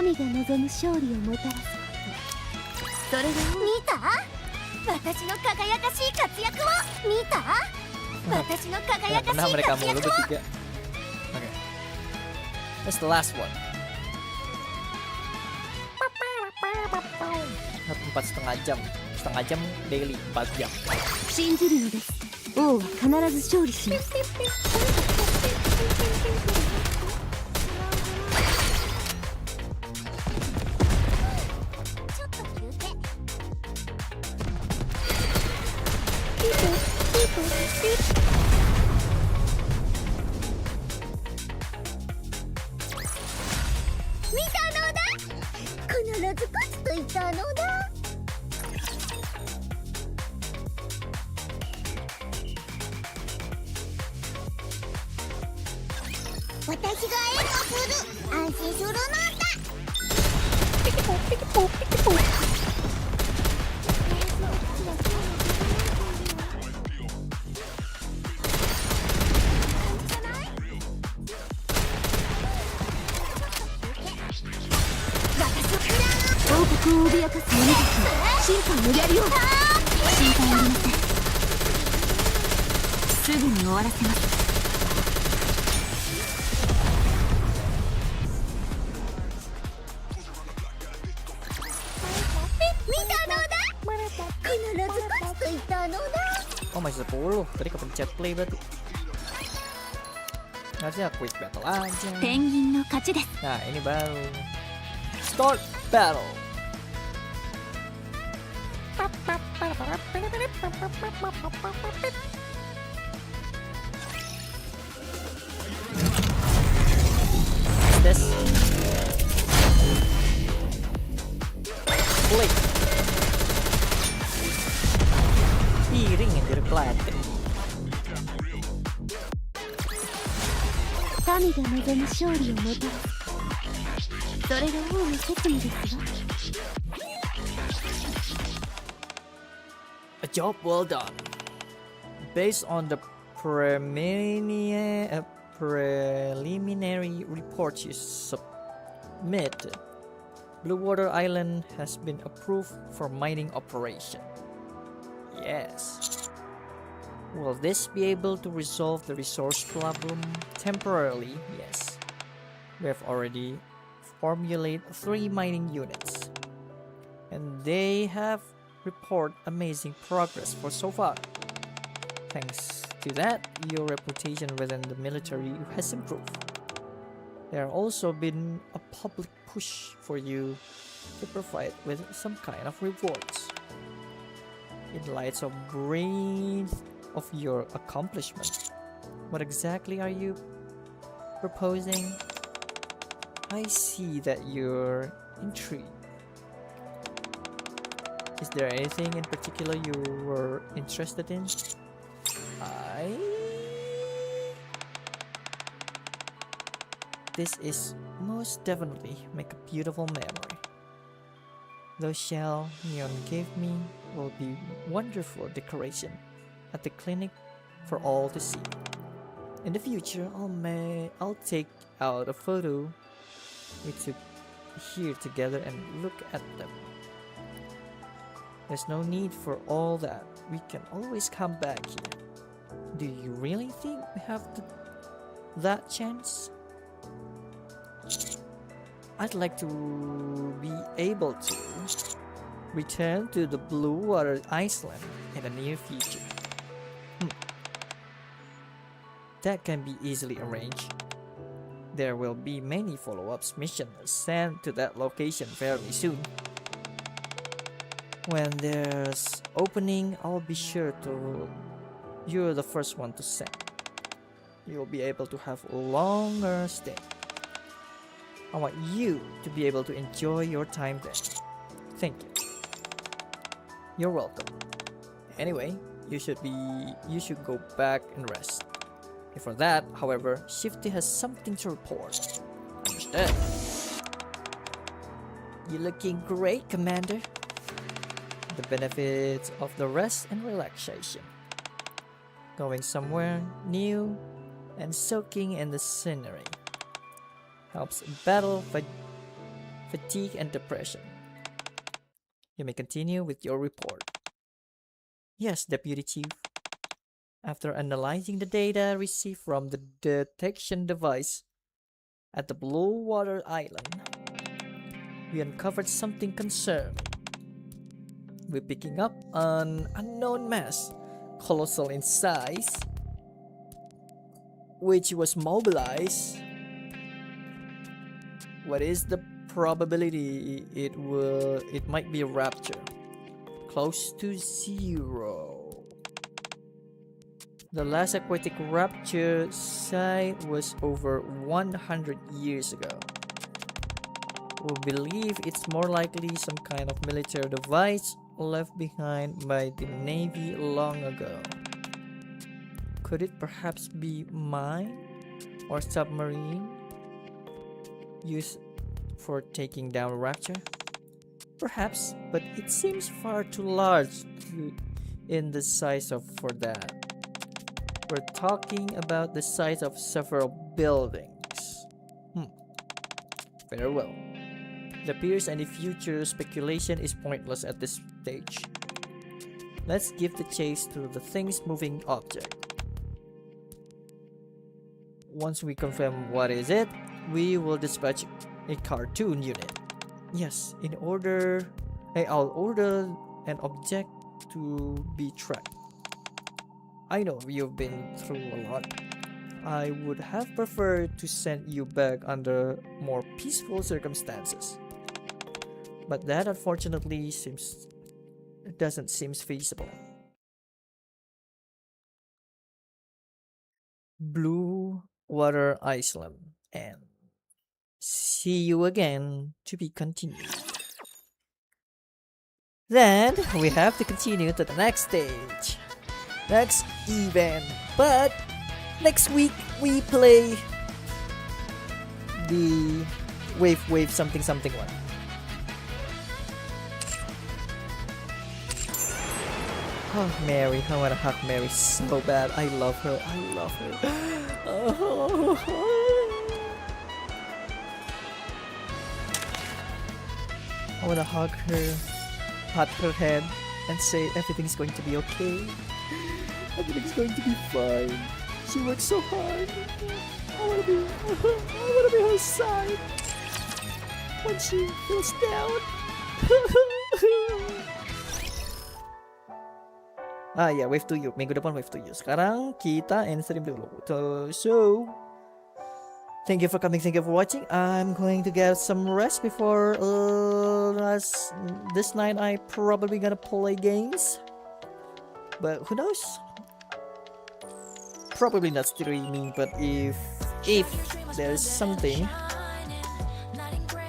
民が望む勝利をもたらすこと。それが見た？私の輝かしい活躍を見た？私の輝かしい mereka 活 mulu 躍を bertiga. Okay. That's the last one. 4,5 jam daily 4 jam. 信じるのです。王は必ず勝利します。ちょっと休憩。見たのだ。ずかつといたのだ。私が援護する。安心するのだ。ピキポピキポピキポ。王国を脅かす者たちの審判のやりよう。心配ありません。すぐに終わらせます。見たのだ。必ず勝つと言ったのだ。 Oh masih 10. Tadi kepencet play berarti. Harusnya quick battle aja. ペンギンの勝ちです。 Nah ini baru. Start battle. This. Play. Piring yang jadi pelatih. 神が望む勝利をもたらす。それが王の責務ですわ。 A job well done. Based on the preliminary report you submitted, Blue Water Island has been approved for mining operation. Yes. Will this be able to resolve the resource problem temporarily? Yes. We have already formulated 3 mining units, and they have report amazing progress for so far. Thanks to that, your reputation within the military has improved. There also been a public push for you to provide with some kind of rewards. In light of your accomplishment, what exactly are you proposing? I see that you're intrigued. Is there anything in particular you were interested in? This is most definitely make a beautiful memory. Those shell Neon gave me will be wonderful decoration at the clinic for all to see. In the future, I'll take out a photo we took here together and look at them. There's no need for all that. We can always come back here. Do you really think we have that chance? I'd like to be able to return to the Blue Water Island in the near future. That can be easily arranged. There will be many follow-ups missions sent to that location fairly soon. When there's opening, I'll be sure to. You're the first one to send. You'll be able to have a longer stay. I want you to be able to enjoy your time there. Thank you. You're welcome. Anyway, you should go back and rest. Before that, however, Shifty has something to report. Understood. You're looking great, Commander. The benefits of the rest and relaxation. Going somewhere new and soaking in the scenery helps battle fatigue and depression. You may continue with your report. Yes, Deputy Chief. After analyzing the data received from the detection device at the Blue Water Island, we uncovered something concerning. We're picking up an unknown mass, colossal in size, which was mobilized. What is the probability it might be a rapture? Close to 0. The last aquatic rapture site was over 100 years ago. who believe it's more likely some kind of military device left behind by the Navy long ago. Could it perhaps be mine or submarine used for taking down Rapture? Perhaps, but it seems far too large in the size of for that. We're talking about the size of several buildings. Very well. It appears any future speculation is pointless at this stage. Let's give the chase to the things moving object. Once we confirm what is it, we will dispatch a AKRtoon unit. Yes, I'll order an object to be tracked. I know you've been through a lot. I would have preferred to send you back under more peaceful circumstances, but that unfortunately doesn't seem feasible. Blue Water Island, and see you again to be continued. Then we have to continue to the next stage, next event, but next week we play the wave something one. Oh, Mary, I wanna hug Mary so bad. I love her. Oh. I wanna hug her, pat her head, and say everything's going to be okay. Everything's going to be fine. She works so hard. I wanna be her side when she feels down. Ya, wave to you. Minggu depan wave to you. Sekarang kita end stream dulu. So thank you for coming, thank you for watching. I'm going to get some rest before this night. I probably gonna play games, but who knows? Probably not streaming, but if there's something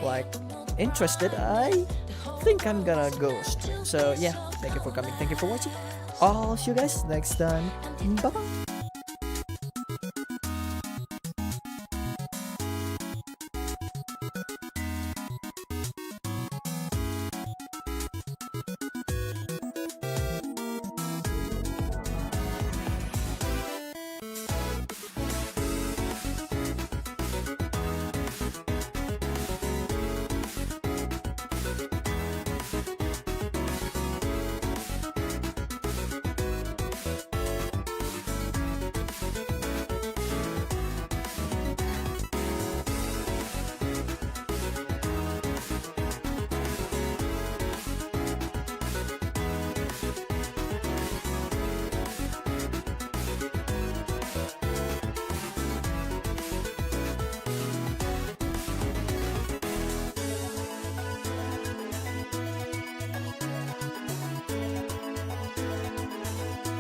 like interested, I think I'm gonna go stream. So yeah, thank you for coming, thank you for watching. I'll see you guys next time. Bye bye.